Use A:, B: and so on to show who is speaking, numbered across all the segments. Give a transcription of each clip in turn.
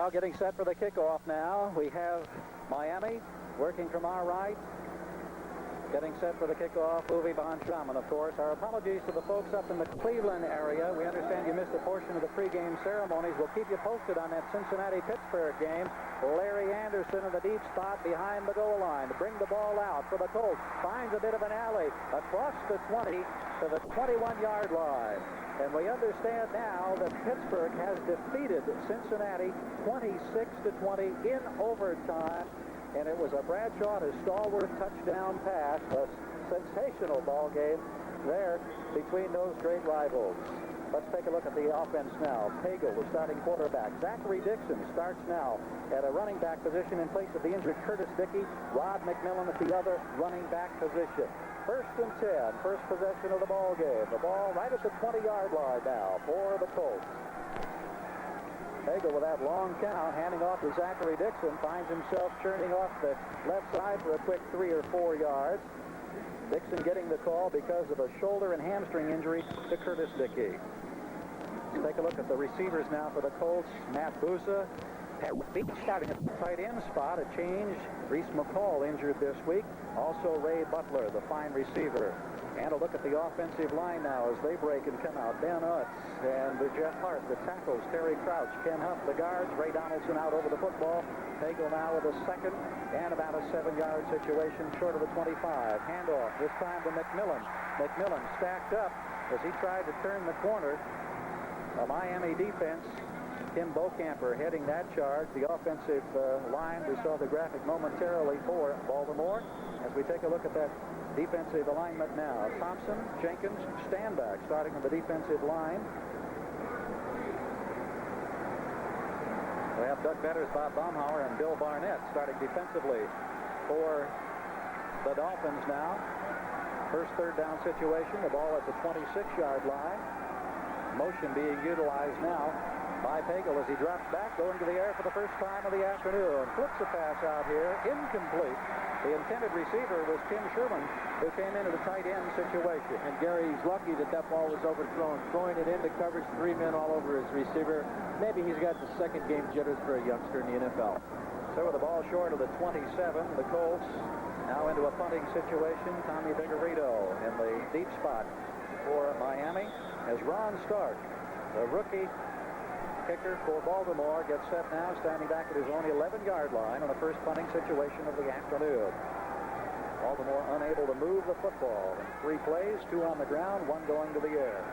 A: Well, getting set for the kickoff now. We have Miami working from our right. Getting set for the kickoff, Uwe Bonchaman, of course. Our apologies to the folks up in the Cleveland area. We understand you missed a portion of the pregame ceremonies. We'll keep you posted on that Cincinnati-Pittsburgh game. Larry Anderson in the deep spot behind the goal line to bring the ball out for the Colts. Finds a bit of an alley across the 20 to the 21-yard line. And we understand now that Pittsburgh has defeated Cincinnati 26-20 in overtime. And it was a Bradshaw to Stallworth touchdown pass, a sensational ball game there between those great rivals. Let's take a look at the offense now. Pagel, the starting quarterback. Zachary Dixon starts now at a running back position in place of the injured Curtis Dickey. Rod McMillan at the other running back position. 1st and 10, first possession of the ball game. The ball right at the 20-yard line now for the Colts. Pagel with that long count, handing off to Zachary Dixon, finds himself churning off the left side for a quick 3 or 4 yards. Dixon getting the call because of a shoulder and hamstring injury to Curtis Dickey. Let's take a look at the receivers now for the Colts. Matt Busa, Pat Beach starting at the tight end spot. A change. Reese McCall injured this week. Also Ray Butler, the fine receiver. And a look at the offensive line now as they break and come out. Ben Utz and Jeff Hart, the tackles. Terry Crouch, Ken Huff, the guards. Ray Donaldson out over the football. Pagel now with a second and about a 7-yard situation short of the 25. Handoff, this time to McMillan. McMillan stacked up as he tried to turn the corner. A Miami defense. Tim Bocamper heading that charge. The offensive line, we saw the graphic momentarily for Baltimore. As we take a look at that defensive alignment now. Thompson, Jenkins, Standback starting on the defensive line. We have Doug Betters, Bob Baumhauer, and Bill Barnett starting defensively for the Dolphins now. First third down situation, the ball at the 26-yard line. Motion being utilized now by Pagel as he drops back, going to the air for the first time of the afternoon. Flips a pass out here, incomplete. The intended receiver was Tim Sherman, who came into the tight end situation.
B: And Gary's lucky that that ball was overthrown, throwing it into coverage, 3 men all over his receiver. Maybe he's got the second game jitters for a youngster in the NFL.
A: So with the ball short of the 27, the Colts now into a punting situation. Tommy Vigorito in the deep spot for Miami as Ron Stark, the rookie kicker for Baltimore, gets set now, standing back at his own 11-yard line on the first punting situation of the afternoon. Baltimore unable to move the football. 3 plays, 2 on the ground, 1 going to the air.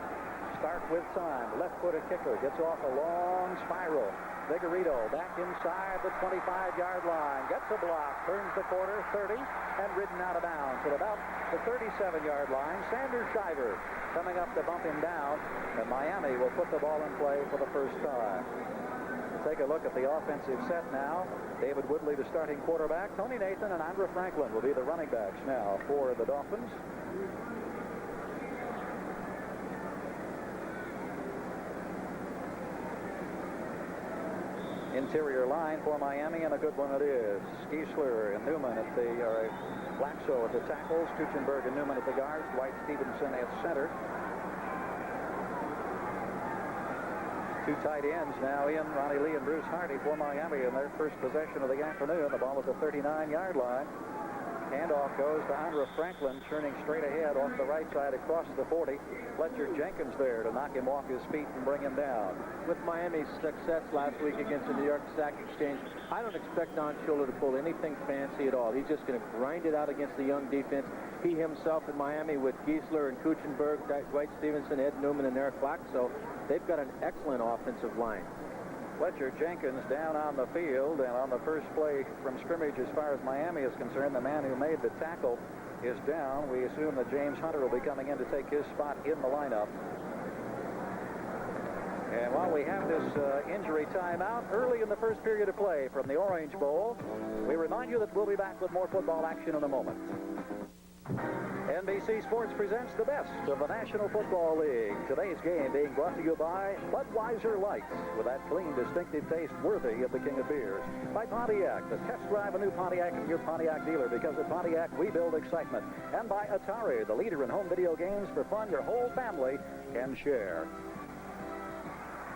A: Stark with time. Left-footed kicker gets off a long spiral. Vigorito back inside the 25-yard line. Gets a block, turns the corner, 30, and ridden out of bounds at about the 37-yard line. Sanders Shiver coming up to bump him down, and Miami will put the ball in play for the first time. We'll take a look at the offensive set now. David Woodley, the starting quarterback. Tony Nathan and Andra Franklin will be the running backs now for the Dolphins. Interior line for Miami, and a good one it is. Giesler and Newman at the, Blackso at the tackles, Kuchenberg and Newman at the guards, Dwight Stevenson at center. 2 tight ends now in, Ronnie Lee and Bruce Hardy for Miami in their first possession of the afternoon. The ball at the 39-yard line. Handoff goes to Andra Franklin, turning straight ahead off the right side across the 40. Fletcher Jenkins there to knock him off his feet and bring him down.
B: With Miami's success last week against the New York Stock Exchange, I don't expect Don Shula to pull anything fancy at all. He's just going to grind it out against the young defense. He himself in Miami with Giesler and Kuchenberg, Dwight Stevenson, Ed Newman, and Eric Blackso, they've got an excellent offensive line.
A: Fletcher Jenkins down on the field, and on the first play from scrimmage as far as Miami is concerned, the man who made the tackle is down. We assume that James Hunter will be coming in to take his spot in the lineup. And while we have this injury timeout early in the first period of play from the Orange Bowl, we remind you that we'll be back with more football action in a moment. NBC Sports presents the best of the National Football League. Today's game being brought to you by Budweiser Lights, with that clean, distinctive taste worthy of the king of beers. By Pontiac, the test drive a new Pontiac at your Pontiac dealer, because at Pontiac we build excitement. And by Atari, the leader in home video games for fun your whole family can share.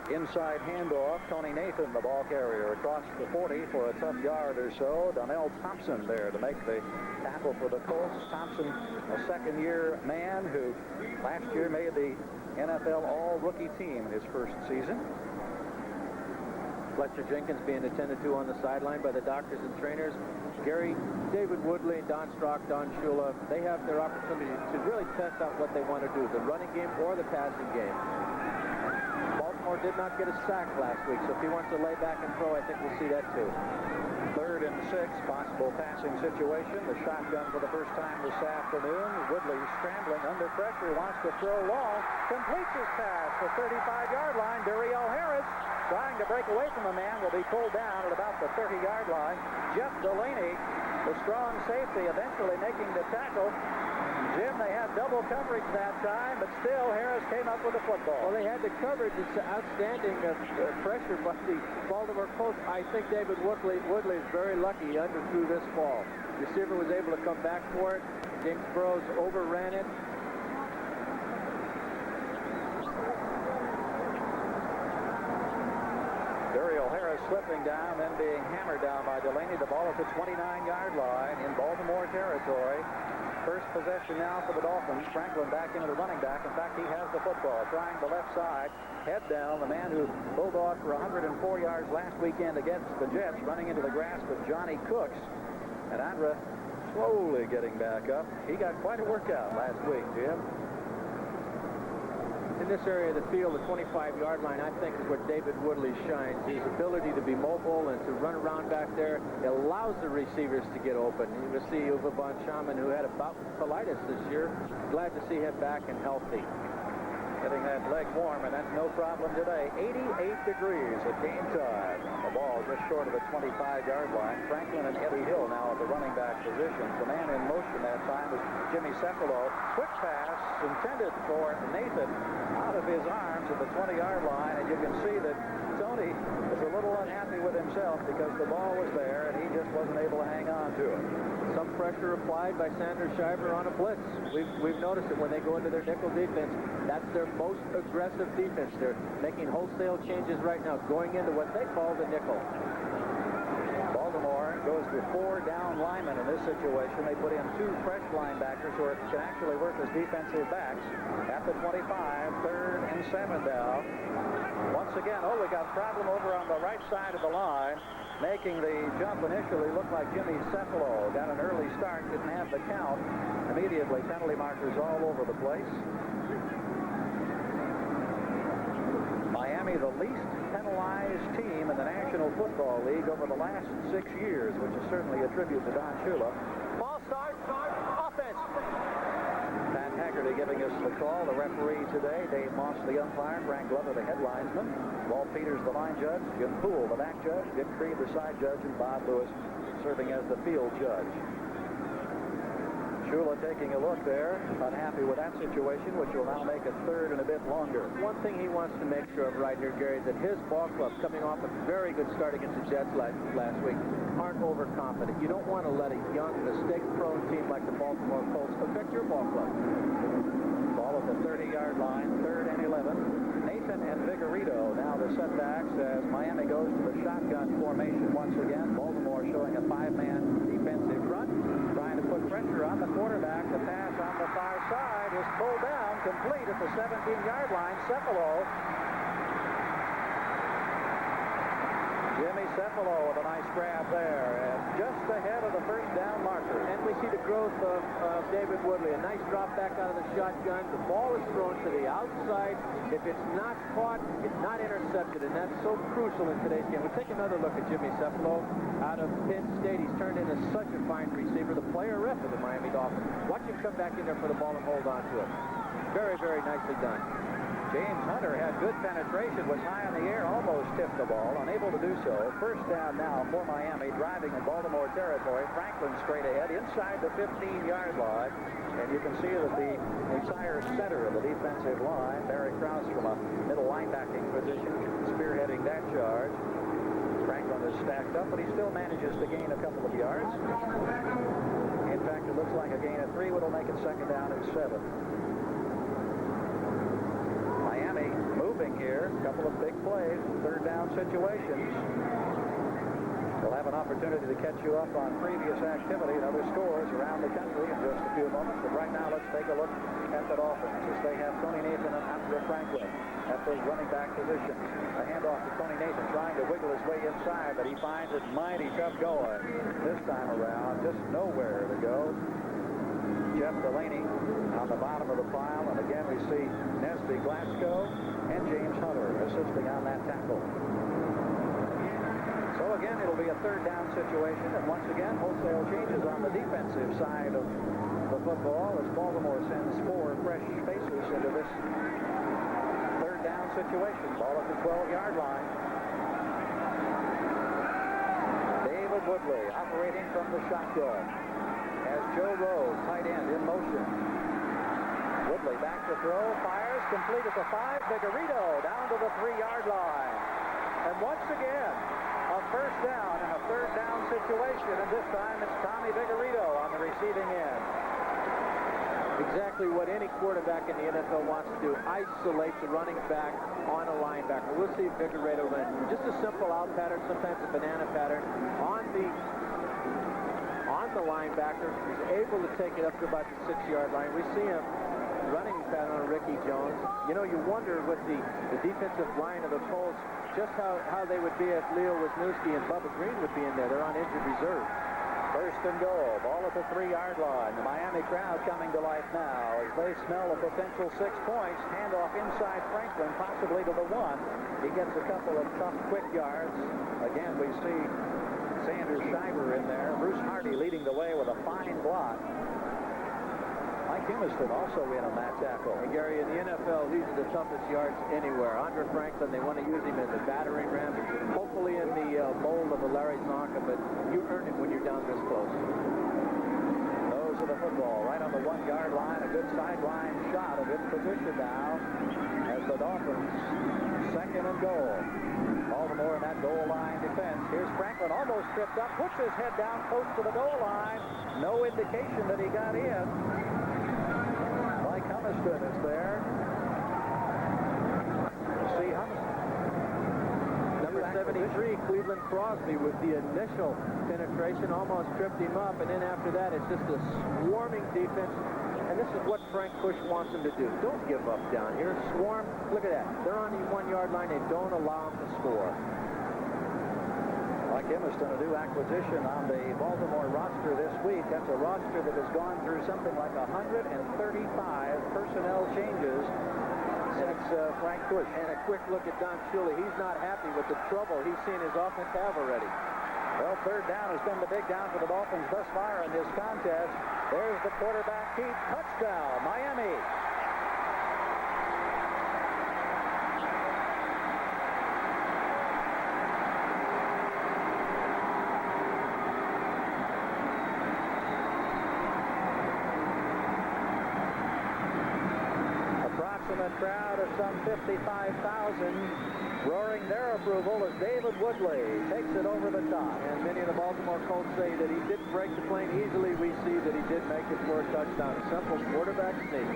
A: Inside handoff, Tony Nathan, the ball carrier, across the 40 for a tough yard or so. Donnell Thompson there to make the tackle for the Colts. Thompson, a second-year man who last year made the NFL All-Rookie team in his first season.
B: Fletcher Jenkins being attended to on the sideline by the doctors and trainers. Gary, David Woodley, Don Strock, Don Shula, they have their opportunity to really test out what they want to do, the running game or the passing game. Baltimore did not get a sack last week, so if he wants to lay back and throw, I think we'll see that too.
A: 3rd and 6, possible passing situation. The shotgun for the first time this afternoon. Woodley scrambling under pressure, wants to throw long, completes his pass, the 35-yard line. Duriel Harris trying to break away from a man, will be pulled down at about the 30-yard line. Jeff Delaney, the strong safety, eventually making the tackle. Jim, they had double coverage that time, but still Harris came up with the football.
B: Well, they had the coverage. It's outstanding pressure by the Baltimore Colts. I think David Woodley is very lucky he underthrew this ball. The receiver was able to come back for it. James Burrows overran it.
A: Duriel Harris slipping down, then being hammered down by Delaney. The ball at the 29-yard line in Baltimore territory. First possession now for the Dolphins. Franklin back into the running back. In fact, he has the football, trying the left side. Head down, the man who pulled off for 104 yards last weekend against the Jets, running into the grasp of Johnny Cooks. And Andra slowly getting back up. He got quite a workout last week, Jim.
B: In this area of the field, the 25-yard line, I think, is where David Woodley shines. His ability to be mobile and to run around back there allows the receivers to get open. You will see Uwe von Schamann, who had a bout with colitis this year. Glad to see him back and healthy.
A: Getting that leg warm, and that's no problem today. 88 degrees at game time. The ball just short of the 25-yard line. Franklin and Eddie Hill now at the running back positions. The man in motion that time was Jimmy Cephalo. Quick pass intended for Nathan out of his arms at the 20-yard line, and you can see that Tony was a little unhappy with himself because the ball was there and he just wasn't able to hang on to it.
B: Some pressure applied by Sanders Shiver on a blitz. We've noticed it when they go into their nickel defense. That's their most aggressive defense. They're making wholesale changes right now, going into what they call the nickel.
A: Baltimore goes to 4 down linemen in this situation. They put in 2 fresh linebackers who can actually work as defensive backs at the 25, 3rd and 7 down. Once again, we got a problem over on the right side of the line. Making the jump initially look like Jimmy Cephalo. Got an early start, didn't have the count. Immediately, penalty markers all over the place. Miami, the least penalized team in the National Football League over the last 6 years, which is certainly a tribute to Don Shula.
B: Ball start, offense.
A: Pat Haggerty giving us the call. The referee today, Dave Moss, the umpire, Frank Glover, the headlinesman, Walt Peters, the line judge, Jim Poole, the back judge, Jim Creed, the side judge, and Bob Lewis serving as the field judge. Shula taking a look there, unhappy with that situation, which will now make it 3rd and a bit longer.
B: One thing he wants to make sure of right here, Gary, that his ball club, coming off a very good start against the Jets last week, aren't overconfident. You don't want to let a young, mistake-prone team like the Baltimore Colts affect your ball club.
A: Ball at the 30-yard line, 3rd and 11. Nathan and Vigorito now the setbacks as Miami goes to the shotgun formation once again. Baltimore showing a 5-man defensive front, trying to put pressure on the quarterback. The pass on the far side is pulled down, complete at the 17-yard line. Cephalo. Jimmy Cephalo with a nice grab there, and just ahead of the first down marker.
B: And we see the growth of David Woodley. A nice drop back out of the shotgun. The ball is thrown to the outside. If it's not caught, it's not intercepted, and that's so crucial in today's game. We'll take another look at Jimmy Cephalo out of Penn State. He's turned into such a fine receiver, the player rep of the Miami Dolphins. Watch him come back in there for the ball and hold on to it. Very, very nicely done.
A: James Hunter had good penetration, was high in the air, almost tipped the ball, unable to do so. First down now for Miami, driving in Baltimore territory. Franklin straight ahead, inside the 15-yard line. And you can see that the entire center of the defensive line, Barry Krause from a middle linebacking position, spearheading that charge. Franklin is stacked up, but he still manages to gain a couple of yards. In fact, it looks like a gain of 3, which will make it 2nd down and 7. Moving here, a couple of big plays, third down situations. We'll have an opportunity to catch you up on previous activity and other scores around the country in just a few moments. But right now, let's take a look at the Dolphins as they have Tony Nathan and Andrew Franklin at those running back positions. A handoff to Tony Nathan, trying to wiggle his way inside, but he finds it mighty tough going. This time around, just nowhere to go. Jeff Delaney on the bottom of the pile, and again we see Nesby Glasgow and James Hunter assisting on that tackle. So again, it'll be a third down situation, and once again, wholesale changes on the defensive side of the football as Baltimore sends 4 fresh faces into this third down situation. Ball at the 12-yard line. David Woodley operating from the shotgun as Joe Rose, tight end, in motion. Woodley back to throw, fires, complete at the 5. Vigorito down to the 3-yard line. And once again, a first down in a third down situation, and this time it's Tommy Vigorito on the receiving end.
B: Exactly what any quarterback in the NFL wants to do, isolate the running back on a linebacker. We'll see Vigorito run just a simple out pattern, sometimes a banana pattern, on the linebacker. He's able to take it up to about the 6-yard line. We see him running pattern on Ricky Jones. You know, you wonder with the defensive line of the Colts just how they would be if Leo Wisniewski and Bubba Green would be in there. They're on injured reserve.
A: First and goal. Ball at the 3-yard line. The Miami crowd coming to life now as they smell a potential 6 points. Handoff inside Franklin, possibly to the 1. He gets a couple of tough, quick yards. Again, we see Sanders Shiver in there. Bruce Hardy leading the way with a fine block. Mike Humiston also in on that tackle.
B: And Gary, in the NFL, these are the toughest yards anywhere. Andre Franklin, they want to use him as a battering ram, hopefully in the mold of a Larry Zonka, but you earn it when you're down this close.
A: Nose of the football right on the 1-yard line. A good sideline shot of its position now as the Dolphins second and goal. Baltimore in that goal line defense. Here's Franklin, almost tripped up, puts his head down close to the goal line. No indication that he got in. Mike Humiston is there. See Humiston.
B: Number 73, Cleveland Crosby, with the initial penetration, almost tripped him up, and then after that, it's just a swarming defense. And this is what Frank Bush wants them to do. Don't give up down here. Swarm. Look at that. They're on the 1-yard line. They don't allow them to score.
A: Mike Humiston, a new acquisition on the Baltimore roster this week. That's a roster that has gone through something like 135 personnel changes since Frank Bush.
B: And a quick look at Don Shula. He's not happy with the trouble he's seen his offense have already.
A: Well, third down has been the big down for the Dolphins thus far in this contest. There's the quarterback keep. Touchdown, Miami. Approximate crowd of some 55,000. Roaring their approval as David Woodley takes it over the top.
B: And many of the Baltimore Colts say that he didn't break the plane easily. We see that he did make it for a touchdown. A simple quarterback sneak.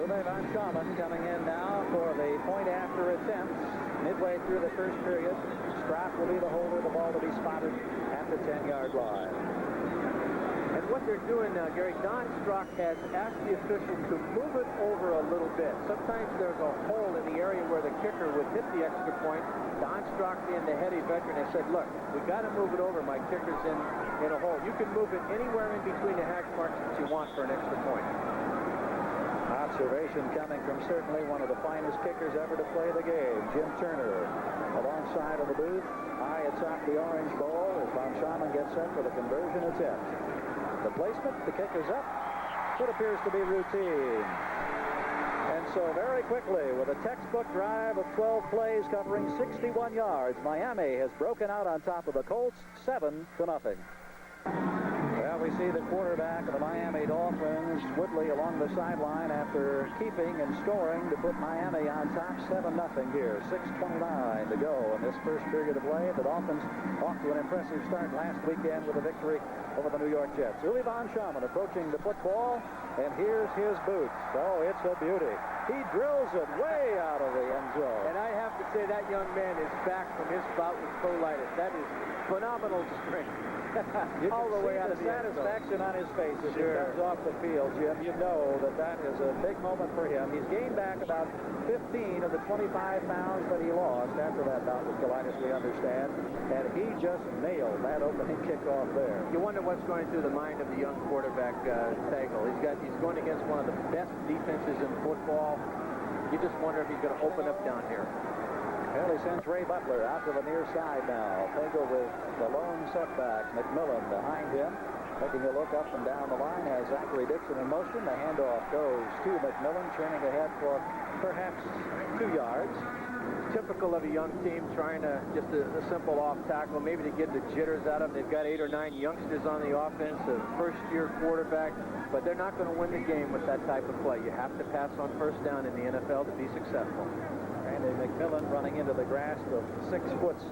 A: Uwe von Schaman coming in now for the point after attempts. Midway through the first period, Strock will be the holder. The ball to be spotted at the 10-yard line.
B: And what they're doing now, Gary, Don Strock has asked the officials to move it over a little bit. Sometimes there's a hole in the area where the kicker would hit the extra point. Don Strock, being the heady veteran, has said, look, we got to move it over. My kicker's in a hole. You can move it anywhere in between the hash marks that you want for an extra point.
A: Observation coming from certainly one of the finest kickers ever to play the game, Jim Turner, alongside of the booth, high atop the orange ball as von Schaman gets set for the conversion attempt. The placement, the kick is up. What appears to be routine. And so very quickly, with a textbook drive of 12 plays covering 61 yards, Miami has broken out on top of the Colts 7-0. Well, we see the quarterback of the Miami Dolphins, Woodley, along the sideline after keeping and scoring to put Miami on top 7-0 here. 6:29 to go in this first period of play. The Dolphins off to an impressive start last weekend with a victory over the New York Jets. Uwe von Schamann approaching the football, and here's his boots. Oh, it's a beauty. He drills it way out of the end zone.
B: And I have to say that young man is back from his bout with colitis. That is phenomenal strength.
A: You
B: all the way out of
A: the
B: the end zone.
A: satisfaction on his face as
B: Sure.
A: he comes off the field, Jim. You know that is a big moment for him. He's gained back about 15 of the 25 pounds that he lost after that bout with colitis, we understand. And he just nailed that opening kickoff there.
B: You wonder what's going through the mind of the young quarterback, Tagle. He's going against one of the best defenses in football. You just wonder if he's going to open up down here.
A: Well, he sends Ray Butler out to the near side now. Pagel with the lone setback. McMillan behind him. Taking a look up and down the line has Zachary Dixon in motion. The handoff goes to McMillan, turning ahead for perhaps 2 yards.
B: Typical of a young team trying to just a simple off tackle, maybe to get the jitters out of them. They've got 8 or 9 youngsters on the offense, a first-year quarterback, but they're not going to win the game with that type of play. You have to pass on first down in the NFL to be successful.
A: Randy McMillan running into the grasp of 6'7"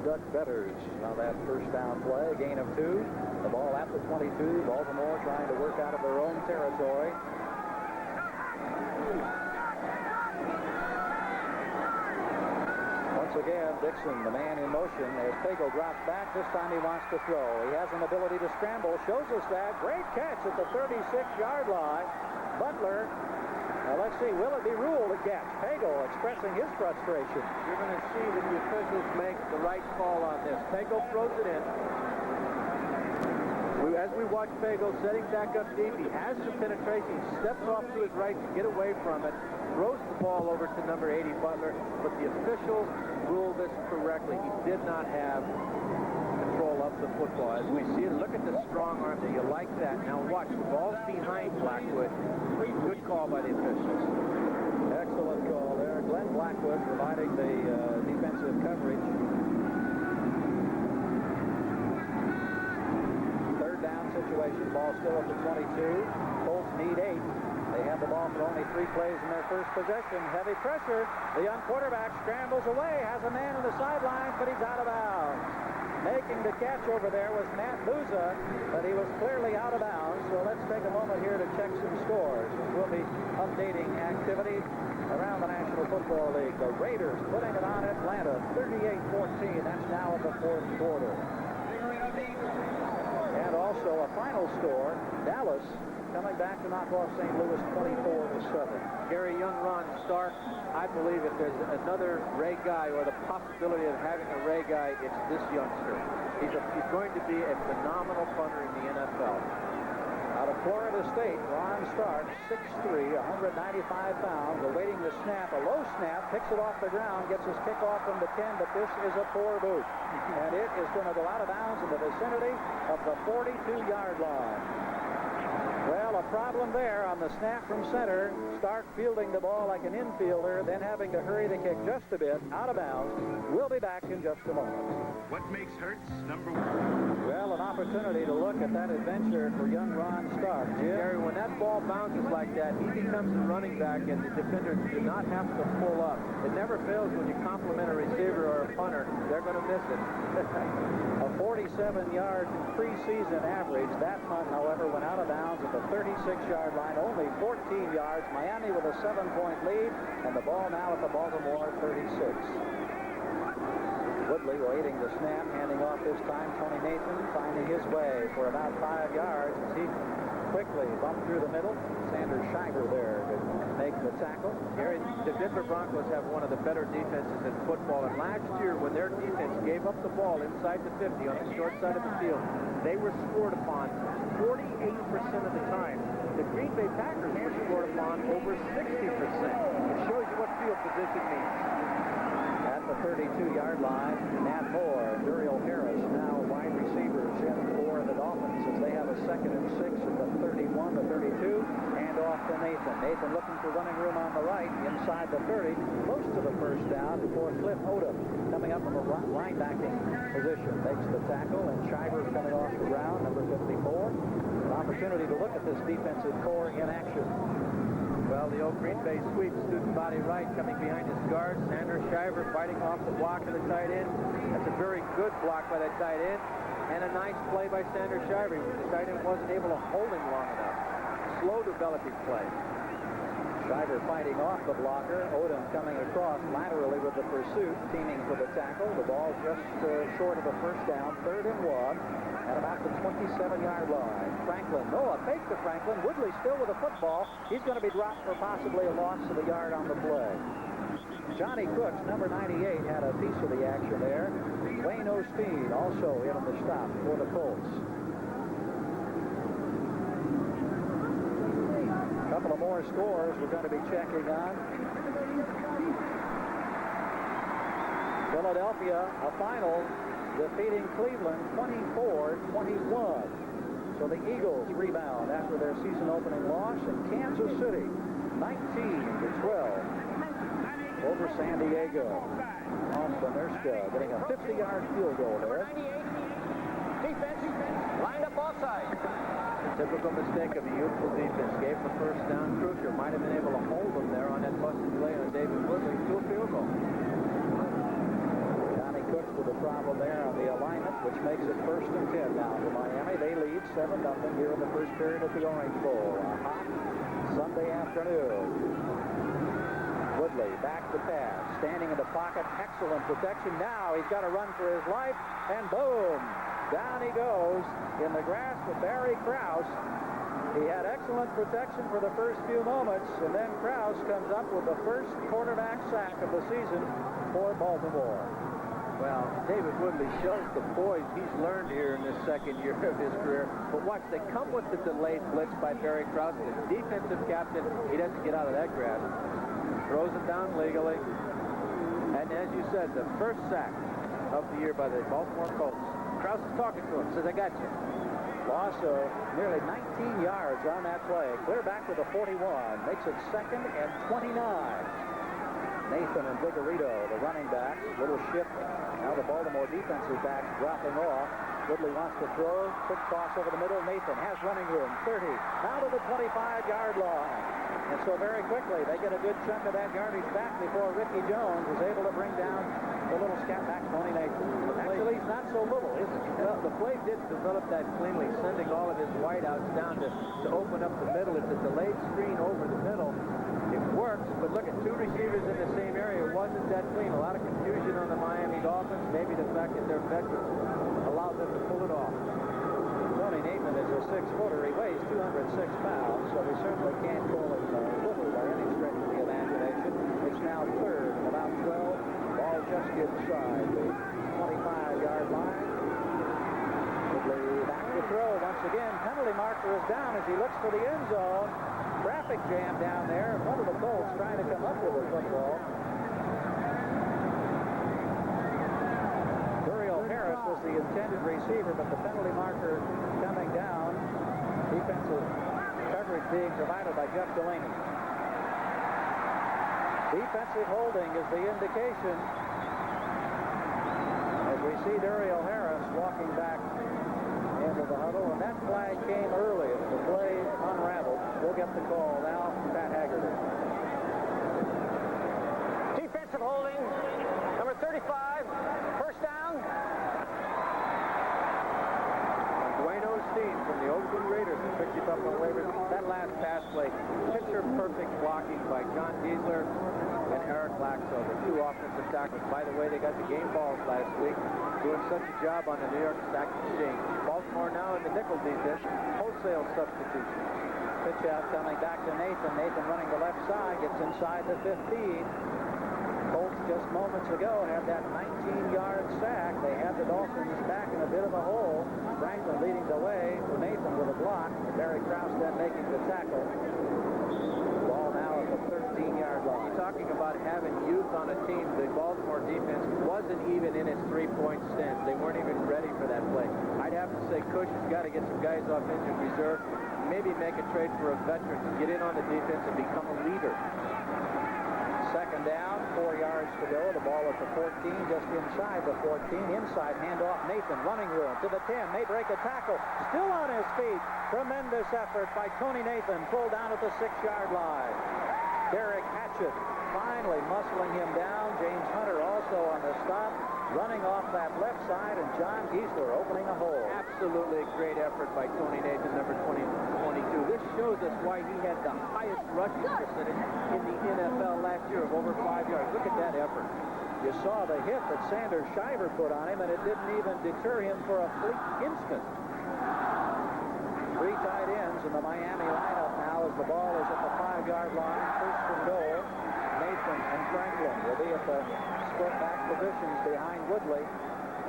A: Doug Betters on that first down play. A gain of 2. The ball at the 22. Baltimore trying to work out of their own territory. Once again, Dixon, the man in motion, as Pagel drops back. This time he wants to throw. He has an ability to scramble. Shows us that. Great catch at the 36-yard line. Butler. Now let's see, will it be ruled a catch? Pagel expressing his frustration.
B: You're going to see that the officials make the right call on this. Pagel throws it in. As we watch Pagel setting back up deep, he has some penetration. He steps off to his right to get away from it. Throws the ball over to number 80, Butler. But the officials ruled this correctly. He did not have control of the football. As we see it, look at the strong arm there. You like that. Now watch, the ball's behind Blackwood. Good call by the officials.
A: Excellent call there. Glenn Blackwood providing the defensive coverage. Third down situation. Ball still at the 22. Colts need 8. They have the ball for only 3 plays in their first possession. Heavy pressure. The young quarterback scrambles away. Has a man on the sideline, but he's out of bounds. Making the catch over there was Matt Bouza, but he was clearly out of bounds. So let's take a moment here to check some scores. We'll be updating activity around the National Football League. The Raiders putting it on Atlanta, 38-14. That's now in the 4th quarter. And also a final score, Dallas coming back to knock off St. Louis 24-7.
B: Gary, young Ron Stark, I believe if there's another Ray Guy or the possibility of having a Ray Guy, it's this youngster. He's going to be a phenomenal punter in the NFL.
A: Out of Florida State, Ron Stark, 6'3", 195 pounds, awaiting the snap. A low snap, picks it off the ground, gets his kickoff from the 10, but this is a poor boot. And it is going to go out of bounds in the vicinity of the 42-yard line. Well, a problem there on the snap from center. Stark fielding the ball like an infielder, then having to hurry the kick just a bit, out of bounds. We'll be back in just a moment.
C: What makes Hertz number 1?
A: Well, an opportunity to look at that adventure for young Ron Stark. Jim?
B: Gary, when that ball bounces like that, he becomes a running back, and the defenders do not have to pull up. It never fails when you compliment a receiver or a punter. They're going to miss it.
A: A 47-yard preseason average. That punt, however, went out of bounds at the 36-yard line, only 14 yards. Miami with a 7-point lead, and the ball now at the Baltimore 36. Woodley waiting the snap, handing off this time. Tony Nathan finding his way for about 5 yards as he quickly bumped through the middle. Sanders Shiver there to make the tackle.
B: Gary, the Denver Broncos have one of the better defenses in football, and last year when their defense gave up the ball inside the 50 on the short side of the field, they were scored upon 48% of the time. The Green Bay Packers were scored upon over 60%. It shows you what field position means.
A: At the 32-yard line, Matt Moore, Duriel Harris, now wide receivers in for the Dolphins as they have a 2nd and 6 at the 31, the 32, and off to Nathan. Nathan looking for running room on the right, inside the 30, close to the first down before Cliff Odom coming up from a linebacking position. Makes the tackle, and Shiver coming off the ground, number 54. An opportunity to look at this defensive core in action.
B: Well, Well, the old Green Bay sweep, student body right, coming behind his guard. Sander Shiver fighting off the block of the tight end. That's a very good block by the tight end. And a nice play by Sander Shiver. The tight end wasn't able to hold him long enough. Slow developing play.
A: Shiver fighting off the blocker. Odom coming across laterally with the pursuit, teaming for the tackle. The ball just short of a first down, 3rd and 1, at about the 27-yard line. Franklin, a fake to Franklin. Woodley still with the football. He's going to be dropped for possibly a loss of a yard on the play. Johnny Cooks, number 98, had a piece of the action there. Wayne Osteen also in on the stop for the Colts. A couple of more scores we're going to be checking on. Philadelphia, a final, defeating Cleveland 24-21. So the Eagles rebound after their season opening loss, and Kansas City 19-12 over San Diego. Off-Benerska getting a 50-yard field goal there.
D: Defense lined up offside.
B: The typical mistake of a youthful defense. Gave the first down. Crucial might have been able to hold them there on that busted play on David Woodley to a field goal.
A: Johnny Cooks with a problem there on the alignment, which makes it 1st and 10 now for Miami. They lead 7-0 here in the first period at the Orange Bowl. A hot Sunday afternoon. Woodley back to pass, standing in the pocket, excellent protection. Now he's got to run for his life, and boom, down he goes in the grasp of Barry Krause. He had excellent protection for the first few moments, and then Krause comes up with the first quarterback sack of the season for Baltimore.
B: Well, David Woodley shows the poise he's learned here in this second year of his career. But watch, they come with the delayed blitz by Barry Krause. The defensive captain, he doesn't get out of that grasp. Throws it down legally. And as you said, the first sack of the year by the Baltimore Colts. Krause is talking to him, says, I got you.
A: Loss of nearly 19 yards on that play. Clear back to the 41. Makes it 2nd and 29. Nathan and Vigorito, the running backs, little shift. Now the Baltimore defensive backs dropping off. Woodley wants to throw. Quick toss over the middle. Nathan has running room. 30. Now to the 25-yard line. And so very quickly, they get a good chunk of that yardage back before Ricky Jones is able to bring down the little scat back, Tony Nathan. Actually, he's not so little, is he?
B: Well, the play did develop that cleanly, sending all of his wideouts down to open up the middle. It's a delayed screen over the middle. It works, but look at 2 receivers in the same area. It wasn't that clean. A lot of confusion on the Miami Dolphins. Maybe the fact that they're veterans allowed them to pull it off.
A: Tony Nathan is a 6-footer. He weighs 206 pounds, so we certainly can't call him little by any stretch of the imagination. It's now 3rd and about 12. Ball just inside the 25-yard line. Woodley back to throw once again. Penalty marker is down as he looks for the end zone. Traffic jam down there. One of the Colts trying to come up with a football. Harris was the intended receiver, but the penalty marker coming down. Defensive coverage being provided by Jeff Delaney. Defensive holding is the indication as we see Duriel Harris walking back into the huddle, and that flag came early as the play unraveled. We'll get the call now. Pat Haggerty.
D: Defensive holding, number 35, first down.
B: From the Oakland Raiders who picked it up on waivers. That last pass play, picture-perfect blocking by John Diesler and Eric Laxo, the 2 offensive tackles. By the way, they got the game balls last week, doing such a job on the New York Stock Exchange. Baltimore now in the nickel defense, wholesale substitution.
A: Pitch out coming back to Nathan. Nathan running the left side, gets inside the 15. Colts just moments ago had that 19-yard sack. They had the Dolphins back in a bit of a hole. Franklin leading the way for Nathan with a block. Barry Krause then making the tackle. Ball now at the 13-yard line.
B: You're talking about having youth on a team. The Baltimore defense wasn't even in its 3-point stance. They weren't even ready for that play. I'd have to say Cush has got to get some guys off injured reserve. Maybe make a trade for a veteran to get in on the defense and become a leader.
A: 2nd down, 4 yards to go. The ball at the 14, just inside the 14. Inside handoff, Nathan running room to the 10. May break a tackle. Still on his feet. Tremendous effort by Tony Nathan. Pulled down at the 6-yard line. Derek Hatchett finally muscling him down. James Hunter also on the stop, running off that left side, and John Giesler opening a hole.
B: Absolutely a great effort by Tony Nathan, number 22. This shows us why he had the highest rushing percentage in the NFL last year of over 5 yards. Look at that effort.
A: You saw the hit that Sanders Shiver put on him, and it didn't even deter him for a fleet instant. 3 tight ends in the Miami lineup now as the ball is at the 5-yard line. First and goal. Nathan and Franklin will be at the split back positions behind Woodley.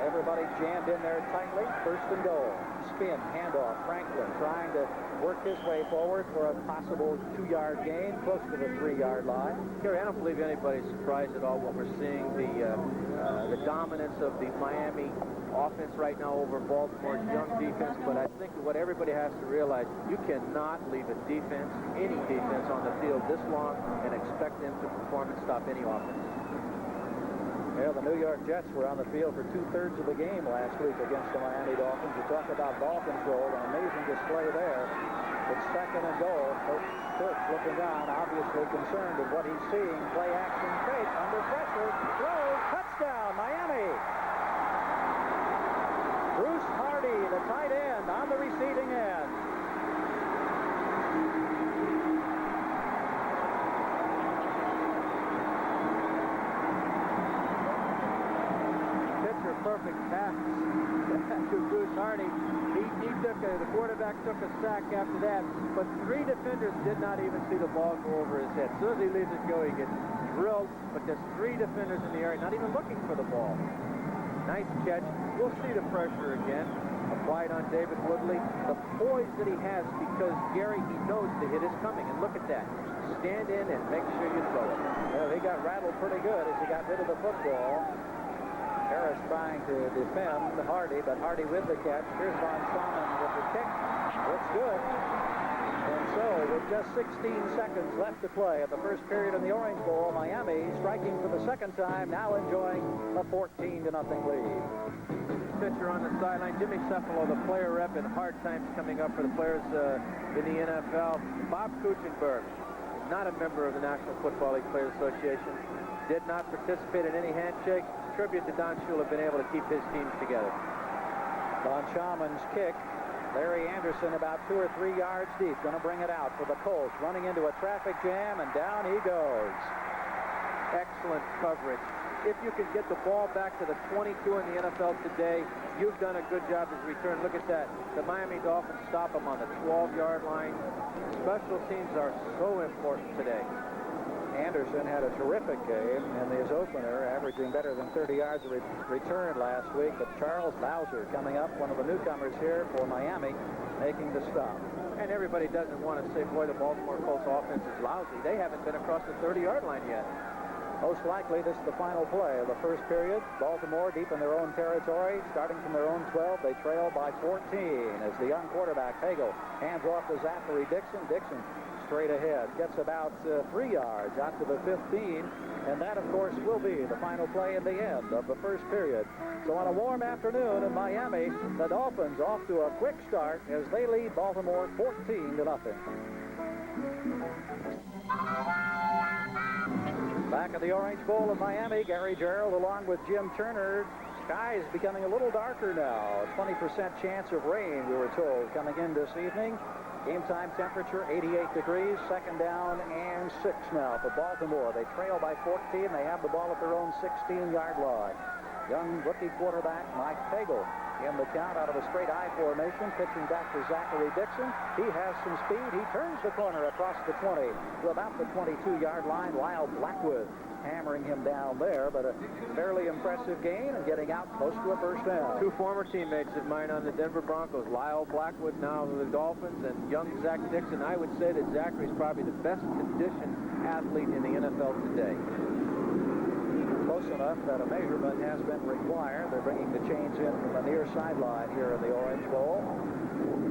A: Everybody jammed in there tightly. First and goal. Spin, handoff. Franklin trying to work his way forward for a possible 2-yard gain, close to the 3-yard line.
B: Gary, I don't believe anybody's surprised at all when we're seeing the dominance of the Miami offense right now over Baltimore's young defense. But I think what everybody has to realize, you cannot leave a defense, any defense, on the field this long and expect them to perform and stop any offense.
A: Yeah, the New York Jets were on the field for 2/3 of the game last week against the Miami Dolphins. You talk about ball control, an amazing display there. It's second and goal. Coach Kurtz looking on, obviously concerned with what he's seeing. Play action fake, under pressure, throws, touchdown, Miami. Bruce Hardy, the tight end, on the receiving end.
B: Perfect pass to Bruce Hardy. The quarterback took a sack after that, but 3 defenders did not even see the ball go over his head. As soon as he leaves it go, he gets drilled, but there's 3 defenders in the area, not even looking for the ball. Nice catch. We'll see the pressure again applied on David Woodley. The poise that he has, because Gary, he knows the hit is coming, and look at that. Stand in and make sure you throw it.
A: Well, he got rattled pretty good as he got rid of the football. Harris trying to defend Hardy, but Hardy with the catch. Here's Von Schaman with the kick. Looks good. And so, with just 16 seconds left to play at the first period in the Orange Bowl, Miami striking for the second time, now enjoying a 14-0 lead.
B: Pitcher on the sideline, Jimmy Cephalo, the player rep, and hard times coming up for the players in the NFL. Bob Kuchenberg, not a member of the National Football League Players Association, did not participate in any handshake. Tribute to Don Shula, been able to keep his teams together.
A: Von Schaman's kick. Larry Anderson about 2 or 3 yards deep. Going to bring it out for the Colts. Running into a traffic jam, and down he goes.
B: Excellent coverage. If you can get the ball back to the 22 in the NFL today, you've done a good job as return. Look at that. The Miami Dolphins stop them on the 12-yard line. Special teams are so important today.
A: Anderson had a terrific game in his opener, averaging better than 30 yards of return last week. But Charles Bowser coming up, one of the newcomers here for Miami, making the stop.
B: And everybody doesn't want to say, boy, the Baltimore Colts offense is lousy. They haven't been across the 30-yard line yet.
A: Most likely, this is the final play of the first period. Baltimore deep in their own territory, starting from their own 12. They trail by 14 as the young quarterback, Pagel, hands off to Zachary Dixon. Dixon straight ahead, gets about 3 yards out to the 15, and that, of course, will be the final play in the end of the first period. So on a warm afternoon in Miami, the Dolphins off to a quick start as they lead Baltimore 14-0. Back at the Orange Bowl in Miami, Gary Gerald along with Jim Turner. Sky is becoming a little darker now. A 20% chance of rain, we were told, coming in this evening. Game time temperature 88 degrees, second down and 6 now for Baltimore. They trail by 14. They have the ball at their own 16-yard line. Young rookie quarterback Mike Pagel in the count out of a straight I formation, pitching back to Zachary Dixon. He has some speed. He turns the corner across the 20 to about the 22-yard line. Lyle Blackwood hammering him down there, but a fairly impressive gain and getting out close to a first down.
B: 2 former teammates of mine on the Denver Broncos, Lyle Blackwood now with the Dolphins, and young Zach Dixon. I would say that Zachary's probably the best conditioned athlete in the NFL today.
A: Close enough that a measurement has been required. They're bringing the chains in from the near sideline here in the Orange Bowl.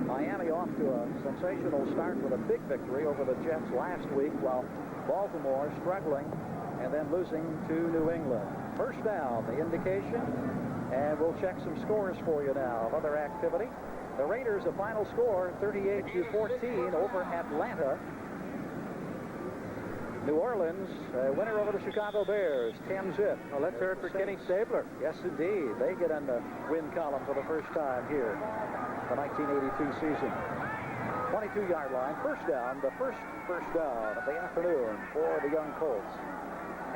A: Miami off to a sensational start with a big victory over the Jets last week, while Baltimore struggling and then losing to New England. First down, the indication, and we'll check some scores for you now of other activity. The Raiders, a final score 38-14 over Atlanta. New Orleans, winner over the Chicago Bears, 10-zip.
B: Well, let's hear it for Kenny Stabler.
A: Yes, indeed. They get in the win column for the first time here, the 1982 season. 22-yard line, first down, the first down of the afternoon for the young Colts.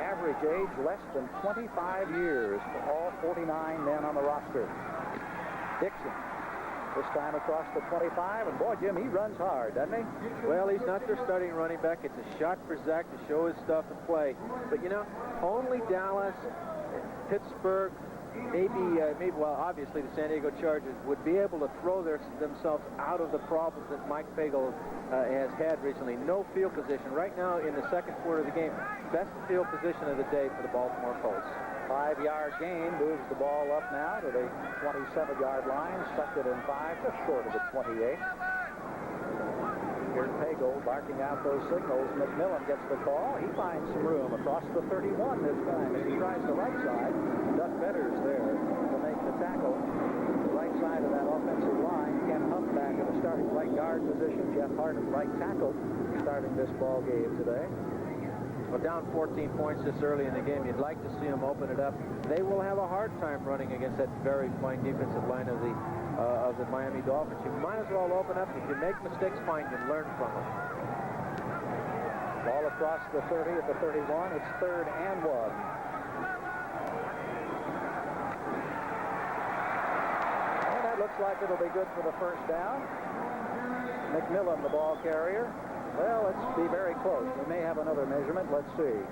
A: Average age less than 25 years for all 49 men on the roster. Dixon, this time across the 25, and boy, Jim, he runs hard, doesn't he?
B: Well, he's not their starting running back. It's a shot for Zach to show his stuff and play. But, you know, only Dallas, Pittsburgh, maybe, well, obviously the San Diego Chargers would be able to throw themselves out of the problems that Mike Pagel has had recently. No field position. Right now in the second quarter of the game, best field position of the day for the Baltimore Colts.
A: 5-yard gain, moves the ball up now to the 27-yard line, stuck it in 5, just short of the 28. Here's Pagel barking out those signals. McMillan gets the call. He finds some room across the 31 this time as he tries the right side. Duck Betters there to make the tackle. The right side of that offensive line. Ken Huff back in the starting right guard position. Jeff Harden right tackle starting this ball game today.
B: Well, down 14 points this early in the game. You'd like to see them open it up. They will have a hard time running against that very fine defensive line of the Miami Dolphins. You might as well open up. If you make mistakes, fine, you learn from them.
A: Ball across the 30 at the 31. It's 3rd and 1. And that looks like it'll be good for the first down. McMillan, the ball carrier. Well, let's be very close. We may have another measurement. Let's see.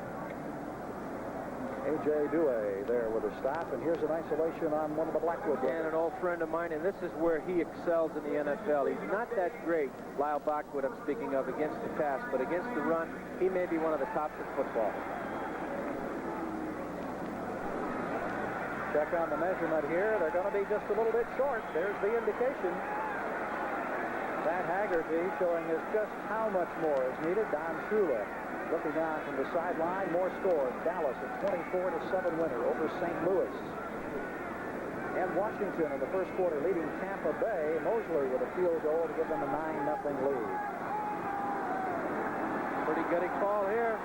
A: A.J. Dewey there with a stop, and here's an isolation on one of the Blackwood brothers.
B: And an old friend of mine, and this is where he excels in the NFL. He's not that great, Lyle Blackwood I'm speaking of, against the pass, but against the run, he may be one of the tops in football.
A: Check on the measurement here. They're going to be just a little bit short. There's the indication. Pat Haggerty showing us just how much more is needed. Don Shula looking on from the sideline. More scores. Dallas a 24-7 winner over St. Louis. And Washington in the first quarter leading Tampa Bay. Mosley with a field goal to give them a 9-0 lead.
B: Pretty good call here.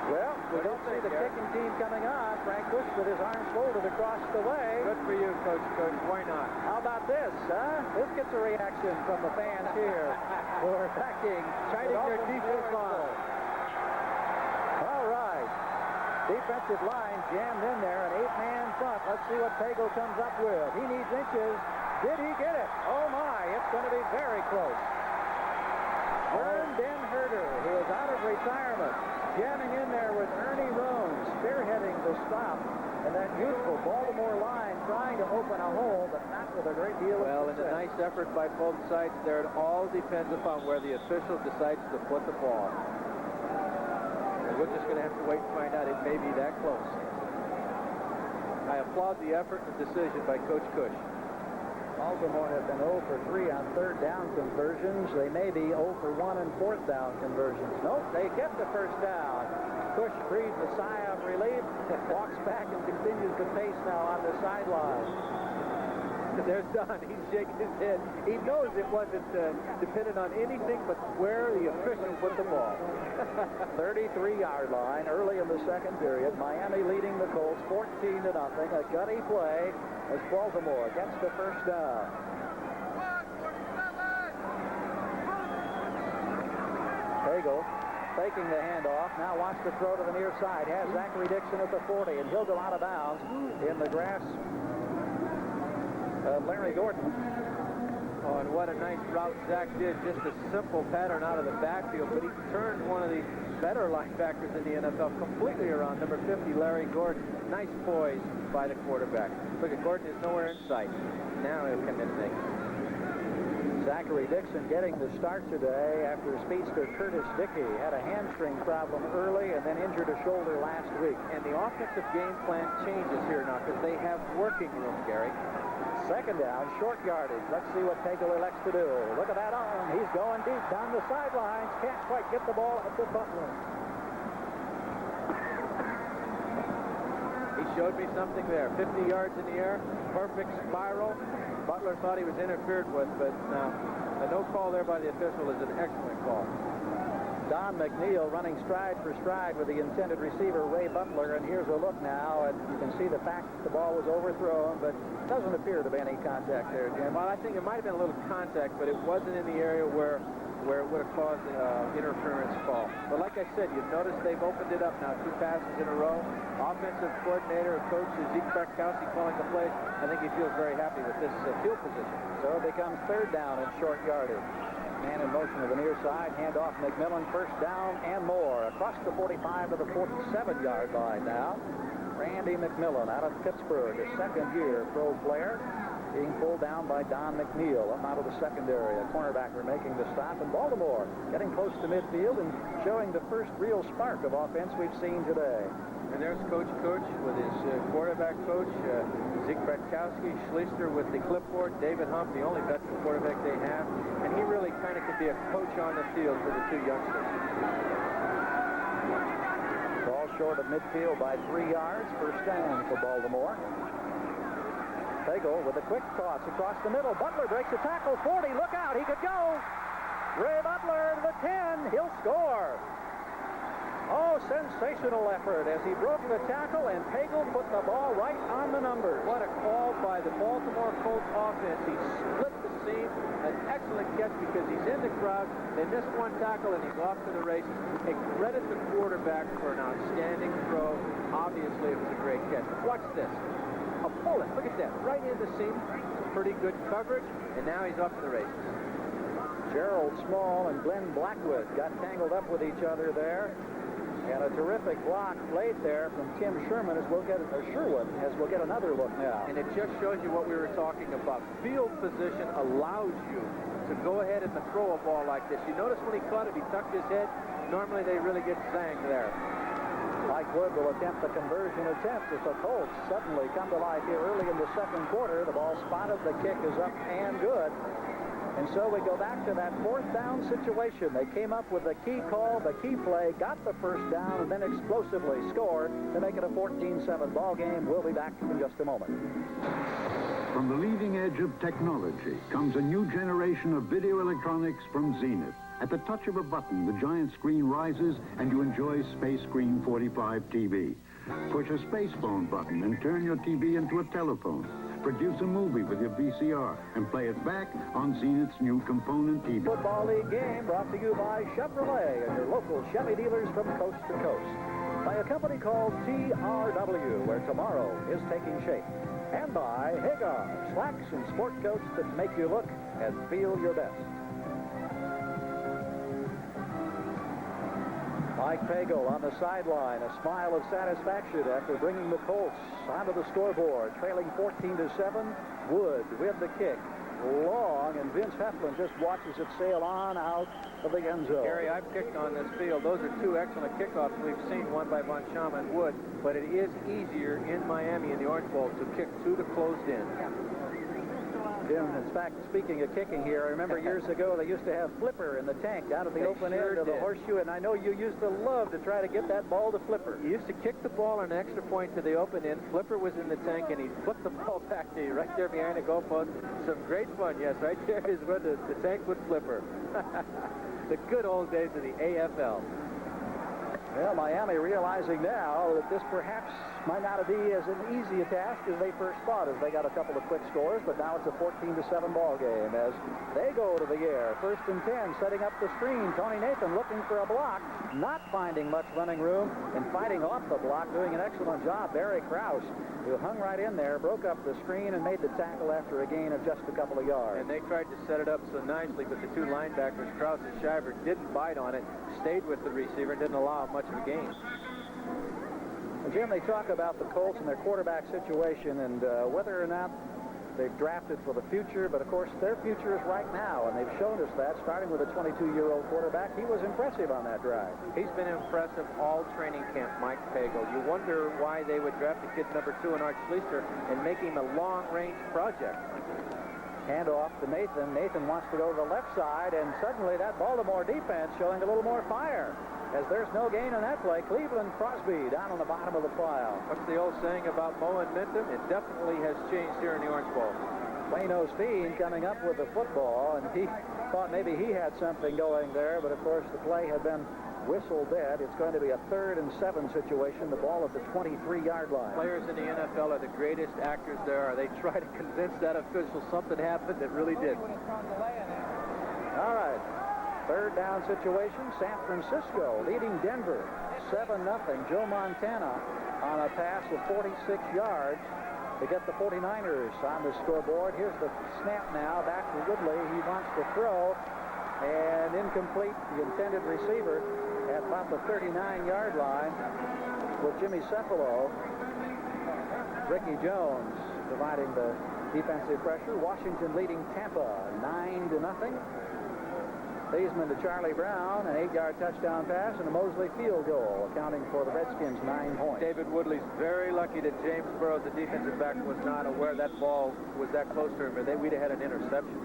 A: Well, we don't see the kicking team coming on. Frank Bush with his arms folded across the way.
B: Good for you, Coach. Why not?
A: How about this, huh? This gets a reaction from the fans here who are backing.
B: Trying to get their defense on.
A: All right. Defensive line jammed in there, an 8-man front. Let's see what Pagel comes up with. He needs inches. Did he get it? Oh, my. It's going to be very close. Vern Ben Herter, who is out of retirement, jamming in there with Ernie Roan, spearheading the stop. And that youthful Baltimore line trying to open a hole, but not with a great deal of
B: success. Well, and a nice effort by both sides there. It all depends upon where the official decides to put the ball. And we're just going to have to wait and find out. It may be that close. I applaud the effort and decision by Coach Cush.
A: Baltimore have been 0 for 3 on 3rd down conversions. They may be 0 for 1 in 4th down conversions. Nope, they get the first down. Cush breathes a sigh of relief, walks back and continues the pace now on the sideline.
B: There's Don. He's shaking his head. He knows it wasn't dependent on anything but where the official put the ball.
A: 33-yard line early in the second period. Miami leading the Colts 14-0. A gutty play as Baltimore gets the first down. Pagel faking the handoff. Now wants to throw to the near side. Has Zachary Dixon at the 40, and he'll go out of bounds in the grass. Larry Gordon.
B: Oh, and what a nice route Zach did. Just a simple pattern out of the backfield, but he turned one of the better linebackers in the NFL completely around. Number 50, Larry Gordon. Nice poise by the quarterback. Look at Gordon is nowhere in sight. Now he'll come in and make it.
A: Zachary Dixon getting the start today after speedster Curtis Dickey had a hamstring problem early and then injured a shoulder last week.
B: And the offensive game plan changes here now because they have working room, Gary.
A: Second down, short yardage. Let's see what Pagel elects to do. Look at that arm. He's going deep down the sidelines. Can't quite get the ball at the Butler.
B: He showed me something there. 50 yards in the air, perfect spiral. Butler thought he was interfered with, but now the no call there by the official is an excellent call.
A: Don McNeil running stride for stride with the intended receiver, Ray Butler. And here's a look now, and you can see the fact that the ball was overthrown, but doesn't appear to be any contact there, Jim.
B: Well, I think it might have been a little contact, but it wasn't in the area where it would have caused interference fall. But like I said, you've noticed they've opened it up now, 2 passes in a row. Offensive coordinator, coach Zeke Bartkowski calling the plays. I think he feels very happy with this field position.
A: So it becomes 3rd down in short yardage. Man in motion to the near side, handoff McMillan, 1st down and more. Across the 45 to the 47-yard line now. Randy McMillan out of Pittsburgh, a second-year pro player, being pulled down by Don McNeil up out of the secondary. A cornerbacker making the stop, and Baltimore getting close to midfield and showing the first real spark of offense we've seen today.
B: And there's Coach with his quarterback coach, Zeke Bartkowski, Schleister with the clipboard, David Hump, the only veteran quarterback they have, and he really kind of could be a coach on the field for the 2 youngsters.
A: Ball short of midfield by 3 yards. 1st down for Baltimore. Pagel with a quick toss across the middle. Butler breaks a tackle. 40. Look out. He could go. Ray Butler to the 10. He'll score. Oh, sensational effort as he broke the tackle, and Pagel put the ball right on the numbers.
B: What a call by the Baltimore Colts offense. He split the seam. An excellent catch because he's in the crowd. They missed 1 tackle, and he's off to the races. They credit the quarterback for an outstanding throw. Obviously, it was a great catch. Watch this. A bullet. Look at that. Right in the seam. Pretty good coverage, and now he's off to the races.
A: Gerald Small and Glenn Blackwood got tangled up with each other there. And a terrific block laid there from Tim Sherman as we'll get Sherwood as we'll get another look now.
B: And it just shows you what we were talking about. Field position allows you to go ahead and throw a ball like this. You notice when he caught it, he tucked his head. Normally they really get zanged there.
A: Mike Wood will attempt the conversion attempt as the Colts suddenly come to life here early in the 2nd quarter. The ball spotted, the kick is up and good. And so we go back to that 4th down situation. They came up with the key call, the key play, got the 1st down, and then explosively scored to make it a 14-7 ball game. We'll be back in just a moment.
E: From the leading edge of technology comes a new generation of video electronics from Zenith. At the touch of a button, the giant screen rises and you enjoy Space Screen 45 TV. Push a space phone button and turn your TV into a telephone. Produce a movie with your VCR and play it back on Zenith's new component TV.
A: Football League game brought to you by Chevrolet and your local Chevy dealers from coast to coast. By a company called TRW, where tomorrow is taking shape. And by Hagar, slacks and sport coats that make you look and feel your best. Mike Pagel on the sideline, a smile of satisfaction after bringing the Colts onto the scoreboard, trailing 14-7. Wood with the kick, long, and Vince Heflin just watches it sail on out of the end zone.
B: Gary, I've kicked on this field. Those are 2 excellent kickoffs we've seen, one by Von Schama and Wood, but it is easier in Miami in the Orange Bowl to kick 2 to closed in.
A: Jim, in fact, speaking of kicking here, I remember years ago they used to have Flipper in the tank down at the open end of the horseshoe, and I know you used to love to try to get that ball to Flipper.
B: You used to kick the ball on an extra point to the open end. Flipper was in the tank, and he flipped the ball back to you right there behind the goalpost. Some great fun, yes. Right there is where the tank would Flipper. The good old days of the AFL.
A: Well, Miami realizing now that this perhaps might not be as an easy a task as they first thought, as they got a couple of quick scores, but now it's a 14-7 ball game as they go to the air. 1st and 10, setting up the screen. Tony Nathan looking for a block, not finding much running room, and fighting off the block, doing an excellent job. Barry Krause, who hung right in there, broke up the screen and made the tackle after a gain of just a couple of yards.
B: And they tried to set it up so nicely, but the 2 linebackers, Krause and Shiver, didn't bite on it, stayed with the receiver, and didn't allow much of a gain.
A: Well, Jim, they talk about the Colts and their quarterback situation and whether or not they've drafted for the future, but of course their future is right now, and they've shown us that, starting with a 22-year-old quarterback. He was impressive on that drive.
B: He's been impressive all training camp, Mike Pagel. You wonder why they would draft the kid number 2 in Art Schleister and make him a long-range project.
A: Hand off to Nathan. Nathan wants to go to the left side, and suddenly that Baltimore defense showing a little more fire, as there's no gain on that play. Cleveland Crosby down on the bottom of the pile.
B: What's the old saying about momentum? It definitely has changed here in the Orange Bowl.
A: Plano Steen coming up with the football, and he thought maybe he had something going there, but of course the play had been whistle dead. It's going to be a 3rd and 7 situation. The ball at the 23-yard line.
B: Players in the NFL are the greatest actors there are. They try to convince that official something happened that really didn't.
A: All right. 3rd down situation. San Francisco leading Denver 7-0. Joe Montana on a pass of 46 yards to get the 49ers on the scoreboard. Here's the snap now. Back to Woodley. He wants to throw. And incomplete. The intended receiver at about the 39-yard line with Jimmy Cephalo. Ricky Jones providing the defensive pressure. Washington leading Tampa 9-0. Baseman to Charlie Brown, an 8-yard touchdown pass, and a Mosley field goal, accounting for the Redskins' 9 points.
B: David Woodley's very lucky that James Burrows, the defensive back, was not aware that ball was that close to him, or we'd have had an interception.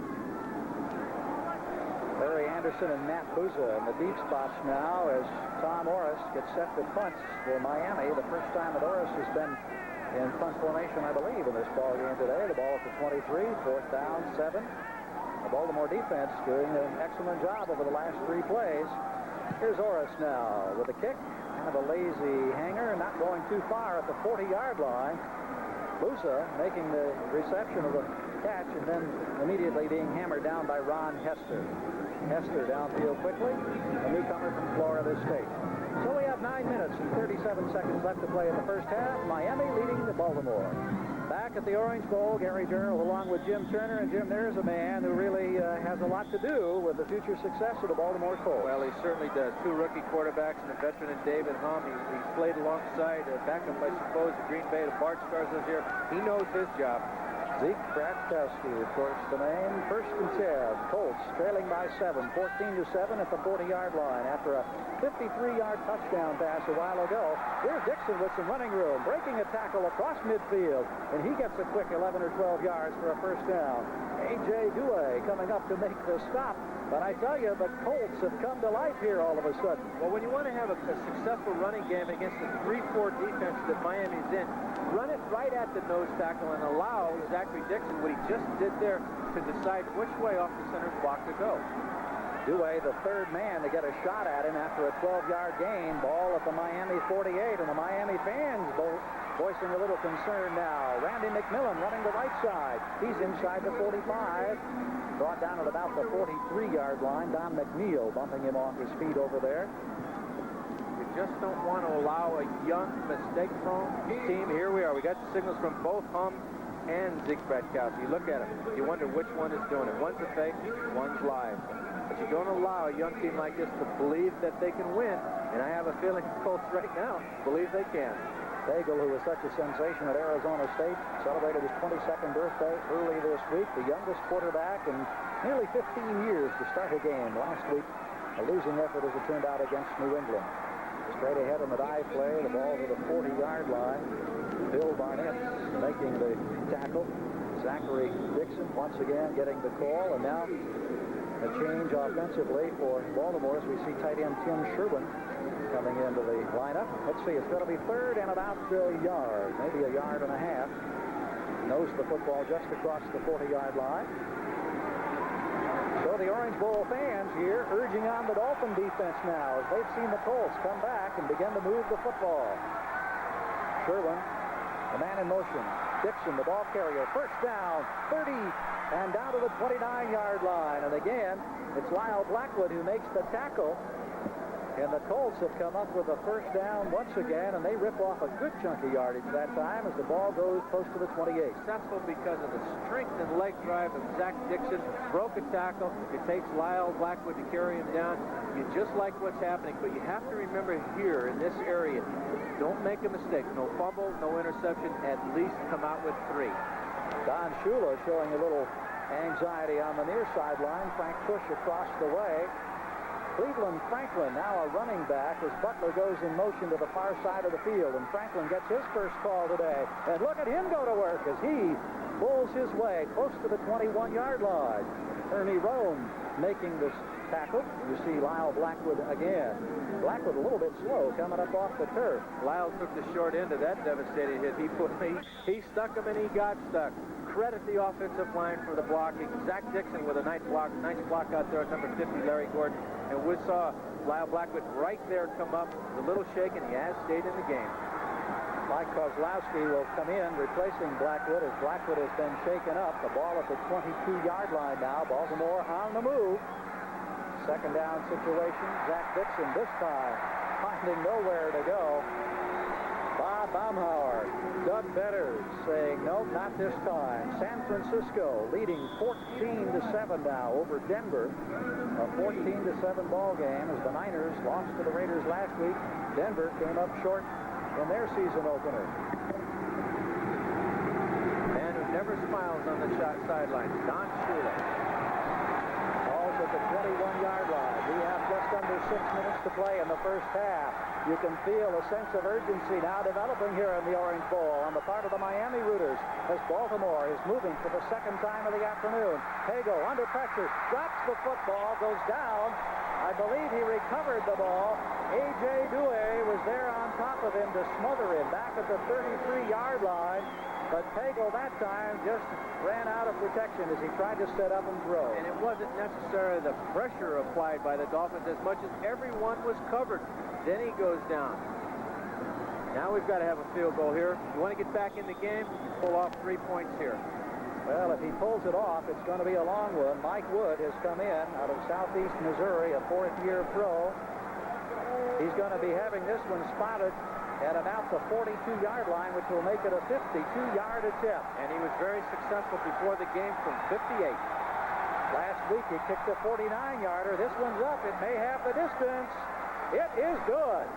A: Larry Anderson and Matt Bouza in the deep spots now as Tom Orris gets set to punt for Miami. The first time that Orris has been in punt formation, I believe, in this ball game today. The ball at the 23, 4th down, 7. The Baltimore defense doing an excellent job over the last 3 plays. Here's Orris now with a kick. Kind of a lazy hanger, not going too far at the 40-yard line. Bouza making the reception of the catch and then immediately being hammered down by Ron Hester. Hester downfield quickly, a newcomer from Florida State. So we have 9 minutes and 37 seconds left to play in the first half. Miami leading the Baltimore. Back at the Orange Bowl, Gary Gerald along with Jim Turner. And Jim, there's a man who really has a lot to do with the future success of the Baltimore Colts.
B: Well, he certainly does. 2 rookie quarterbacks and a veteran in David Hum. He's played alongside backup, I suppose, at Green Bay. The Bart Scarzos here. He knows his job.
A: Zeke Bratkowski, of course, the name. 1st and 10. Colts trailing by 7, 14-7 at the 40-yard line after a 53-yard touchdown pass a while ago. Here's Dixon with some running room, breaking a tackle across midfield, and he gets a quick 11 or 12 yards for a first down. A.J. Douay coming up to make the stop. But I tell you, the Colts have come to life here all of a sudden.
B: Well, when you want to have a successful running game against the 3-4 defense that Miami's in, run it right at the nose tackle and allow Zachary Dixon what he just did there to decide which way off the center's block to go.
A: Douay, the 3rd man to get a shot at him after a 12-yard gain. Ball at the Miami 48, and the Miami fans voicing a little concern now. Randy McMillan running the right side. He's inside the 45. Brought down at about the 43-yard line. Don McNeil bumping him off his feet over there.
B: You just don't want to allow a young, mistake-prone team. Here we are. We got the signals from both Hum and Zeke Bratkowski. You look at them. You wonder which one is doing it. One's a fake, one's live. But you don't allow a young team like this to believe that they can win. And I have a feeling the Colts right now believe they can.
A: Daigle, who was such a sensation at Arizona State, celebrated his 22nd birthday early this week. The youngest quarterback in nearly 15 years to start a game. Last week, a losing effort as it turned out against New England. Straight ahead on the dive play, the ball to the 40-yard line. Bill Barnett making the tackle. Zachary Dixon once again getting the call, and now a change offensively for Baltimore as we see tight end Tim Sherwin coming into the lineup. Let's see, it's going to be 3rd and about a yard, maybe a yard and a half. Knows the football just across the 40-yard line. So the Orange Bowl fans here urging on the Dolphin defense now as they've seen the Colts come back and begin to move the football. Sherwin, the man in motion. Dixon, the ball carrier. First down, 30, and down to the 29-yard line. And again, it's Lyle Blackwood who makes the tackle. And the Colts have come up with a first down once again, and they rip off a good chunk of yardage that time as the ball goes close to the 28.
B: Successful because of the strength and leg drive of Zach Dixon. Broke a tackle. It takes Lyle Blackwood to carry him down. You just like what's happening, but you have to remember here in this area, don't make a mistake. No fumble, no interception. At least come out with 3.
A: Don Shula showing a little anxiety on the near sideline. Frank Push across the way. Cleveland Franklin now a running back as Butler goes in motion to the far side of the field, and Franklin gets his first call today. And look at him go to work as he pulls his way close to the 21-yard line. Ernie Rome making this tackled. You see Lyle Blackwood again. Blackwood a little bit slow coming up off the turf.
B: Lyle took the short end of that devastating hit. He stuck him and he got stuck. Credit the offensive line for the blocking. Zach Dixon with a nice block out there at number 50, Larry Gordon. And we saw Lyle Blackwood right there come up, a little shaken. He has stayed in the game.
A: Mike Kozlowski will come in, replacing Blackwood as Blackwood has been shaken up. The ball at the 22-yard line now. Baltimore on the move. Second down situation. Zach Dixon this time finding nowhere to go. Bob Baumhauer, Doug Betters saying, nope, not this time. San Francisco leading 14-7 now over Denver. A 14-7 ball game as the Niners lost to the Raiders last week. Denver came up short in their season opener.
B: Man who never smiles on the sideline, Don Shula.
A: Ball's at the 21-yard line. We have just under 6 minutes to play in the first half. You can feel a sense of urgency now developing here in the Orange Bowl on the part of the Miami Rooters as Baltimore is moving for the second time of the afternoon. Pago under pressure, drops the football, goes down. I believe he recovered the ball. A.J. Dewey was there on top of him to smother him back at the 33-yard line. But Pago that time just ran out of protection as he tried to set up and throw.
B: And it wasn't necessarily the pressure applied by the Dolphins as much as everyone was covered. Then he goes down. Now we've got to have a field goal here. You want to get back in the game, pull off 3 points here.
A: Well, if he pulls it off, it's going to be a long one. Mike Wood has come in out of Southeast Missouri, a fourth-year pro. He's going to be having this one spotted at about the 42-yard line, which will make it a 52-yard attempt.
B: And he was very successful before the game from 58.
A: Last week he kicked a 49-yarder. This one's up. It may have the distance. It is good.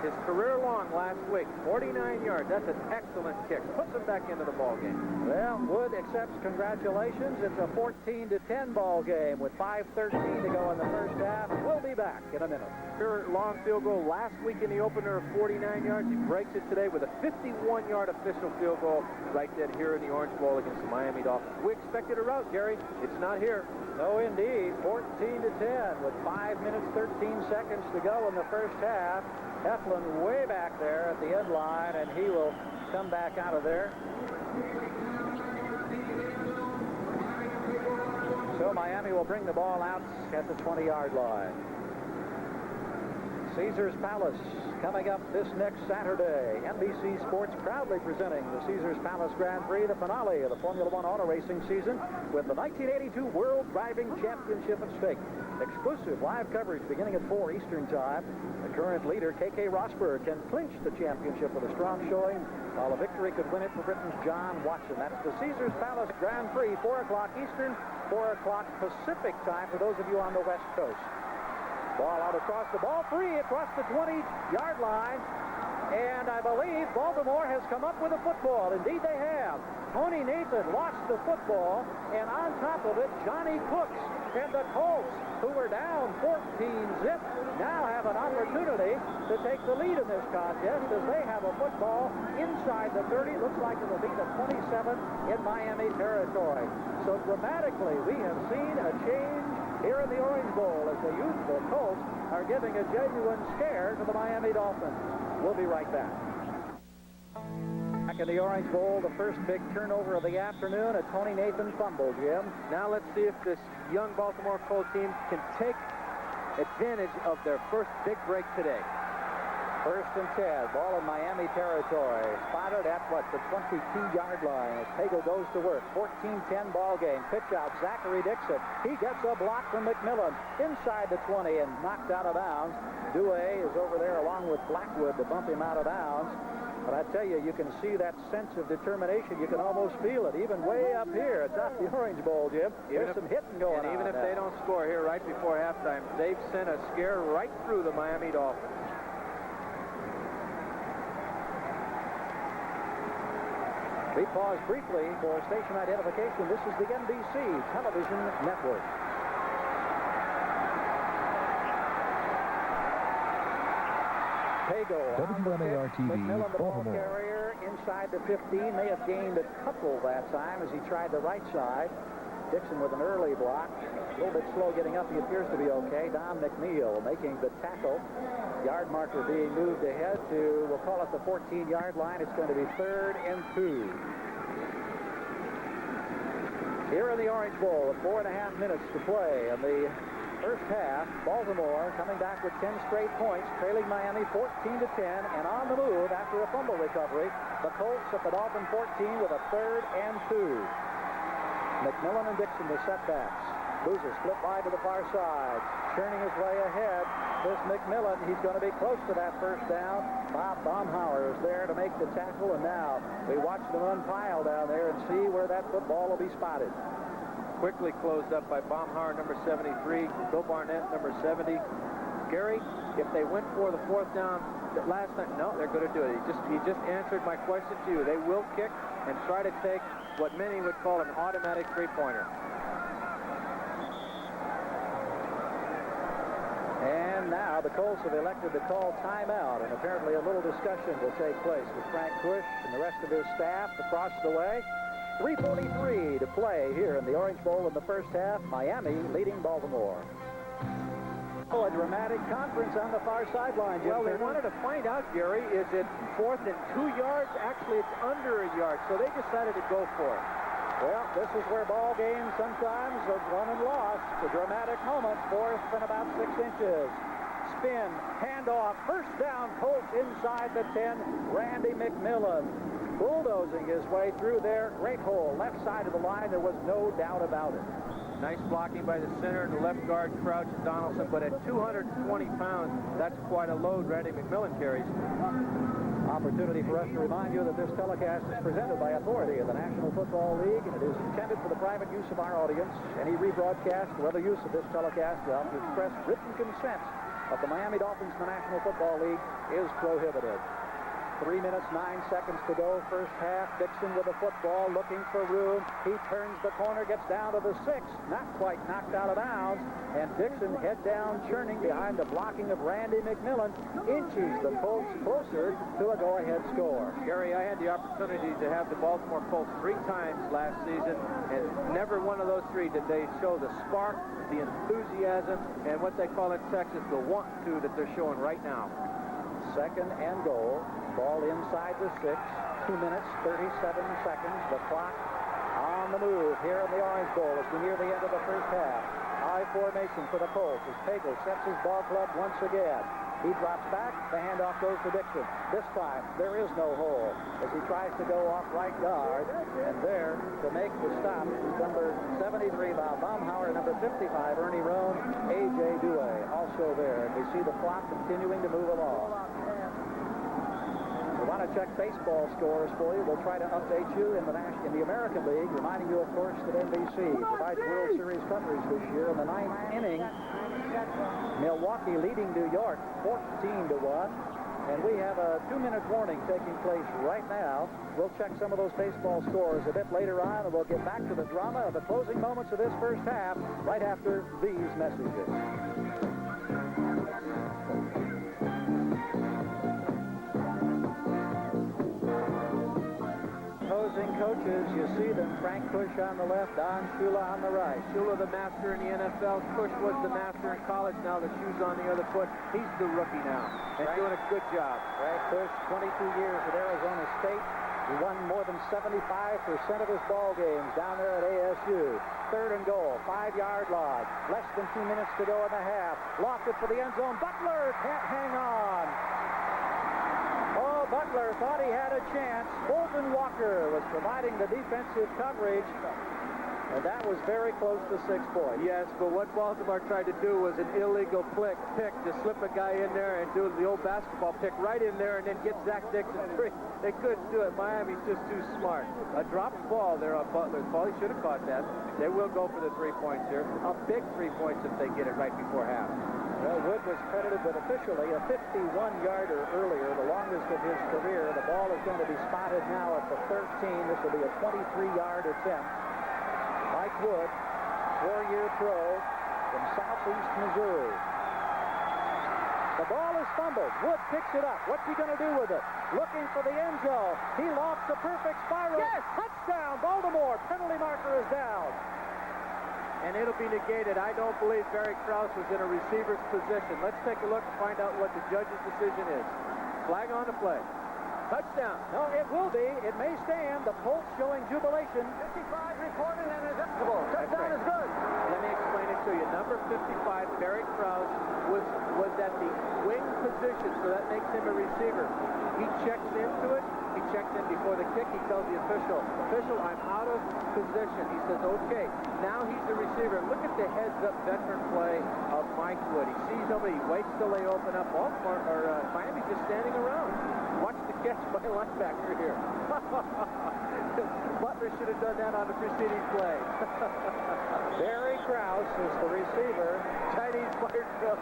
B: His career long last week, 49 yards. That's an excellent kick. Puts him back into the ball game.
A: Well, Wood accepts congratulations. It's a 14-10 ball game with 5:13 to go in the first half. We'll be back in a minute.
B: Career long field goal last week in the opener of 49 yards. He breaks it today with a 51-yard official field goal right then here in the Orange Bowl against the Miami Dolphins. We expected a rout, Gary. It's not here.
A: No, indeed. 14-10 with 5 minutes, 13 seconds to go in the first half. Heflin way back there at the end line, and he will come back out of there. So Miami will bring the ball out at the 20-yard line. Caesars Palace coming up this next Saturday. NBC Sports proudly presenting the Caesars Palace Grand Prix, the finale of the Formula One auto racing season with the 1982 World Driving Championship at stake. Exclusive live coverage beginning at 4 Eastern Time. The current leader, K.K. Rosberg, can clinch the championship with a strong showing, while a victory could win it for Britain's John Watson. That's the Caesars Palace Grand Prix, 4 o'clock Eastern, 4 o'clock Pacific time for those of you on the West Coast. Ball out across the ball, free across the 20-yard line. And I believe Baltimore has come up with a football. Indeed they have. Tony Nathan lost the football, and on top of it, Johnny Cooks and the Colts, who were down 14-zip, now have an opportunity to take the lead in this contest as they have a football inside the 30. Looks like it will be the 27 in Miami territory. So dramatically, we have seen a change here in the Orange Bowl as the youthful Colts are giving a genuine scare to the Miami Dolphins. We'll be right back. Back in the Orange Bowl, the first big turnover of the afternoon, a Tony Nathan fumble, Jim.
B: Now let's see if this young Baltimore Colts team can take advantage of their first big break today.
A: First and 10, ball in Miami territory. Spotted at, the 22-yard line as Pago goes to work. 14-10 ball game. Pitch out, Zachary Dixon. He gets a block from McMillan inside the 20 and knocked out of bounds. Dewey is over there along with Blackwood to bump him out of bounds. But I tell you, you can see that sense of determination. You can almost feel it, even way up here atop the Orange Bowl, Jim. There's some hitting going on.
B: And even if they don't score here right before halftime, they've sent a scare right through the Miami Dolphins.
A: We pause briefly for station identification. This is the NBC Television Network. Pago
F: WMAR-TV,
A: McMillan, the ball
F: Baltimore.
A: carrier inside the 15. May have gained a couple that time as he tried the right side. Dixon with an early block. A little bit slow getting up. He appears to be okay. Don McNeil making the tackle. Yard marker being moved ahead to, we'll call it the 14-yard line. It's going to be 3rd and 2. Here in the Orange Bowl with 4.5 minutes to play in the first half. Baltimore coming back with 10 straight points, trailing Miami 14-10, and on the move after a fumble recovery. The Colts at the Dolphin 14 with a 3rd and 2. McMillan and Dixon the setbacks. Boozer split wide to the far side, churning his way ahead. This McMillan, he's going to be close to that first down. Bob Baumhauer is there to make the tackle, and now we watch them unpile down there and see where that football will be spotted.
B: Quickly closed up by Baumhauer, number 73, Bill Barnett, number 70. Gary, if they went for the 4th down last night, no, they're going to do it. He just answered my question to you. They will kick and try to take what many would call an automatic three-pointer.
A: And now the Colts have elected to call timeout, and apparently a little discussion will take place with Frank Bush and the rest of his staff across the way. 3:43 to play here in the Orange Bowl in the first half. Miami leading Baltimore. Oh, a dramatic conference on the far sideline, Jim.
B: Well, they wanted to find out, Gary, is it 4th and 2 yards? Actually, it's under a yard, so they decided to go for it.
A: Well, this is where ball games sometimes are won and lost. It's a dramatic moment, 4th and about 6 inches. Spin, handoff, first down, Colts inside the 10. Randy McMillan bulldozing his way through there. Great hole, left side of the line. There was no doubt about it.
B: Nice blocking by the center and the left guard, Crouch and Donaldson, but at 220 pounds, that's quite a load Randy McMillan carries.
A: Opportunity for us to remind you that this telecast is presented by authority of the National Football League, and it is intended for the private use of our audience. Any rebroadcast or other use of this telecast without the express written consent of the Miami Dolphins and the National Football League is prohibited. 3 minutes, 9 seconds to go. First half. Dixon with the football, looking for room. He turns the corner, gets down to the 6. Not quite knocked out of bounds. And Dixon head down, churning behind the blocking of Randy McMillan, inches the Colts closer to a go-ahead score.
B: Gary, I had the opportunity to have the Baltimore Colts 3 times last season, and never one of those 3 did they show the spark, the enthusiasm, and what they call in Texas, the want-to that they're showing right now.
A: 2nd and goal. Ball inside the 6. 2 minutes, 37 seconds. The clock on the move here in the Orange Bowl as we near the end of the first half. High formation for the Colts as Pagel sets his ball club once again. He drops back. The handoff goes to Dixon. This time, there is no hole as he tries to go off right guard. And there to make the stop is number 73, Bob Baumhauer, number 55, Ernie Roan, A.J. Due also there. And we see the clock continuing to move along. We want to check baseball scores for you. We'll try to update you in the American League, reminding you, of course, that NBC provides World Series coverage this year. In the 9th inning, Milwaukee leading New York 14-1. And we have a 2-minute warning taking place right now. We'll check some of those baseball scores a bit later on, and we'll get back to the drama of the closing moments of this first half right after these messages. Opposing coaches, you see them. Frank Bush on the left, Don Shula on the right.
B: Shula, the master in the NFL. Bush was the master in college. Now the shoe's on the other foot. He's the rookie now and doing a good job.
A: Frank Bush, 22 years at Arizona State. He won more than 75% of his ball games down there at ASU. 3rd and goal, 5-yard line. Less than 2 minutes to go in the half. Lofted for the end zone. Butler can't hang on. Butler thought he had a chance. Bolton Walker was providing the defensive coverage, and that was very close to 6 points.
B: Yes, but what Baltimore tried to do was an illegal pick to slip a guy in there and do the old basketball pick right in there and then get Zach Dixon free. They couldn't do it. Miami's just too smart. A dropped ball there on Butler's ball. He should have caught that. They will go for the 3 points here. A big 3 points if they get it right before half.
A: Well, Wood was credited with officially a 51-yarder earlier, the longest of his career. The ball is going to be spotted now at the 13. This will be a 23-yard attempt. Mike Wood, 4-year pro from southeast Missouri. The ball is fumbled. Wood picks it up. What's he going to do with it? Looking for the end zone. He lofts a perfect spiral. Yes! Touchdown, Baltimore. Penalty marker is down.
B: and it'll be negated. I don't believe Barry Krause was in a receiver's position. Let's take a look and find out what the judge's decision is. Flag on the play. Touchdown.
A: No, it will be. It may stand. The Colts showing jubilation.
D: 55 reported and is eligible. Touchdown is good.
B: Let me explain it to you. Number 55, Barry Krause, was at the wing position, so that makes him a receiver. He checks into it. He checks in before the kick. He tells the official, I'm out of position. He says, okay. Now he's the receiver. Look at the heads-up veteran play of Mike Wood. He sees nobody. He waits till they open up. Miami's just standing around. Watch the catch by linebacker here. Butler should have done that on the preceding play.
A: Barry Krause is the receiver.
B: Chinese fired Phil.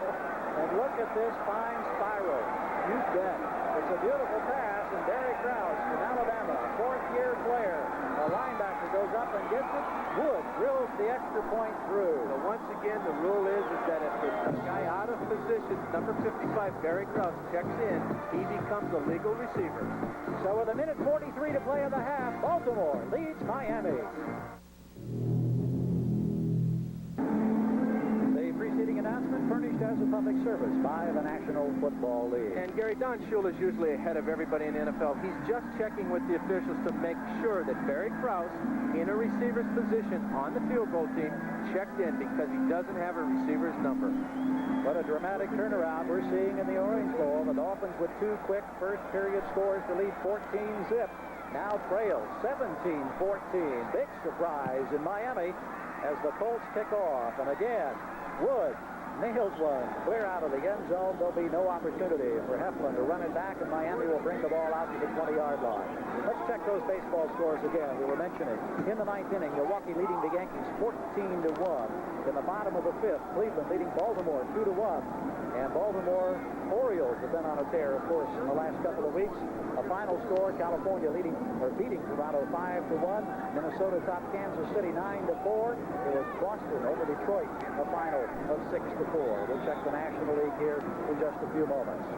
A: And look at this fine spiral. You bet. It's a beautiful pass, and Barry Krause from Alabama, fourth-year player. A linebacker goes up and gets it. Wood drills the extra point through.
B: So once again, the rule is that if the guy out of position, number 55, Barry Krause, checks in, he becomes a legal receiver.
A: So with 1:43 to play in the half, Baltimore leads Miami. The preceding announcement furnished as a public service by the National Football League.
B: And Gary, Don Shula is usually ahead of everybody in the NFL. He's just checking with the officials to make sure that Barry Krause, in a receiver's position on the field goal team, checked in because he doesn't have a receiver's number.
A: What a dramatic turnaround we're seeing in the Orange Bowl. The Dolphins with two quick first period scores to lead 14-zip. Now trail 17-14. Big surprise in Miami as the Colts kick off. And again, Wood nails one clear out of the end zone. There'll be no opportunity for Heflin to run it back, and Miami will bring the ball out to the 20-yard line. Let's check those baseball scores again. We were mentioning in the ninth inning, Milwaukee leading the Yankees 14-1. In the bottom of the fifth, Cleveland leading Baltimore 2-1. And Baltimore Orioles have been on a tear, of course, in the last couple of weeks. A final score, California beating Toronto 5-1. Minnesota topped Kansas City 9-4. It was Boston over Detroit, a final of 6-4. We'll check the National League here in just a few moments.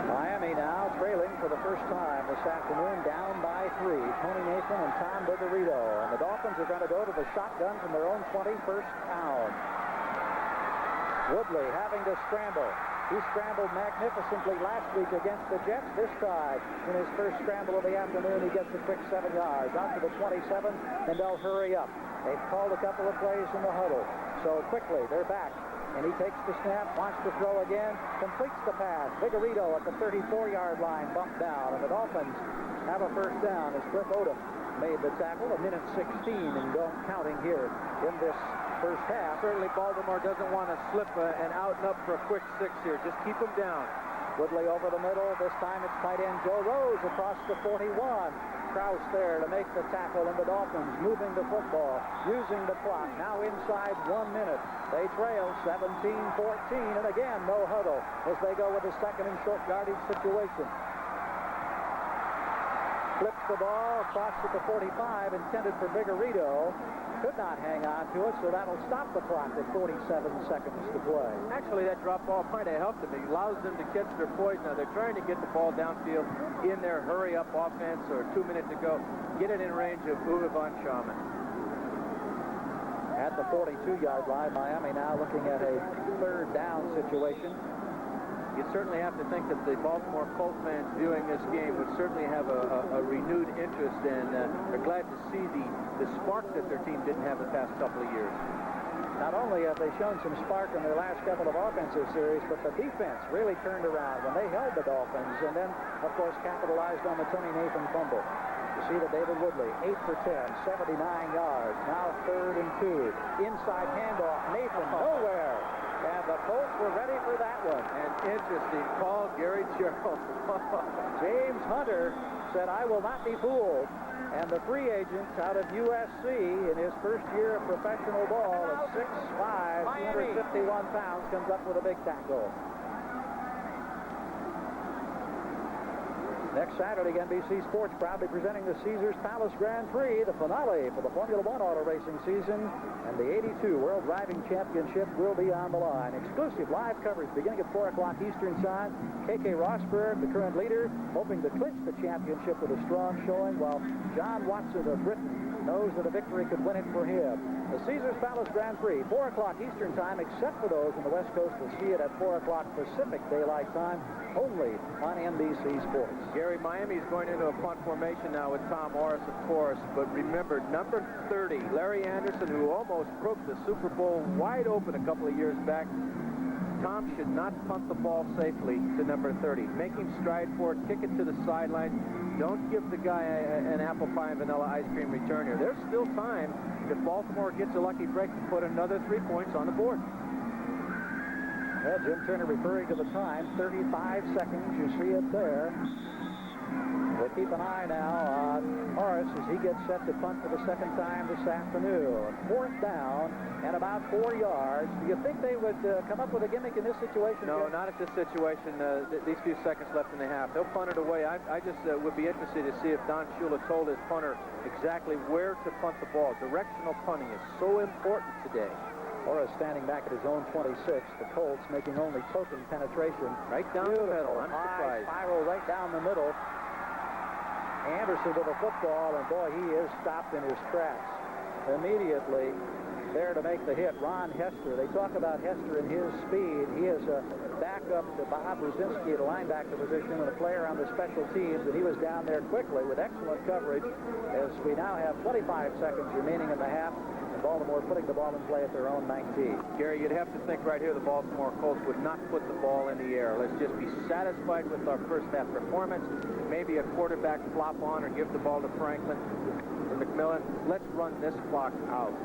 A: Miami now trailing for the first time this afternoon, down by 3. Tony Nathan and Tom Bergerito. And the Dolphins are going to go to the shotgun from their own 20, first down. Woodley having to scramble. He scrambled magnificently last week against the Jets. This time, in his first scramble of the afternoon, he gets a quick 7 yards. Out to the 27, and they'll hurry up. They've called a couple of plays in the huddle. So quickly, they're back. And he takes the snap, wants to throw again, completes the pass. Vigorito at the 34-yard line, bumped down. And the Dolphins have a first down as Cliff Odom made the tackle. 1:16 and counting here in this first half.
B: Certainly Baltimore doesn't want to slip and out and up for a quick 6 here. Just keep them down.
A: Woodley over the middle. This time it's tight end Joe Rose across the 41. Krause there to make the tackle, and the Dolphins moving the football, using the clock. Now inside 1 minute. They trail 17-14, and again, no huddle as they go with a second and short yardage situation. Flips the ball across at the 45, intended for Vigorito. Could not hang on to it, so that'll stop the clock with 47 seconds to play.
B: Actually, that drop ball might have helped them. It allows them to catch their poise. Now, they're trying to get the ball downfield in their hurry-up offense, or 2 minutes to go. Get it in range of Uwe von Schaman.
A: At the 42-yard line, Miami now looking at a third down situation.
B: You certainly have to think that the Baltimore Colts fans viewing this game would certainly have a renewed interest, and they're glad to see the spark that their team didn't have the past couple of years.
A: Not only have they shown some spark in their last couple of offensive series, but the defense really turned around when they held the Dolphins, and then, of course, capitalized on the Tony Nathan fumble. You see that David Woodley, 8 for 10, 79 yards. Now 3rd and 2. Inside handoff, Nathan nowhere. And the Colts were ready for that one.
B: An interesting call, Gary Gerald.
A: James Hunter said, I will not be fooled. And the free agent out of USC in his first year of professional ball at 6'5", 251 pounds, comes up with a big tackle. Next Saturday, NBC Sports proudly presenting the Caesars Palace Grand Prix, the finale for the Formula One auto racing season, and the 82 World Driving Championship will be on the line. Exclusive live coverage beginning at 4 o'clock Eastern Time. K.K. Rosberg, the current leader, hoping to clinch the championship with a strong showing, while John Watson of Britain knows that a victory could win it for him. The Caesars Palace Grand Prix, 4 o'clock Eastern Time, except for those on the West Coast will see it at 4 o'clock Pacific Daylight Time, only on NBC Sports.
B: Gary, Miami's going into a punt formation now with Tom Morris, of course, but remember, number 30, Larry Anderson, who almost broke the Super Bowl wide open a couple of years back. Tom should not punt the ball safely to number 30. Make him stride for it, kick it to the sideline. Don't give the guy an apple pie and vanilla ice cream return here. There's still time if Baltimore gets a lucky break to put another 3 points on the board.
A: Well, Jim Turner referring to the time, 35 seconds. You see it there. We'll keep an eye now on Morris as he gets set to punt for the second time this afternoon. 4th down and about 4 yards. Do you think they would come up with a gimmick in this situation?
B: No,
A: Jim?
B: not at this situation. These few seconds left in the half. They'll punt it away. I just would be interested to see if Don Shula told his punter exactly where to punt the ball. Directional punting is so important today.
A: Morris standing back at his own 26. The Colts making only token penetration.
B: Right down the middle. I'm surprised.
A: Spiral right down the middle. Anderson with a football, and boy, he is stopped in his tracks. Immediately there to make the hit, Ron Hester. They talk about Hester and his speed. He is a backup to Bob Brzezinski at the linebacker position and a player on the special teams, and he was down there quickly with excellent coverage as we now have 25 seconds remaining in the half. Baltimore putting the ball in play at their own 19.
B: Gary, you'd have to think right here the Baltimore Colts would not put the ball in the air. Let's just be satisfied with our first half performance. Maybe a quarterback flop on or give the ball to Franklin or McMillan. Let's run this clock out.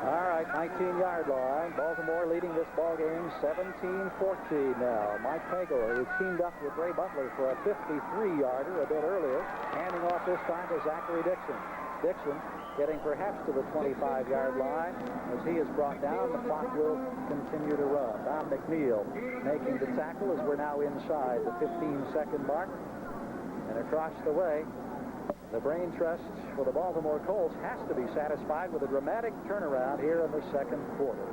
A: All right, 19-yard line. Baltimore leading this ball game 17-14 now. Mike Pagel, who teamed up with Ray Butler for a 53-yarder a bit earlier, handing off this time to Zachary Dixon. Dixon getting perhaps to the 25-yard line. As he is brought down, the clock will continue to run. Don McNeil making the tackle as we're now inside the 15-second mark. And across the way, the brain trust for the Baltimore Colts has to be satisfied with a dramatic turnaround here in the second quarter.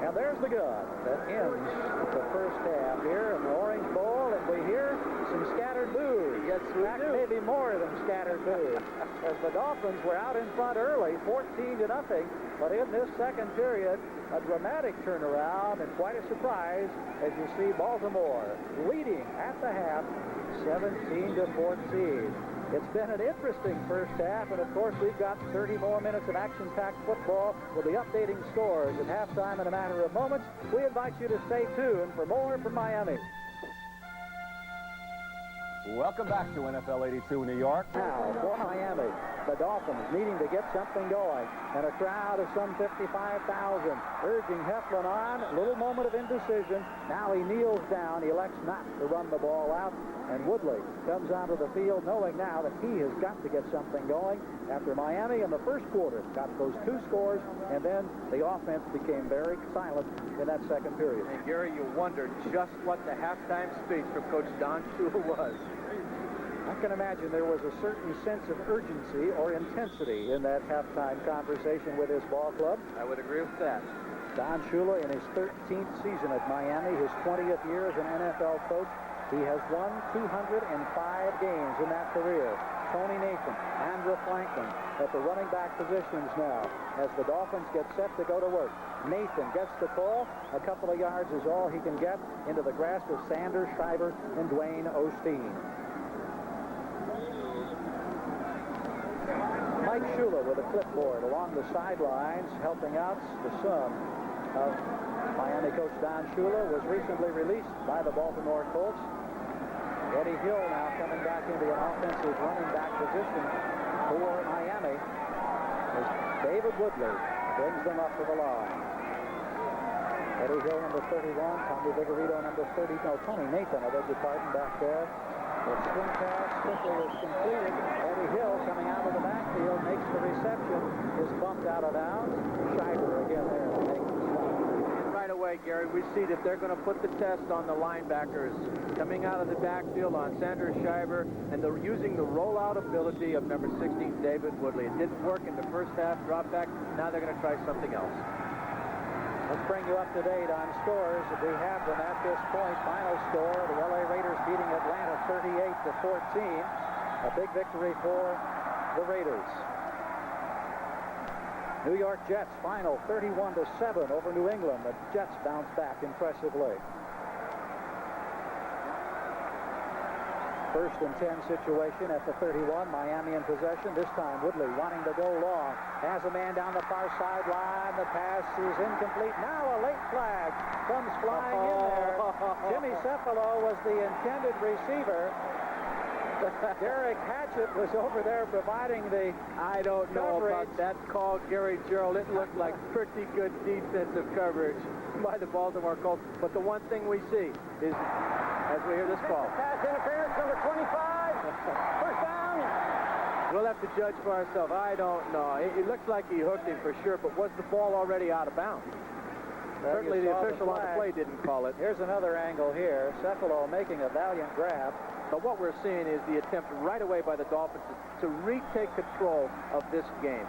A: And there's the gun that ends the first half here in the Orange Bowl, and we hear some scattered boos.
B: Yes, we do.
A: Maybe more than scattered boos. As the Dolphins were out in front early, 14-0, but in this second period, a dramatic turnaround and quite a surprise as you see Baltimore leading at the half, 17-14. It's been an interesting first half, and of course we've got 30 more minutes of action-packed football. We'll be updating scores at halftime in a matter of moments. We invite you to stay tuned for more from Miami.
F: Welcome back to NFL 82 New York.
A: Now for Miami, the Dolphins needing to get something going, and a crowd of some 55,000 urging Heflin on. A little moment of indecision. Now he kneels down, he elects not to run the ball out, and Woodley comes onto the field knowing now that he has got to get something going after Miami in the first quarter got those 2 scores, and then the offense became very silent in that second period.
B: And Gary, you wonder just what the halftime speech from Coach Don Shula was.
A: I can imagine there was a certain sense of urgency or intensity in that halftime conversation with his ball club.
B: I would agree with that.
A: Don Shula in his 13th season at Miami, his 20th year as an NFL coach, he has won 205 games in that career. Tony Nathan, Andrew Franklin at the running back positions now as the Dolphins get set to go to work. Nathan gets the call. A couple of yards is all he can get into the grasp of Sanders, Schreiber, and Dwayne Osteen. Mike Shula with a clipboard along the sidelines helping out. The son of Miami coach Don Shula was recently released by the Baltimore Colts. Eddie Hill now coming back into an offensive running back position for Miami as David Woodley brings them up to the line. Eddie Hill, number 31, Tommy Vigorito, number 30. No, Tony Nathan, I beg your pardon, back there. The swing pass quickly is completed. Eddie Hill coming out of the backfield, makes the reception, is bumped out of bounds. Schreiber again there to make the stop.
B: And right away, way, Gary, we see that they're going to put the test on the linebackers coming out of the backfield on Sanders Shiver, and they're using the rollout ability of number 16, David Woodley. It didn't work in the first half, drop back. Now they're going to try something else.
A: Let's bring you up to date on scores. We have them at this point. Final score, the LA Raiders beating Atlanta 38-14. A big victory for the Raiders. New York Jets final 31-7 over New England. The Jets bounce back impressively. First and 10 situation at the 31. Miami in possession. This time Woodley wanting to go long. Has a man down the far sideline. The pass is incomplete. Now a late flag comes flying in there. Jimmy Cephalo was the intended receiver. Derek Hatchett was over there providing the
B: I don't know
A: coverage.
B: about that call, Gary Gerald. It looked like pretty good defensive coverage by the Baltimore Colts. But the one thing we see is, as we hear this call,
D: Pass interference, number 25. First down.
B: we'll have to judge for ourselves. I don't know. It looks like he hooked him for sure, but was the ball already out of bounds?
A: Well,
B: Certainly
A: you
B: the
A: saw
B: official on the
A: flag.
B: play didn't call it.
A: Here's another angle here. Cephalo making a valiant grab.
B: But what we're seeing is the attempt right away by the Dolphins to retake control of this game.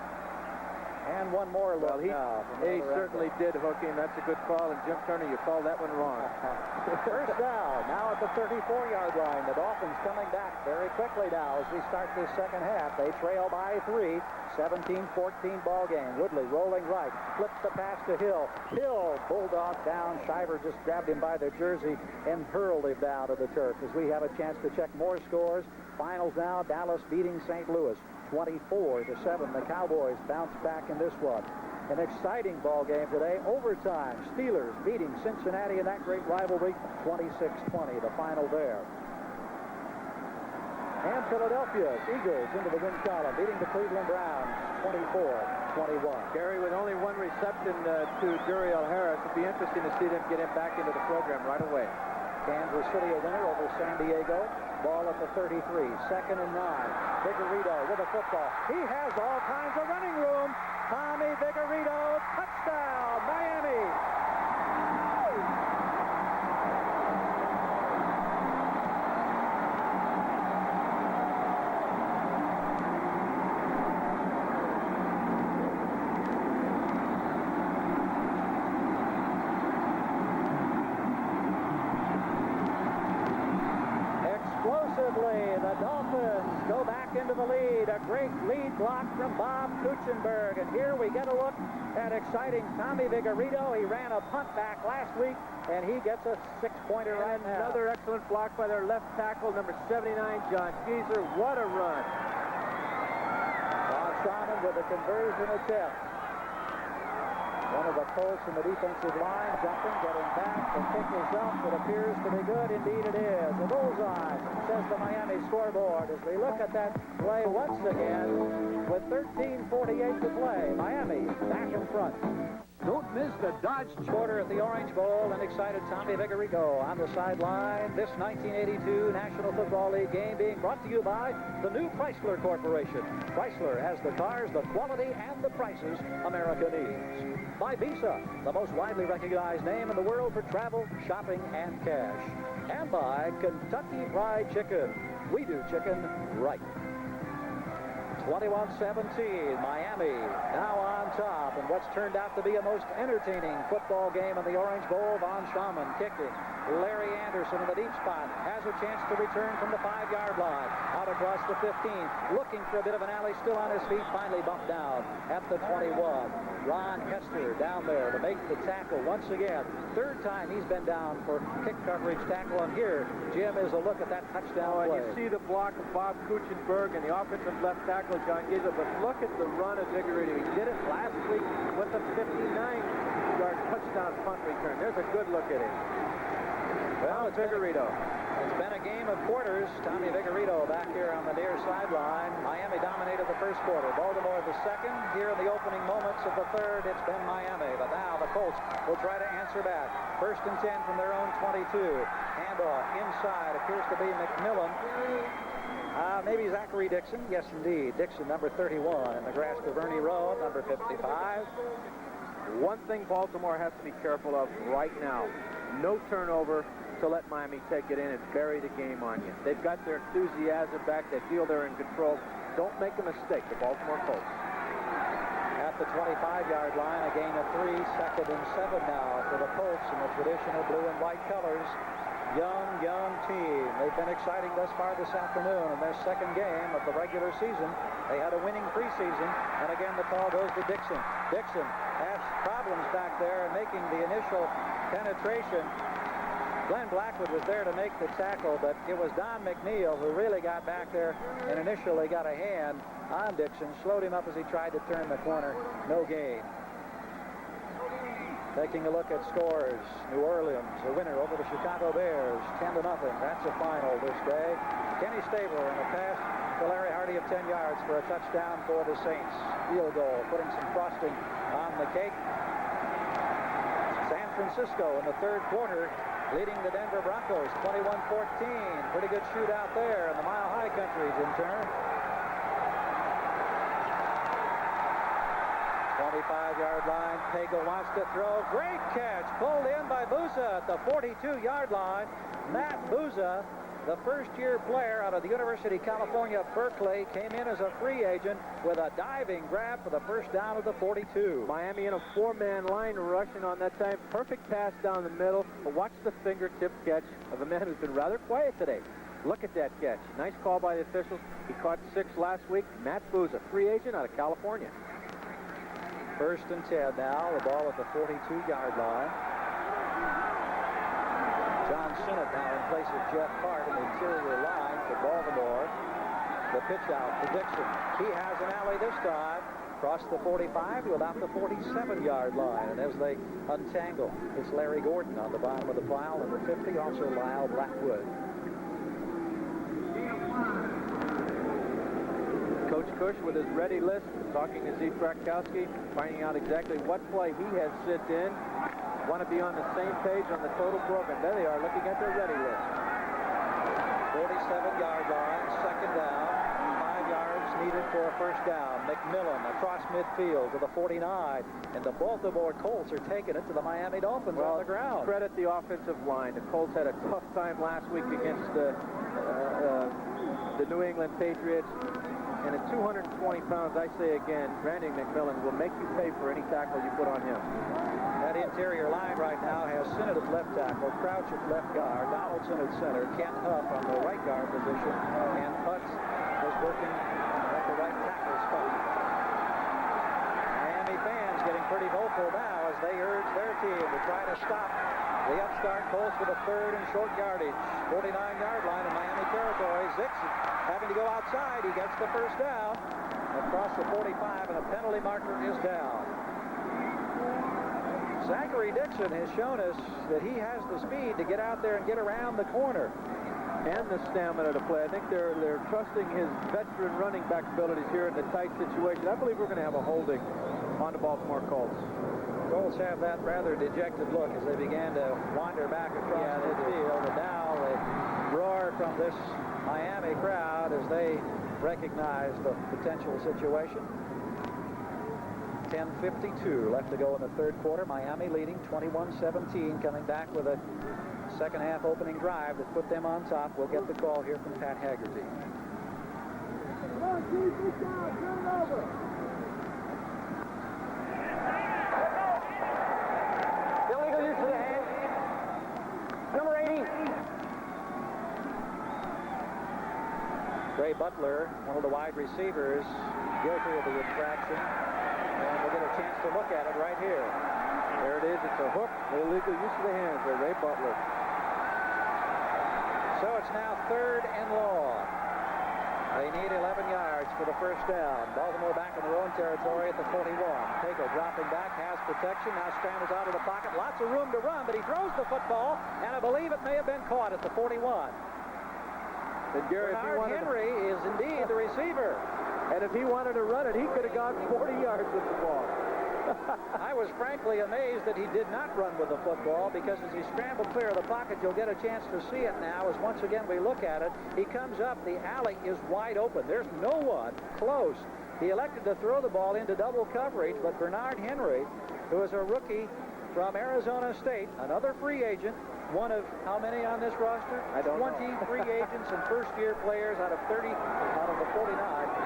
A: And one more look
B: Well, he
A: now.
B: certainly did hook him. That's a good call. And Jim Turner, you called that one wrong.
A: First down, now at the 34-yard line. The Dolphins coming back very quickly now as we start this second half. They trail by 3, 17-14 ball game. Woodley rolling right, flips the pass to Hill. Hill, bulldog down. Shiver just grabbed him by the jersey and hurled him down to the turf as we have a chance to check more scores. Finals now, Dallas beating St. Louis 24-7. The Cowboys bounce back in this one. An exciting ball game today. Overtime. Steelers beating Cincinnati in that great rivalry 26-20. The final there. And Philadelphia Eagles into the win column, beating the Cleveland Browns 24-21.
B: Gary, with only one reception to Duriel Harris, it'd be interesting to see them get him back into the program right away.
A: Kansas City a winner over San Diego. Ball at the 33. Second and 9. Vigorito with a football. He has all kinds of running room. Tommy Vigorito, touchdown, Miami. The Dolphins go back into the lead. A great lead block from Bob Kuchenberg. And here we get a look at exciting Tommy Vigorito. He ran a punt back last week, and he gets a 6-pointer right now.
B: Another excellent block by their left tackle, number 79, John Geezer. What a run.
A: Bob Sharman with a conversion attempt. One of the Colts in the defensive line jumping, getting back. The kick is up. It appears to be good. Indeed it is. A bullseye, says the Miami scoreboard. As we look at that play once again with 13:48 to play. Miami back in front.
E: Don't miss the Dodge
A: Quarter at the Orange Bowl, and excited Tommy Vigorito on the sideline. This 1982 National Football League game being brought to you by the new Chrysler Corporation. Chrysler has the cars, the quality, and the prices America needs. By Visa, the most widely recognized name in the world for travel, shopping, and cash. And by Kentucky Fried Chicken. We do chicken right. 21-17, Miami now on top in what's turned out to be a most entertaining football game in the Orange Bowl. Von Schaman kicking. Larry Anderson in the deep spot has a chance to return from the 5-yard line. Out across the 15, looking for a bit of an alley, still on his feet, finally bumped down at the 21. Ron Hester down there to make the tackle once again. Third time he's been down for kick coverage tackle. And here, Jim, is a look at that touchdown play.
B: You see the block of Bob Kuchenberg and the offensive left tackle, John Geezer, but look at the run of Vigorito. He did it last week with a 59-yard touchdown punt return. There's a good look at it. Well, it's Vigorito.
A: It's been a game of quarters. Tommy Vigorito back here on the near sideline. Miami dominated the first quarter. Baltimore the second. Here in the opening moments of the third, it's been Miami. But now the Colts will try to answer back. First and 10 from their own 22. Handoff inside. Appears to be McMillan. Maybe Zachary Dixon. Yes, indeed. Dixon, number 31, in the grasp of Ernie Rowe, number 55.
B: One thing Baltimore has to be careful of right now, no turnover to let Miami take it in and bury the game on you. They've got their enthusiasm back. They feel they're in control. Don't make a mistake, the Baltimore Colts.
A: At the 25-yard line, a gain of 3, 2nd and 7 now for the Colts in the traditional blue and white colors. Young team. They've been exciting thus far this afternoon in their second game of the regular season. They had a winning preseason, and again the call goes to Dixon. Dixon has problems back there in making the initial penetration. Glenn Blackwood was there to make the tackle, but it was Don McNeil who really got back there and initially got a hand on Dixon, slowed him up as he tried to turn the corner. No gain. Taking a look at scores, New Orleans, a winner over the Chicago Bears, 10-0. That's a final this day. Kenny Stabler and a pass to Larry Hardy of 10 yards for a touchdown for the Saints. Field goal, putting some frosting on the cake. San Francisco in the third quarter, leading the Denver Broncos 21-14. Pretty good shootout there in the Mile High Countries in turn. 25-yard line. Pagel wants to throw. Great catch. Pulled in by Bouza at the 42-yard line. Matt Bouza, the first-year player out of the University of California, Berkeley, came in as a free agent with a diving grab for the first down of the 42.
B: Miami in a 4-man line rushing on that time. Perfect pass down the middle. But watch the fingertip catch of a man who's been rather quiet today. Look at that catch. Nice call by the officials. He caught 6 last week. Matt Bouza, free agent out of California.
A: 1st and 10 now. The ball at the 42-yard line. John Sinnott now in place of Jeff Hart in the interior line for Baltimore. The pitch out to Dixon. He has an alley this time. Across the 45 to about the 47-yard line. And as they untangle, it's Larry Gordon on the bottom of the pile. Number 50, also Lyle Blackwood.
B: Coach Cush with his ready list, talking to Zeke Krakowski, finding out exactly what play he has sent in. Want to be on the same page on the total program. There they are looking at their ready list.
A: 47-yard line, 2nd down. 5 yards needed for a first down. McMillan across midfield to the 49. And the Baltimore Colts are taking it to the Miami Dolphins on the ground.
B: Credit the offensive line. The Colts had a tough time last week against the New England Patriots. And at 220 pounds, I say again, Brandon McMillan will make you pay for any tackle you put on him.
A: That interior line right now has Sinnott at left tackle, Crouch at left guard, Donaldson at center, Kent Huff on the right guard position, and Utz is working at the right tackle spot. Miami fans getting pretty vocal now as they urge their team to try to stop the upstart Colts with a 3rd and short yardage. 49-yard line in Miami territory. Zix having to go outside. He gets the first down across the 45, and a penalty marker is down. Zachary Dixon has shown us that he has the speed to get out there and get around the corner.
B: And the stamina to play. I think they're trusting his veteran running back abilities here in the tight situation. I believe we're going to have a holding on the Baltimore Colts.
A: Colts have that rather dejected look as they began to wander back across the field, and now the roar from this Miami crowd as they recognize the potential situation. 10:52 left to go in the third quarter. Miami leading 21-17, coming back with a second half opening drive that put them on top. We'll get the call here from Pat Haggerty.
D: Illegal use of the hand. Number 80.
A: Ray Butler, one of the wide receivers, guilty of the infraction. And we'll get a chance to look at it right here.
B: There it is. It's a hook. Illegal use of the hands by Ray Butler.
A: So it's now 3rd and long. They need 11 yards for the first down. Baltimore back in their own territory at the 41. Pagel dropping back, has protection, now scrambles out of the pocket. Lots of room to run, but he throws the football, and I believe it may have been caught at the 41.
B: And Gary,
A: Bernard Henry is indeed the receiver.
B: And if he wanted to run it, he could have gone 40 yards with the ball.
A: I was frankly amazed that he did not run with the football, because as he scrambled clear of the pocket, you'll get a chance to see it now as once again we look at it. He comes up, the alley is wide open. There's no one close He elected to throw the ball into double coverage, but Bernard Henry, who is a rookie from Arizona State, another free agent, one of how many on this roster?
B: I don't know.
A: 20 free agents and first-year players out of 30, out of the 49,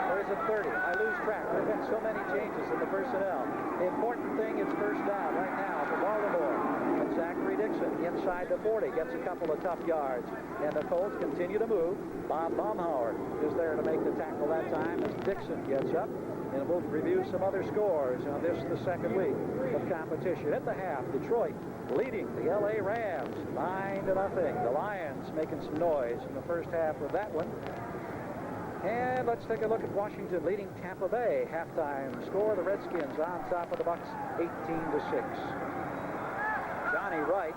A: or is it 30? I lose track. There have been so many changes in the personnel. The important thing is first down right now for Baltimore. And Zachary Dixon inside the 40 gets a couple of tough yards. And the Colts continue to move. Bob Baumhauer is there to make the tackle that time as Dixon gets up. And we'll review some other scores on this, the second week of competition. At the half, Detroit leading the L.A. Rams 9-0. The Lions making some noise in the first half of that one. And let's take a look at Washington leading Tampa Bay. Halftime score, the Redskins on top of the Bucs 18-6. Johnny Wright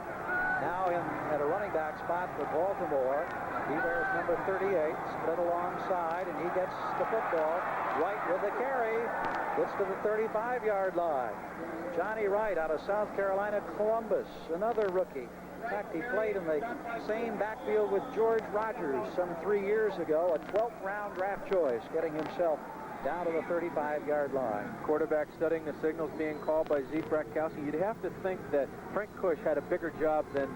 A: now in at a running back spot for Baltimore. He wears number 38, split alongside, and he gets the football. Wright with the carry, gets to the 35-yard line. Johnny Wright out of South Carolina, Columbus, another rookie. In fact, he played in the same backfield with George Rogers some 3 years ago, a 12th round draft choice, getting himself down to the 35-yard line.
B: Quarterback studying the signals being called by Zeke Bratkowski. You'd have to think that Frank Cush had a bigger job than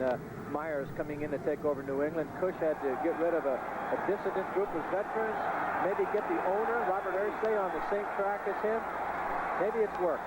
B: Myers coming in to take over New England. Cush had to get rid of a dissident group of veterans, maybe get the owner, Robert Irsay, on the same track as him. Maybe it's worked.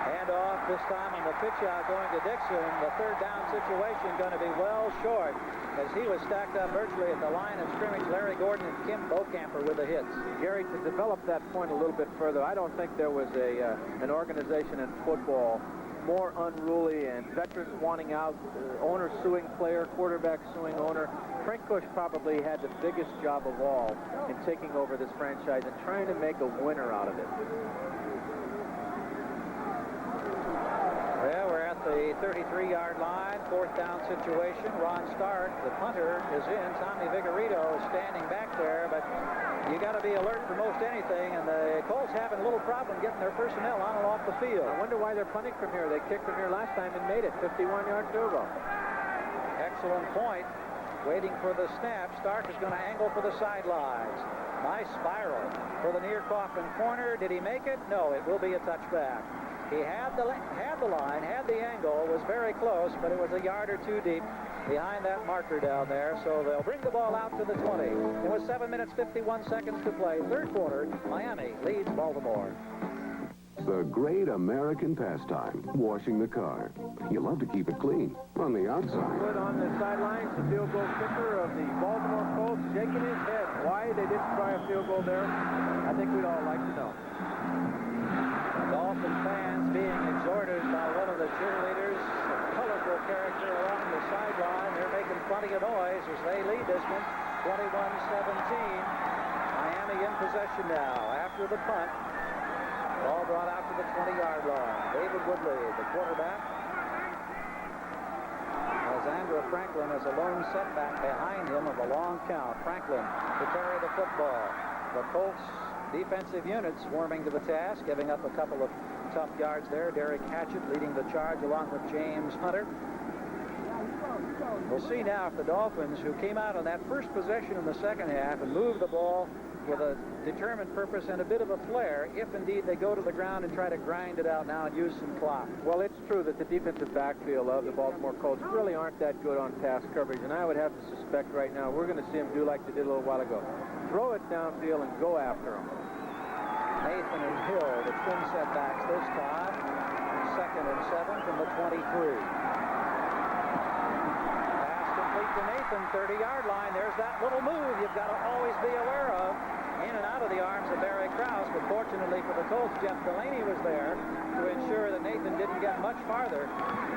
A: Hand off this time on the pitch out going to Dixon. The third down situation going to be well short as he was stacked up virtually at the line of scrimmage. Larry Gordon and Kim Bocamper with the hits.
B: Gary, to develop that point a little bit further, I don't think there was an organization in football more unruly and veterans wanting out, owner suing player, quarterback suing owner. Frank Cush probably had the biggest job of all in taking over this franchise and trying to make a winner out of it.
A: Well, we're at the 33-yard line, fourth down situation. Ron Stark, the punter, is in. Tommy Vigorito is standing back there, but you got to be alert for most anything, and the Colts having a little problem getting their personnel on and off the field.
B: I wonder why they're punting from here. They kicked from here last time and made it. 51-yard field goal.
A: Excellent point. Waiting for the snap. Stark is going to angle for the sidelines. Nice spiral for the near coffin corner. Did he make it? No, it will be a touchback. He had the line, had the angle, was very close, but it was a yard or two deep behind that marker down there, so they'll bring the ball out to the 20. It was 7 minutes, 51 seconds to play. Third quarter, Miami leads Baltimore.
G: The great American pastime, washing the car. You love to keep it clean on the outside.
B: Good on the sidelines, the field goal kicker of the Baltimore Colts shaking his head. Why they didn't try a field goal there, I think we'd all like to know.
A: Dolphin fans being exhorted by one of the cheerleaders, a colorful character along the sideline. They're making plenty of noise as they lead this one, 21-17. Miami in possession now after the punt. Ball brought out to the 20-yard line. David Woodley, the quarterback. As Andrew Franklin has a lone setback behind him of a long count. Franklin to carry the football. The Colts defensive units warming to the task, giving up a couple of tough yards there. Derek Hatchett leading the charge along with James Hunter. We'll see now if the Dolphins, who came out on that first possession in the second half and moved the ball with a determined purpose and a bit of a flair, if indeed they go to the ground and try to grind it out now and use some clock.
B: Well, it's true that the defensive backfield of the Baltimore Colts really aren't that good on pass coverage, and I would have to suspect right now we're going to see them do like they did a little while ago. Throw it downfield and go after them.
A: Nathan and Hill, the twin setbacks this time. 2nd and 7 from the 23. Pass complete to Nathan, 30-yard line. There's that little move you've got to always be aware of. In and out of the arms of Barry Krause, but fortunately for the Colts, Jeff Delaney was there to ensure that Nathan didn't get much farther.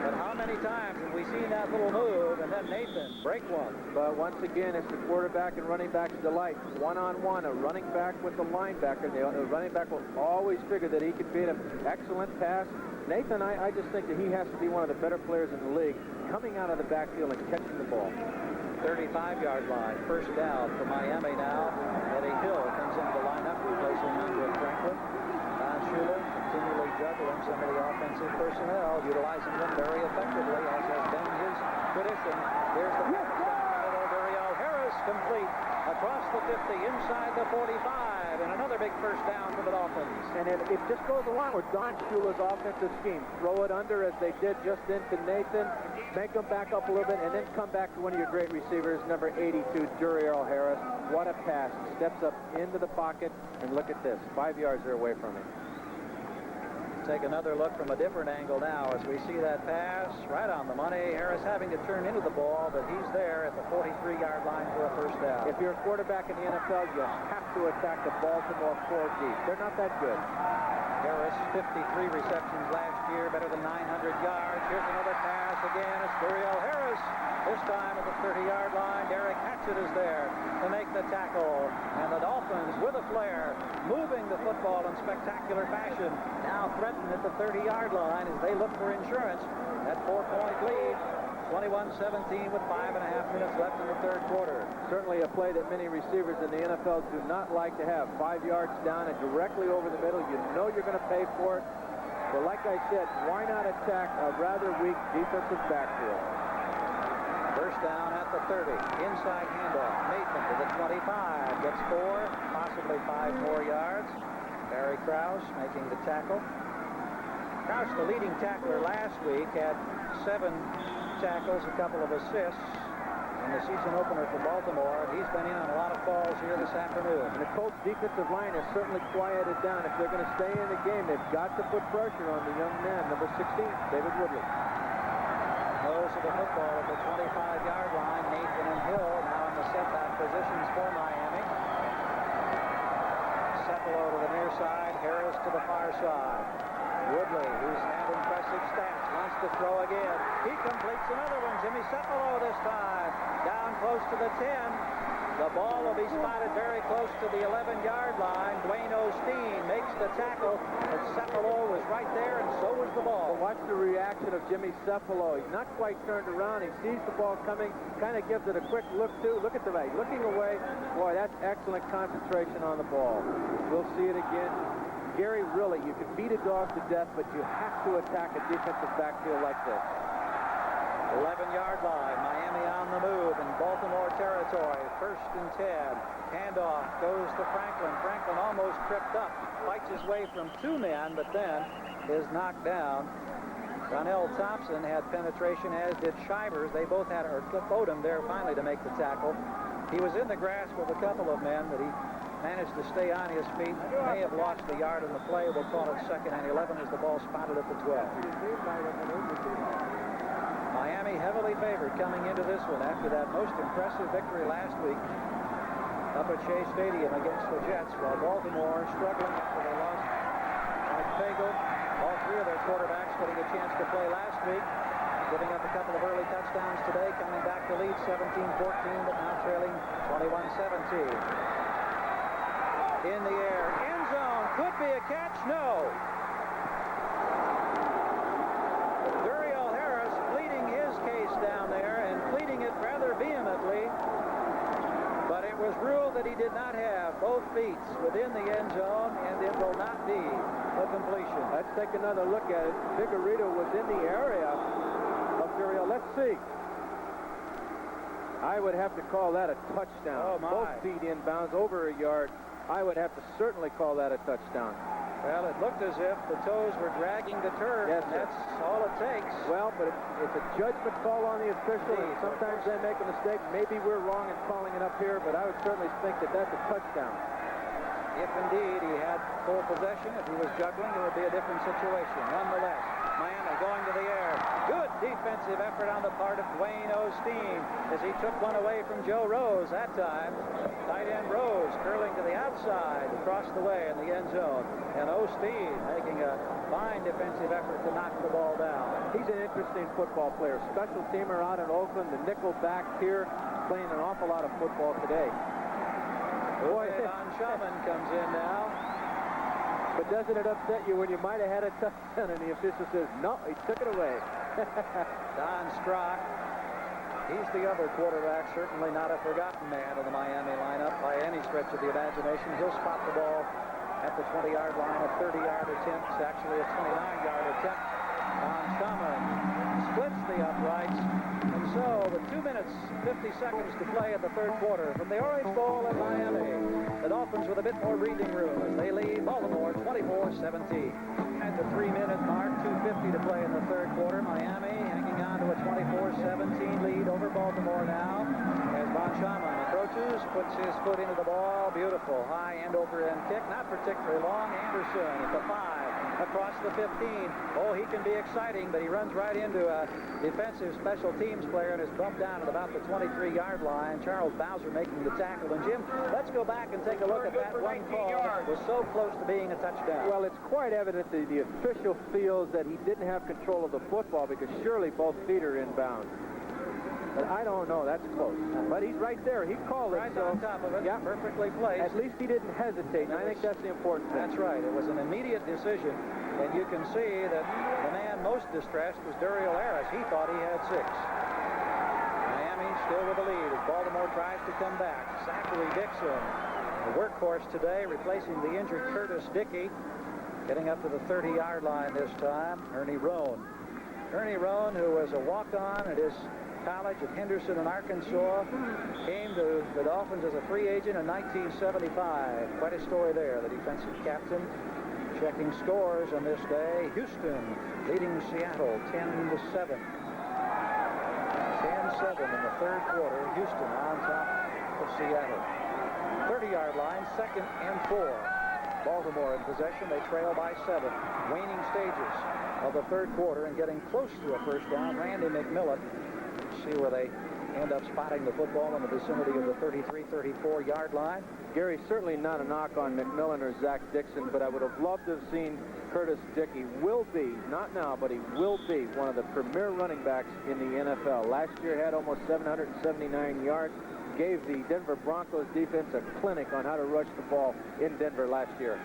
A: But how many times have we seen that little move and then Nathan break one?
B: But once again, it's the quarterback and running back's delight. One-on-one, a running back with the linebacker. The running back will always figure that he could beat him. Excellent pass. Nathan, I just think that he has to be one of the better players in the league, coming out of the backfield and catching the ball.
A: 35-yard line. First down for Miami now. Eddie Hill comes into the lineup, replacing Andrew Franklin. Don Shula continually juggling some of the offensive personnel, utilizing them very effectively, as has been his tradition. Here's the pass down the middle. Dario Harris complete. across the 50, inside the 45, and another big first down for the Dolphins.
B: And it just goes along with Don Shula's offensive scheme. Throw it under as they did just into Nathan, make them back up a little bit, and then come back to one of your great receivers, number 82, Juriel Harris. What a pass. Steps up into the pocket, and look at this. 5 yards are away from him.
A: Take another look from a different angle now as we see that pass right on the money. Harris having to turn into the ball, but he's there at the 43-yard line for a first down.
B: If you're a quarterback in the NFL, you have to attack the Baltimore 4 deep. They're not that good.
A: Harris, 53 receptions last year, better than 900 yards. Here's another pass again. It's Juriel Harris. This time at the 30-yard line. Derek Hatchett is there to make the tackle. And the Dolphins, with a flair, moving the football in spectacular fashion, now threatened at the 30-yard line as they look for insurance. That 4-point lead. 21-17 with 5.5 minutes left in the third quarter.
B: Certainly a play that many receivers in the NFL do not like to have. 5 yards down and directly over the middle. You know you're going to pay for it. But like I said, why not attack a rather weak defensive backfield?
A: First down at the 30. Inside handoff. Nathan to the 25. Gets 4, possibly 5 more yards. Barry Krause making the tackle. Krause, the leading tackler last week, had 7 tackles, a couple of assists in the season opener for Baltimore. He's been in on a lot of falls here this afternoon.
B: And the Colts defensive line has certainly quieted down. If they're going to stay in the game, they've got to put pressure on the young man, number 16, David Woodley.
A: Nose of the football at the 25-yard line. Nathan and Hill now in the setback positions for Miami. Cepolo to the near side, Harris to the far side. Woodley, who's had impressive stats, wants to throw again. He completes another one. Jimmy Cepolo this time. Down close to the 10. The ball will be spotted very close to the 11-yard line. Dwayne Osteen makes the tackle, but Cepolo was right there, and so was the ball.
B: Well, watch the reaction of Jimmy Cepolo. He's not quite turned around. He sees the ball coming, kind of gives it a quick look, too. Look at the right. Looking away. Boy, that's excellent concentration on the ball. We'll see it again. Gary, really, you can beat a dog to death, but you have to attack a defensive backfield like this.
A: 11-yard line. Miami on the move in Baltimore territory. First and 10. Handoff goes to Franklin. Franklin almost tripped up. Fights his way from 2 men, but then is knocked down. Ronell Thompson had penetration, as did Shivers. They both had, or Odom there finally to make the tackle. He was in the grasp of a couple of men, but he managed to stay on his feet. May have lost the yard in the play. We'll call it 2nd and 11 as the ball spotted at the 12. Miami heavily favored coming into this one after that most impressive victory last week up at Shea Stadium against the Jets, while Baltimore struggling after they lost Mike Pagel. All 3 of their quarterbacks getting a chance to play last week, giving up a couple of early touchdowns today, coming back to lead 17-14, but now trailing 21-17. In the air, end zone, could be a catch, no. Juriel Harris pleading his case down there and pleading it rather vehemently, but it was ruled that he did not have both feet within the end zone, and it will not be a completion.
B: Let's take another look at it. Figueredo was in the area of Juriel. Let's see. I would have to call that a touchdown.
A: Oh, my.
B: Both feet inbounds, over a yard. I would have to certainly call that a touchdown.
A: Well, it looked as if the toes were dragging the turf,
B: yes,
A: and that's all it takes.
B: Well, but it's a judgment call on the official, and sometimes they make a mistake. Maybe we're wrong in calling it up here, but I would certainly think that that's a touchdown.
A: If indeed he had full possession, if he was juggling, it would be a different situation. Nonetheless, Miami going to the air. Good defensive effort on the part of Dwayne Osteen as he took one away from Joe Rose that time. Tight end Rose curling to the outside across the way in the end zone. And Osteen making a fine defensive effort to knock the ball down.
B: He's an interesting football player. Special teamer out in Oakland, the nickel back here, playing an awful lot of football today.
A: Boy, Don Schumann comes in now.
B: But doesn't it upset you when you might have had a touchdown and the official says, no, he took it away?
A: Don Strock, he's the other quarterback, certainly not a forgotten man in the Miami lineup by any stretch of the imagination. He'll spot the ball at the 20-yard line, a 30-yard attempt. It's actually a 29-yard attempt. Don Schumann splits the uprights. And so, with 2 minutes, 50 seconds to play in the third quarter from the Orange Bowl in Miami, the Dolphins with a bit more breathing room as they lead Baltimore 24-17. At the 3-minute mark, 2:50 to play in the third quarter. Miami hanging on to a 24-17 lead over Baltimore now. As Von Schaman approaches, puts his foot into the ball. Beautiful high end-over-end kick. Not particularly long. Anderson at the 5, across the 15. Oh, he can be exciting, but he runs right into a defensive special teams player and is bumped down at about the 23-yard line. Charles Bowser making the tackle. And, Jim, let's go back and take a look at that one call that was so close to being a touchdown.
B: Well, it's quite evident that the official feels that he didn't have control of the football because surely both feet are inbound. But I don't know. That's close. But he's right there. He called it.
A: Right
B: so,
A: on top of it.
B: Yeah.
A: Perfectly placed.
B: At least he didn't hesitate, and I think that's the important thing.
A: That's right. It was an immediate decision, and you can see that the man most distressed was Duriel Harris. He thought he had 6. Miami still with the lead as Baltimore tries to come back. Zachary Dixon, the workhorse today, replacing the injured Curtis Dickey. Getting up to the 30-yard line this time, Ernie Roan. Ernie Roan, who was a walk-on at his college at Henderson in Arkansas, came to the Dolphins as a free agent in 1975. Quite a story there. The defensive captain checking scores on this day. Houston leading Seattle 10-7. 10-7 in the third quarter. Houston on top of Seattle. 30-yard line, 2nd and 4. Baltimore in possession. They trail by 7. Waning stages of the third quarter and getting close to a first down. Randy McMillan. See where they end up spotting the football in the vicinity of the 33-34-yard line.
B: Gary, certainly not a knock on McMillan or Zach Dixon, but I would have loved to have seen Curtis Dickey. Will be, not now, but he will be one of the premier running backs in the NFL. Last year had almost 779 yards. Gave the Denver Broncos defense a clinic on how to rush the ball in Denver last year.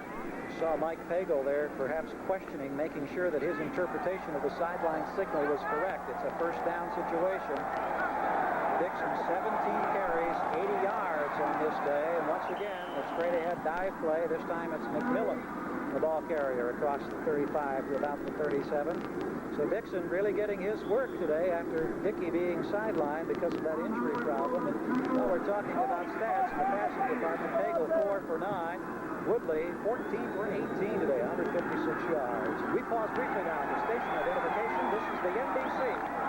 A: Saw Mike Pagel there perhaps questioning, making sure that his interpretation of the sideline signal was correct. It's a first down situation. Dixon 17 carries, 80 yards on this day, and once again the straight ahead dive play. This time it's McMillan, the ball carrier, across the 35 to about the 37. So Dixon really getting his work today after Dickey being sidelined because of that injury problem. And while we're talking about stats in the passing department, Pagel 4 for 9. Woodley 14 for 18 today, 156 yards. We pause briefly now for station identification. This is the NBC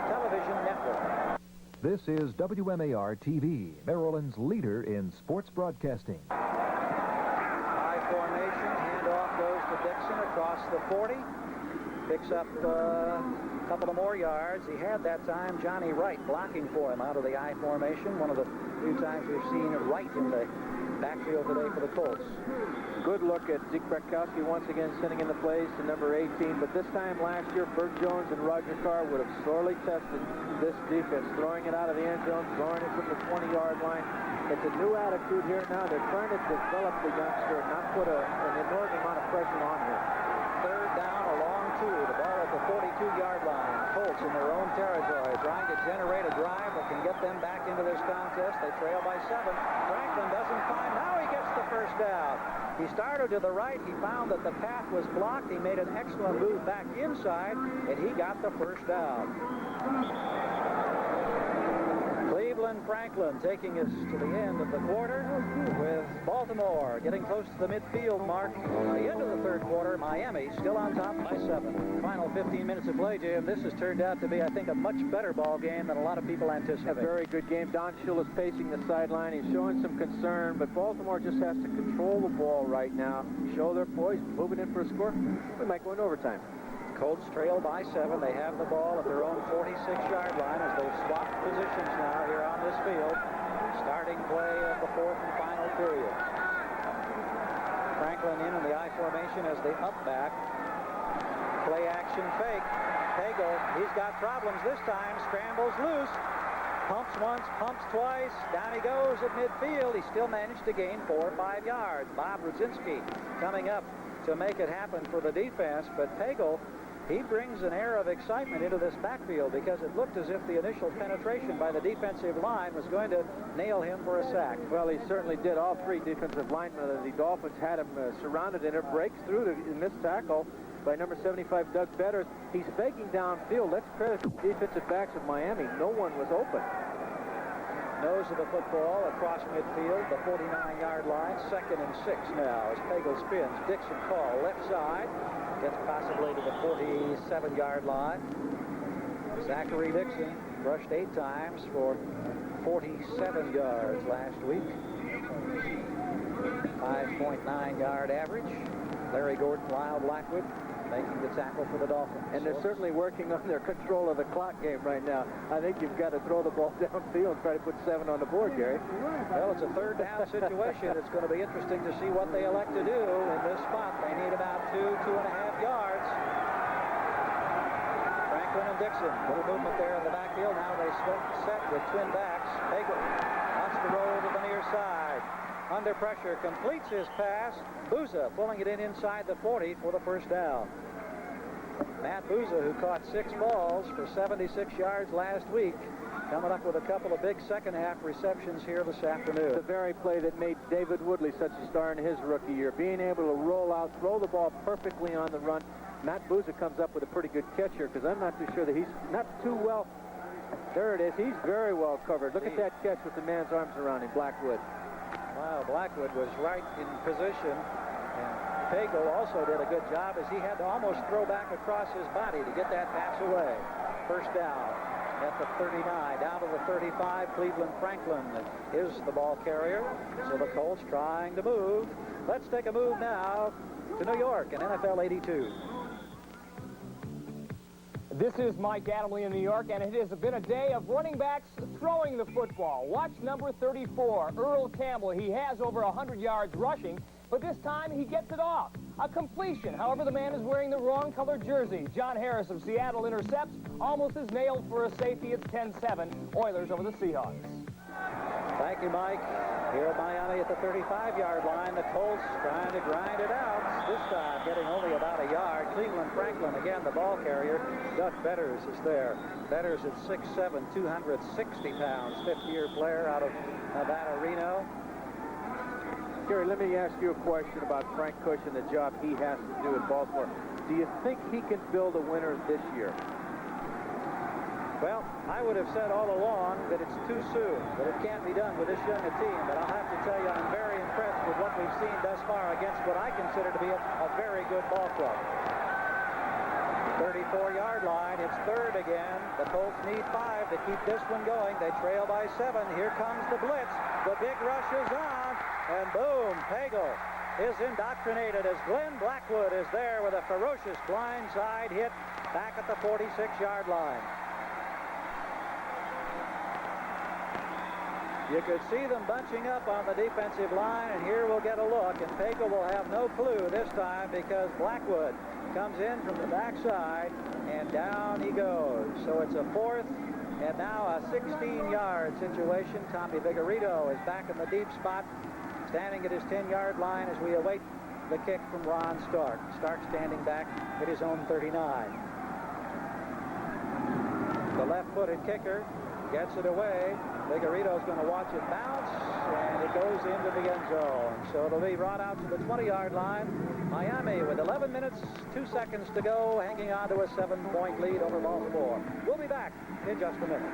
A: Television Network.
H: This is WMAR-TV, Maryland's leader in sports broadcasting.
A: High formation, handoff goes to Dixon across the 40. Picks up a couple of more yards. He had that time Johnny Wright blocking for him out of the I formation. One of the few times we've seen Wright in the backfield today for the Colts.
B: Good look at Zeke Bratkowski once again sending in the plays to number 18, but this time last year, Bert Jones and Roger Carr would have sorely tested this defense, throwing it out of the end zone, throwing it from the 20-yard line. It's a new attitude here now. They're trying to develop the youngster and not put an inordinate amount of pressure on him.
A: Third down, a long 2. The ball at the 42-yard line. Colts in their own territory, trying to generate a drive that can get them back into this contest. They trail by 7. Franklin doesn't find. Now he gets the first down. He started to the right. He found that the path was blocked. He made an excellent move back inside, and he got the first down. Cleveland Franklin taking us to the end of the quarter with Baltimore getting close to the midfield mark. The end of the third quarter, Miami still on top by 7. Final 15 minutes of play, Jim. This has turned out to be, I think, a much better ball game than a lot of people anticipated.
B: A very good game. Don Shula is pacing the sideline. He's showing some concern, but Baltimore just has to control the ball right now, show their poise, moving in for a score. We might go into overtime.
A: Colts trail by 7. They have the ball at their own 46-yard line as they've swapped positions now here on this field. Starting play of the fourth and final period. Franklin in the I formation as they up back. Play action fake. Pagel, he's got problems this time. Scrambles loose. Pumps once, pumps twice. Down he goes at midfield. He still managed to gain 4 or 5 yards. Bob Rudzinski coming up to make it happen for the defense, but Pagel, he brings an air of excitement into this backfield because it looked as if the initial penetration by the defensive line was going to nail him for a sack.
B: Well, he certainly did. All 3 defensive linemen of the Dolphins had him surrounded, and it breaks through in this tackle. by number 75, Doug Betters. He's faking downfield. Let's credit the defensive backs of Miami. No one was open.
A: Nose of the football across midfield, the 49-yard line, 2nd and 6 now as Pagel spins. Dixon call left side, gets possibly to the 47-yard line. Zachary Dixon rushed 8 times for 47 yards last week. 5.9-yard average. Larry Gordon, Lyle Blackwood making the tackle for the Dolphins.
B: And they're certainly working on their control of the clock game right now. I think you've got to throw the ball downfield and try to put 7 on the board, Gary.
A: Well, it's a 3rd down situation. It's going to be interesting to see what they elect to do in this spot. They need about 2.5 yards. Franklin and Dixon, little movement there in the backfield. Now they set with twin backs. Pagel wants to roll to the near side. Under pressure, completes his pass. Booza pulling it in inside the 40 for the 1st down. Matt Booza, who caught 6 balls for 76 yards last week, coming up with a couple of big second-half receptions here this afternoon.
B: The very play that made David Woodley such a star in his rookie year, being able to roll out, throw the ball perfectly on the run. Matt Booza comes up with a pretty good catch here because I'm not too sure that he's not too well. There it is. He's very well covered. Look at that catch with the man's arms around him, Blackwood.
A: Wow, Blackwood was right in position, and Pagel also did a good job as he had to almost throw back across his body to get that pass away. 1st down at the 39, down to the 35. Cleveland Franklin is the ball carrier, so the Colts trying to move. Let's take a move now to New York in NFL 82.
D: This is Mike Adamley in New York, and it has been a day of running backs throwing the football. Watch number 34, Earl Campbell. He has over 100 yards rushing, but this time he gets it off. A completion. However, the man is wearing the wrong color jersey. John Harris of Seattle intercepts, almost is nailed for a safety. It's 10-7. Oilers over the Seahawks.
A: Thank you, Mike. Here at Miami at the 35-yard line, the Colts trying to grind it out. This time getting only about a yard. Cleveland Franklin, again, the ball carrier. Doug Betters is there. Betters at 6'7", 260 pounds, 50-year player out of Nevada, Reno.
B: Gary, let me ask you a question about Frank Cush and the job he has to do in Baltimore. Do you think he can build a winner this year?
A: Well, I would have said all along that it's too soon, that it can't be done with this young a team, but I'll have to tell you I'm very impressed with what we've seen thus far against what I consider to be a very good ball club. 34-yard line, it's 3rd again. The Colts need 5 to keep this one going. They trail by 7. Here comes the blitz. The big rush is on, and boom, Pagel is indoctrinated as Glenn Blackwood is there with a ferocious blindside hit back at the 46-yard line. You could see them bunching up on the defensive line, and here we'll get a look, and Pagel will have no clue this time because Blackwood comes in from the backside, and down he goes. So it's a 4th, and now a 16-yard situation. Tommy Vigorito is back in the deep spot, standing at his 10-yard line as we await the kick from Ron Stark. Stark standing back at his own 39. The left-footed kicker gets it away. Vigorito's going to watch it bounce, and it goes into the end zone. So it'll be brought out to the 20-yard line. Miami with 11 minutes, 2 seconds to go, hanging on to a 7-point lead over Baltimore. We'll be back in just a minute.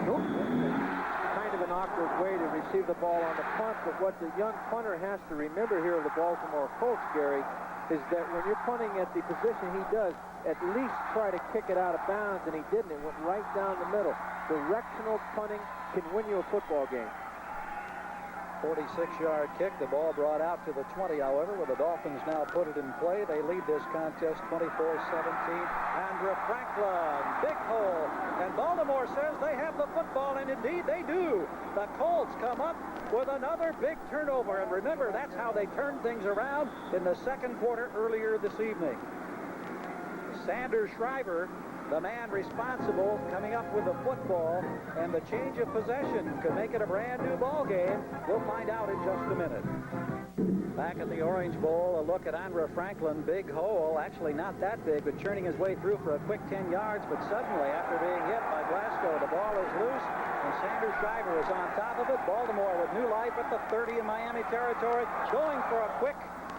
B: Kind of an awkward way to receive the ball on the punt, but what the young punter has to remember here of the Baltimore Colts, Gary, is that when you're punting at the position he does, at least try to kick it out of bounds, and he didn't. It went right down the middle. Directional punting can win you a football game.
A: 46-yard kick. The ball brought out to the 20, however, where the Dolphins now put it in play. They lead this contest 24-17. Andrew Franklin, big hole. And Baltimore says they have the football, and indeed they do. The Colts come up with another big turnover. And remember, that's how they turned things around in the 2nd quarter earlier this evening. Sanders Shriver, the man responsible, coming up with the football, and the change of possession could make it a brand new ball game. We'll find out in just a minute. Back at the Orange Bowl, a look at Andrew Franklin. Big hole, actually not that big, but churning his way through for a quick 10 yards. But suddenly, after being hit by Glasgow, the ball is loose, and Sanders Shriver is on top of it. Baltimore with new life at the 30 in Miami territory, going for a quick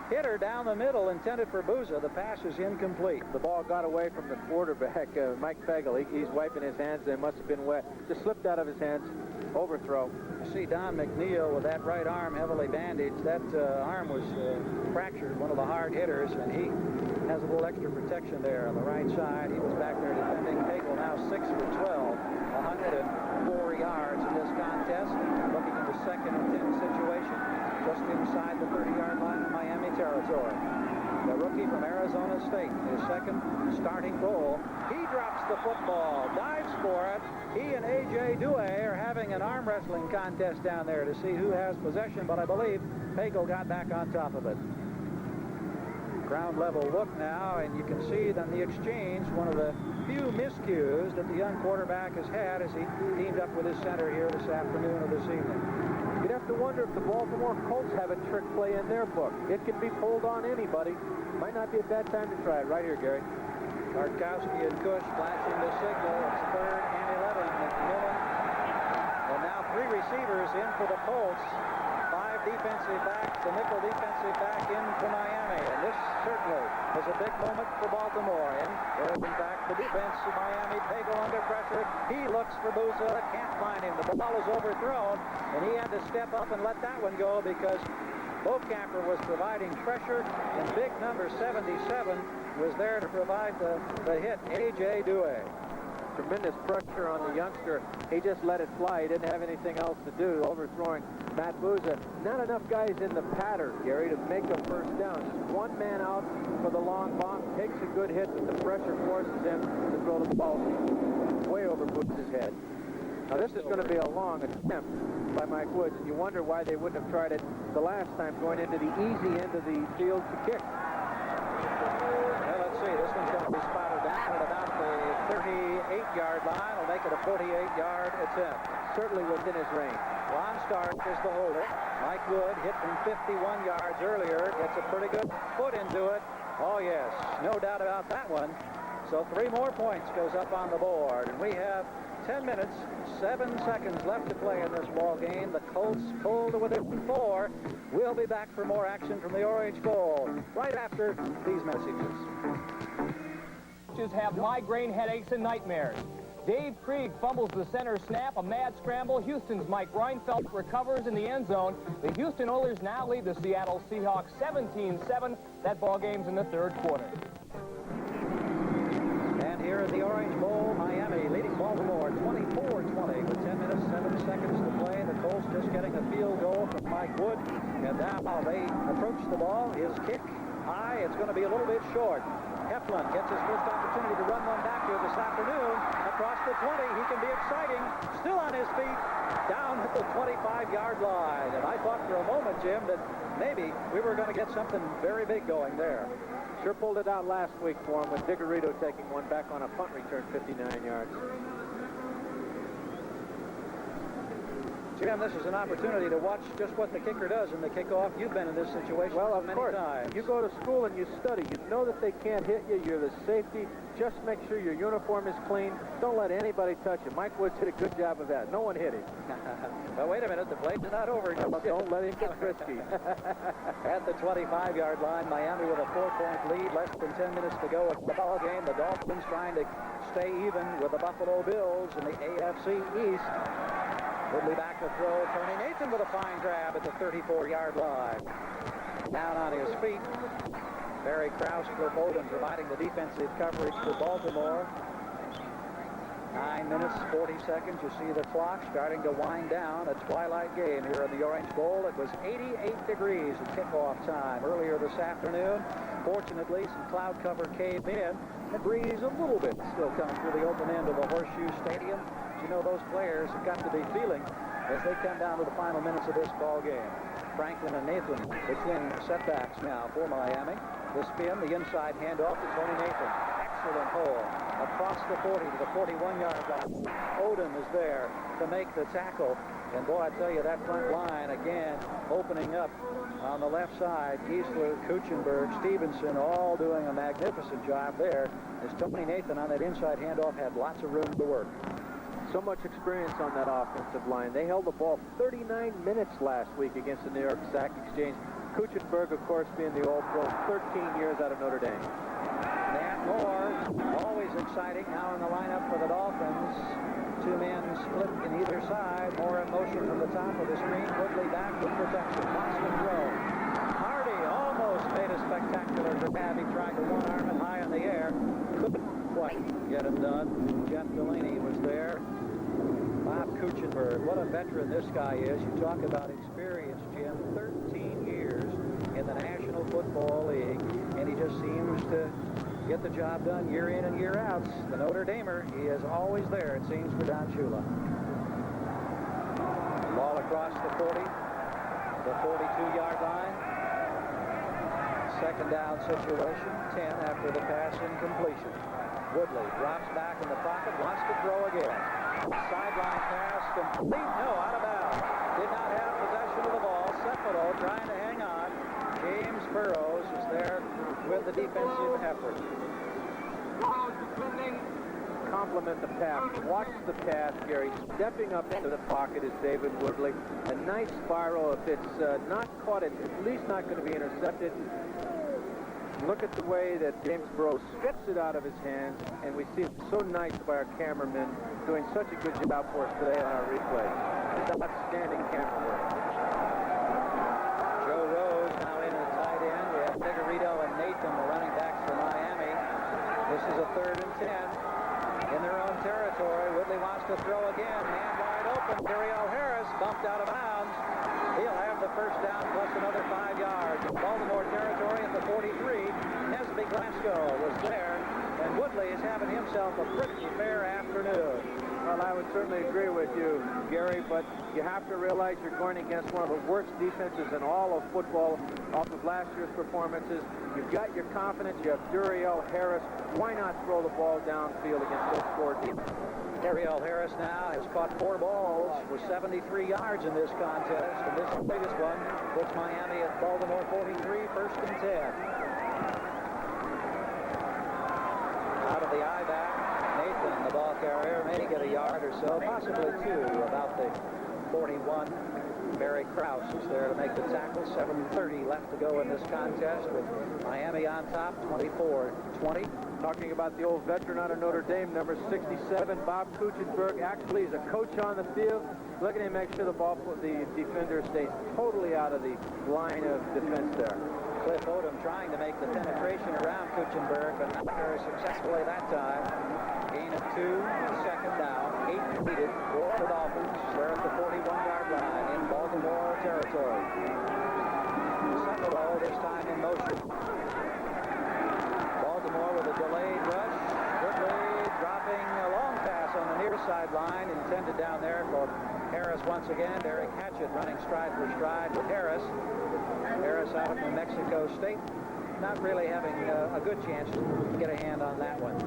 A: hitter down the middle intended for Booza. The pass is incomplete.
B: The ball got away from the quarterback, Mike Pegel. He's wiping his hands. They must have been wet. Just slipped out of his hands. Overthrow.
A: You see Don McNeil with that right arm heavily bandaged. That arm was fractured, one of the hard hitters, and he has a little extra protection there on the right side. He was back there defending. Pagel now 6 for 12, 104 yards in this contest. Looking at the 2nd and 10 situation, just inside the 30-yard line of Miami territory. The rookie from Arizona State, his 2nd starting goal. He drops the football, dives for it. He and A.J. Due are having an arm wrestling contest down there to see who has possession, but I believe Pagel got back on top of it. Ground level look now, and you can see on the exchange one of the few miscues that the young quarterback has had as he teamed up with his center here this afternoon or this evening.
B: You'd have to wonder if the Baltimore Colts have a trick play in their book. It can be pulled on anybody. Might not be a bad time to try it. Right here, Gary.
A: Bartkowski and Cush flashing the signal. It's 3rd and 11. McMillan. And now 3 receivers in for the Colts. 5 defensive backs, the nickel defensive back in for Miami. And this certainly is a big moment for Baltimore. And in fact, the defense of Miami, Pagel under pressure. He looks for Booza, can't find him. The ball is overthrown, and he had to step up and let that one go because Bocamper was providing pressure, and big number 77 was there to provide the hit, A.J. Due.
B: Tremendous pressure on the youngster. He just let it fly. He didn't have anything else to do, overthrowing Matt Booza. Not enough guys in the pattern, Gary, to make a first down. Just one man out for the long bomb. Takes a good hit, but the pressure forces him to throw the ball way over Booza's head. Now, this is going to be a long attempt by Mike Woods, and you wonder why they wouldn't have tried it the last time, going into the easy end of the field to kick.
A: Well, let's see. This one's going to be spotted down at about the 38-yard line. Will make it a 48-yard attempt.
B: Certainly within his range.
A: Ron Stark is the holder. Mike Wood hit from 51 yards earlier. Gets a pretty good foot into it. Oh, yes. No doubt about that one. So 3 more points goes up on the board. And we have 10 minutes, 7 seconds left to play in this ball game. The Colts pull to within 4. We'll be back for more action from the Orange Bowl right after these messages.
D: Have migraine headaches and nightmares. Dave Krieg fumbles the center snap, a mad scramble. Houston's Mike Reinfeldt recovers in the end zone. The Houston Oilers now lead the Seattle Seahawks 17-7. That ball game's in the 3rd quarter.
A: And here in the Orange Bowl, Miami leading Baltimore 24-20 with 10 minutes, 7 seconds to play. The Colts just getting a field goal from Mike Wood. And now they approach the ball. His kick high. It's going to be a little bit short. Heflin gets his first opportunity to run one back here this afternoon. Across the 20, he can be exciting. Still on his feet, down at the 25-yard line. And I thought for a moment, Jim, that maybe we were going to get something very big going there.
B: Sure pulled it out last week for him with Vigorito taking one back on a punt return, 59 yards.
A: Jim, this is an opportunity to watch just what the kicker does in the kickoff. You've been in this situation many times.
B: You go to school and you study. You know that they can't hit you. You're the safety. Just make sure your uniform is clean. Don't let anybody touch you. Mike Woods did a good job of that. No one hit him.
A: Well, wait a minute. The play's not over.
B: Don't let him get frisky.
A: At the 25-yard line, Miami with a 4-point lead. Less than 10 minutes to go in the ball game. The Dolphins trying to stay even with the Buffalo Bills in the AFC East. Woodley back to throw. Tony Nathan with a fine grab at the 34-yard line. Down on his feet. Barry Krause for Bowden providing the defensive coverage for Baltimore. 9 minutes, 40 seconds. You see the clock starting to wind down. A twilight game here in the Orange Bowl. It was 88 degrees at kickoff time earlier this afternoon. Fortunately, some cloud cover caved in. The breeze a little bit still coming through the open end of the Horseshoe Stadium. You know those players have got to be feeling as they come down to the final minutes of this ball game. Franklin and Nathan between setbacks now for Miami. The spin, the inside handoff to Tony Nathan. Excellent hole across the 40 to the 41-yard line. Odom is there to make the tackle. And boy, I tell you, that front line again opening up on the left side. Giesler, Kuchenberg, Stevenson all doing a magnificent job there as Tony Nathan on that inside handoff had lots of room to work.
B: So much experience on that offensive line. They held the ball 39 minutes last week against the New York Sack Exchange. Kuchenberg, of course, being the All-Pro, 13 years out of Notre Dame.
A: Matt Moore, always exciting now in the lineup for the Dolphins. Two men split in either side. Moore in motion from the top of the screen. Woodley back with protection. Watch the throw. Hardy almost made a spectacular grab. He tried to one-arm it high in the air. Couldn't quite get it done. Jeff Delaney was there. Bob Kuchenberg, what a veteran this guy is. You talk about experience, Jim. 13 years in the National Football League, and he just seems to get the job done year in and year out. The Notre Damer, he is always there, it seems, for Don Shula. Ball across the 40, the 42-yard line. Second down situation, 10 after the pass incompletion. Woodley drops back in the pocket, wants to throw again. Sideline pass complete, no, out of bounds. Did not have possession of the ball. Cephalon trying to hang on. James Burrows is there with the defensive effort.
B: Compliment the pass. Watch the pass, Gary. Stepping up into the pocket is David Woodley. A nice spiral. If it's not caught, it's at least not going to be intercepted. Look at the way that James Burrows spits it out of his hands, and we see it so nice by our cameramen doing such a good job for us today on our replay. It's outstanding camera work.
A: Joe Rose now in the tight end. We have Figueredo and Nathan, the running backs for Miami. This is a 3rd and 10 in their own territory. Woodley wants to throw again. Man wide open. Duriel Harris bumped out of bounds. He'll have the first down plus another 5 yards. Baltimore territory at the 43. Nesby Glasgow was there, and Woodley is having himself a pretty fair afternoon.
B: Well, I would certainly agree with you, Gary, but you have to realize you're going against one of the worst defenses in all of football off of last year's performances. You've got your confidence. You have Duriel Harris. Why not throw the ball downfield against those 4 defenses?
A: Duriel Harris now has caught 4 balls for 73 yards in this contest, and this latest one puts Miami at Baltimore 43, 1st and 10. Out of the I-back, Nathan, the ball carrier, may get a yard or so, possibly 2, about the 41. Barry Krause is there to make the tackle. 7:30 left to go in this contest with Miami on top, 24-20.
B: Talking about the old veteran out of Notre Dame, number 67, Bob Kuchenberg. Actually, he's a coach on the field. Look at him make sure the defender stays totally out of the line of defense there.
A: Cliff Odom trying to make the penetration around Kuchenberg, but not very successfully that time. Gain of 2, 2nd down, 8 completed for the Dolphins. They're at the 41-yard line in Baltimore territory. Cephalon this time in motion. Baltimore with a delayed rush. Woodley dropping a long pass on the near sideline, intended down there for Harris once again. Derek Hatchett running stride for stride with Harris. Harris out of New Mexico State, not really having a good chance to get a hand on that one.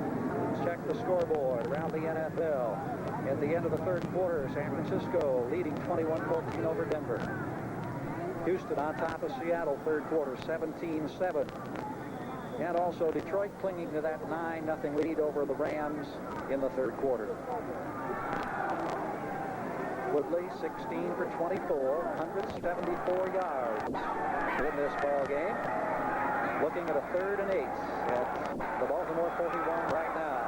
A: Let's check the scoreboard around the NFL. At the end of the 3rd quarter, San Francisco leading 21-14 over Denver. Houston on top of Seattle, 3rd quarter, 17-7. And also Detroit clinging to that 9-0 lead over the Rams in the 3rd quarter. Woodley, 16 for 24, 174 yards in this ball game. Looking at a 3rd and 8 at the Baltimore 41 right now.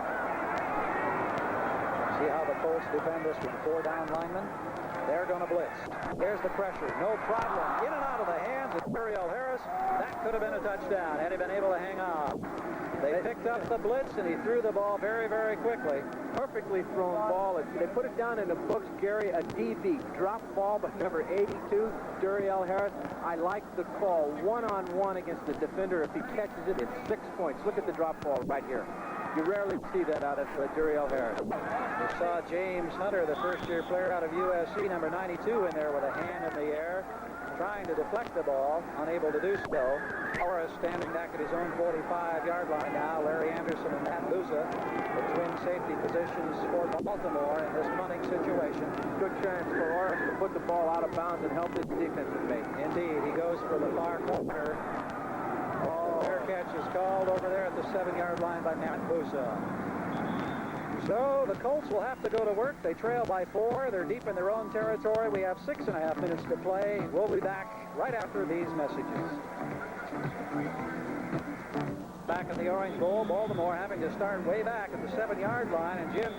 A: See how the Colts defend this with 4 down linemen? They're going to blitz. There's the pressure. No problem. In and out of the hands of Duriel Harris. That could have been a touchdown had he been able to hang on. They picked up the blitz, and he threw the ball very, very quickly.
B: Perfectly thrown ball. They put it down in the books, Gary, a DB. Drop ball by number 82, Duriel Harris. I like the call. One-on-one against the defender. If he catches it, it's 6 points. Look at the drop ball right here. You rarely see that out of Duriel Harris.
A: We saw James Hunter, the first-year player out of USC, number 92, in there with a hand in the air, trying to deflect the ball, unable to do so. Horace standing back at his own 45-yard line now. Larry Anderson and Matt Luza, the twin safety positions for Baltimore in this punting situation.
B: Good chance for Horace to put the ball out of bounds and help his defensive mate.
A: Indeed, he goes for the far corner. Fair catch is called over there at the 7-yard line by Matt Luza. So the Colts will have to go to work. They trail by 4. They're deep in their own territory. We have 6.5 minutes to play. We'll be back right after these messages. Back in the Orange Bowl, Baltimore having to start way back at the 7-yard line, and Jim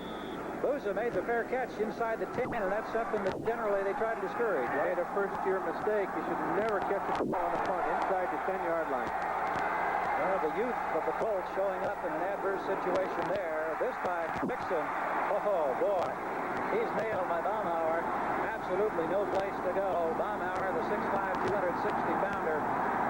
A: Bouza made the fair catch inside the 10, and that's something that generally they try to discourage.
B: Made a first-year mistake. You should never catch a ball on the front inside the 10-yard line.
A: Well, the youth of the Colts showing up in an adverse situation there. This time, Mixon, oh boy, he's nailed by Baumhauer. Absolutely no place to go. Baumhauer, the 6'5", 260-pounder,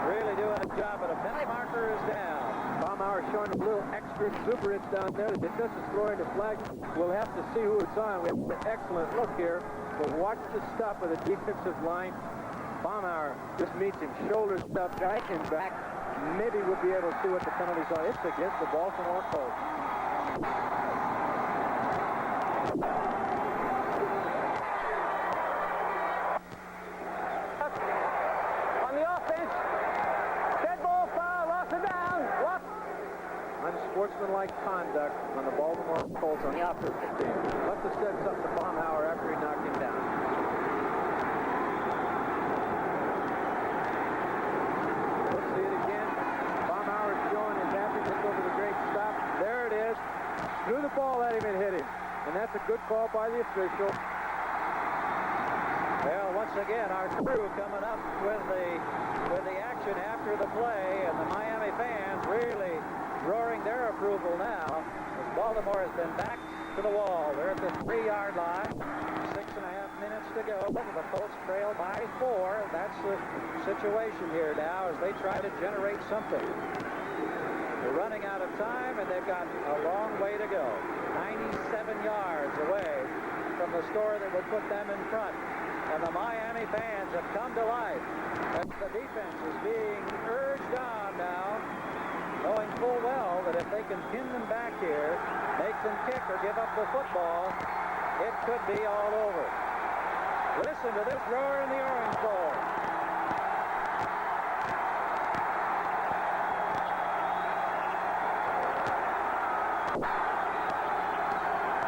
A: really doing a job, but a penalty marker is down.
B: Baumhauer showing a little extra exuberance down there. The defense is throwing the flag. We'll have to see who it's on. We have an excellent look here, but watch the stop of the defensive line. Baumhauer just meets him, shoulders up, right and back. Maybe we'll be able to see what the penalties are. It's against the Baltimore Colts.
D: On the offense, dead ball foul, lost it down. What?
B: Unsportsmanlike conduct on the Baltimore Colts on the offensive team. Must have said something to Baumhauer after he knocked him down. Let's see it again. Baumhauer is showing his happiness over the great stop. There it is. Threw the ball at him and hit him. And that's a good call by the official.
A: Well, once again, our crew coming up with the action after the play, and the Miami fans really roaring their approval now, as Baltimore has been back to the wall. They're at the 3-yard line. 6.5 minutes to go. The Colts trail by 4. That's the situation here now as they try to generate something. They're running out of time, and they've got a long way to go. 97 yards away from the score that would put them in front. And the Miami fans have come to life as the defense is being urged on now, knowing full well that if they can pin them back here, make them kick or give up the football, it could be all over. Listen to this roar in the Orange Bowl.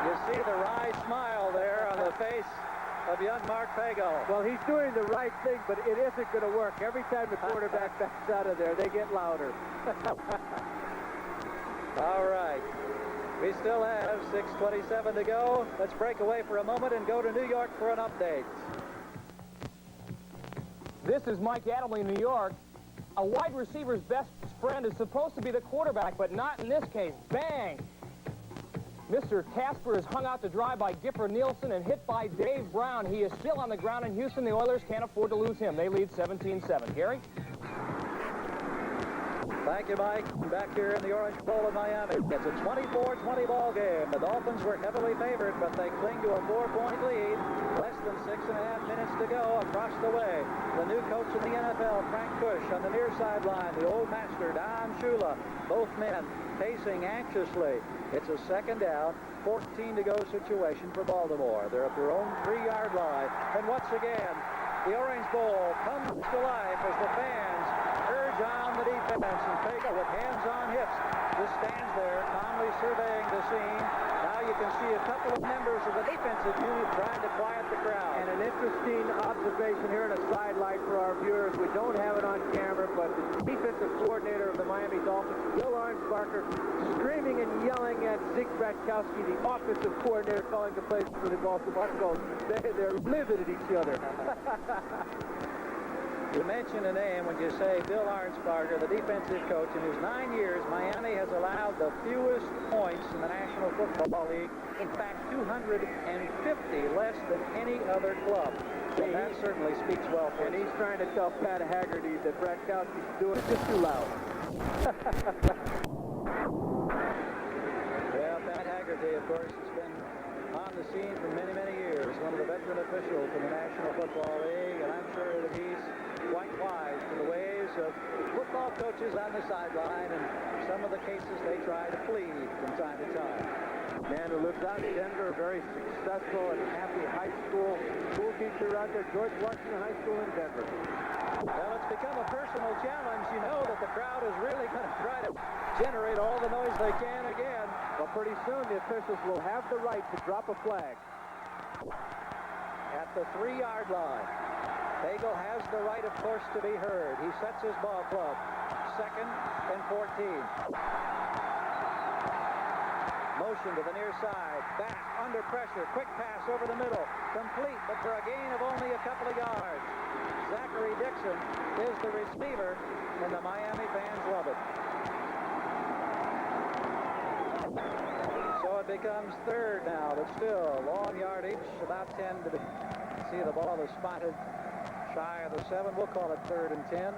A: You see the wry smile there on the face of young Mark Pago.
B: Well, he's doing the right thing, but it isn't going to work. Every time the quarterback backs out of there, they get louder.
A: All right. We still have 6:27 to go. Let's break away for a moment and go to New York for an update.
D: This is Mike Adamley in New York. A wide receiver's best friend is supposed to be the quarterback, but not in this case. Bang! Mr. Casper is hung out to dry by Gipper Nielsen and hit by Dave Brown. He is still on the ground in Houston. The Oilers can't afford to lose him. They lead 17-7. Gary?
A: Thank you, Mike. Back here in the Orange Bowl in Miami. It's a 24-20 ball game. The Dolphins were heavily favored, but they cling to a 4-point lead. Less than 6.5 minutes to go across the way. The new coach in the NFL, Frank Kush, on the near sideline. The old master, Don Shula. Both men pacing anxiously. It's a second down, 14 to go situation for Baltimore. They're at their own 3-yard line. And once again, the Orange Bowl comes to life as the fans urge on the defense, and Pago with hands on hips just stands there calmly surveying the scene. Now you can see a couple of members of the defensive unit trying to quiet the crowd.
B: And an interesting observation here in a sidelight for our viewers. We don't have it on camera, but the defensive coordinator of the Miami Dolphins, Bill Arnsparker, screaming and yelling at Zeke Bratkowski, the offensive coordinator calling the plays for the Baltimore Colts. They're livid at each other.
A: You mention a name when you say Bill Arnsparger, the defensive coach. In his 9 years, Miami has allowed the fewest points in the National Football League. In fact, 250 less than any other club. And that certainly speaks well for him.
B: And he's trying to tell Pat Haggerty that Bratkowski's doing it just too loud.
A: Well, Pat Haggerty, of course, has been on the scene for many, many years. One of the veteran officials in the National Football League, and I'm sure that he's quite wise to the ways of football coaches on the sideline, and some of the cases they try to plead from time to time.
B: Man who lives out in Denver, a very successful and happy high school teacher out there, George Washington High School in Denver.
A: Well, it's become a personal challenge. You know that the crowd is really going to try to generate all the noise they can again.
B: Well, pretty soon the officials will have the right to drop a flag.
A: At the 3-yard line. Pagel has the right, of course, to be heard. He sets his ball club. 2nd and 14. Motion to the near side. Back, under pressure. Quick pass over the middle. Complete, but for a gain of only a couple of yards. Zachary Dixon is the receiver, and the Miami fans love it. So it becomes 3rd now, but still long yardage, about 10 to the... See, the ball is spotted shy of the 7. We'll call it 3rd and 10.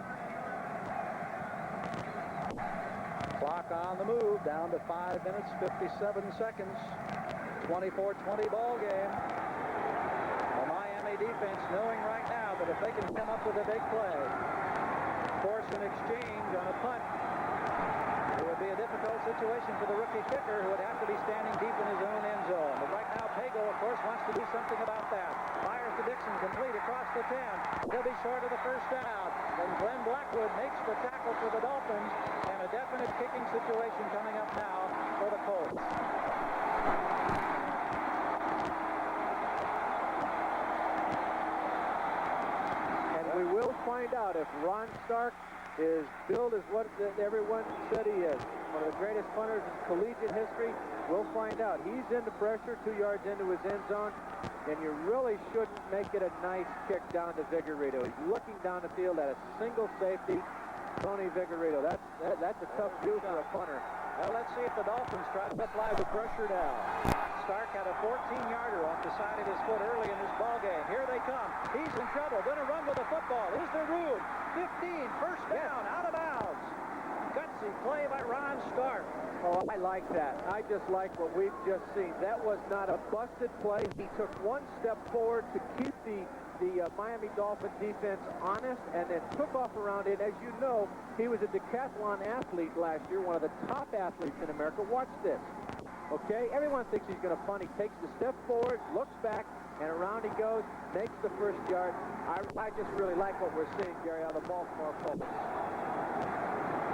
A: Clock on the move, down to 5 minutes, 57 seconds. 24-20 ball game. The Miami defense knowing right now that if they can come up with a big play, force an exchange on a punt, it would be a difficult situation for the rookie kicker who would have to be standing deep in his own end zone. But right now, Pagel, of course, wants to do something about that. Fires to Dixon, complete across the 10. He'll be short of the first down. Then Glenn Blackwood makes the tackle for the Dolphins, and a definite kicking situation coming up now for the Colts.
B: And we will find out if Ron Stark is billed as what everyone said he is. One of the greatest punters in collegiate history. We'll find out. He's into pressure, 2 yards into his end zone, and you really shouldn't make it a nice kick down to Vigorito. He's looking down the field at a single safety. Tony Vigorito. That's a tough view for a punter.
A: Well, let's see if the Dolphins try to apply the pressure now. Stark had a 14-yarder off the side of his foot early in this ball game. Here they come. He's in trouble. Going to run with the football. Is there room? 15, first down, out of bounds. Gutsy play by Ron Stark.
B: Oh, I like that. I just like what we've just seen. That was not a busted play. He took one step forward to keep the Miami Dolphin defense honest, and then took off around it. As you know, he was a decathlon athlete last year, one of the top athletes in America. Watch this. Okay, everyone thinks he's going to punt. He takes the step forward, looks back, and around he goes, makes the first yard. I just really like what we're seeing, Gary, on the Baltimore Colts.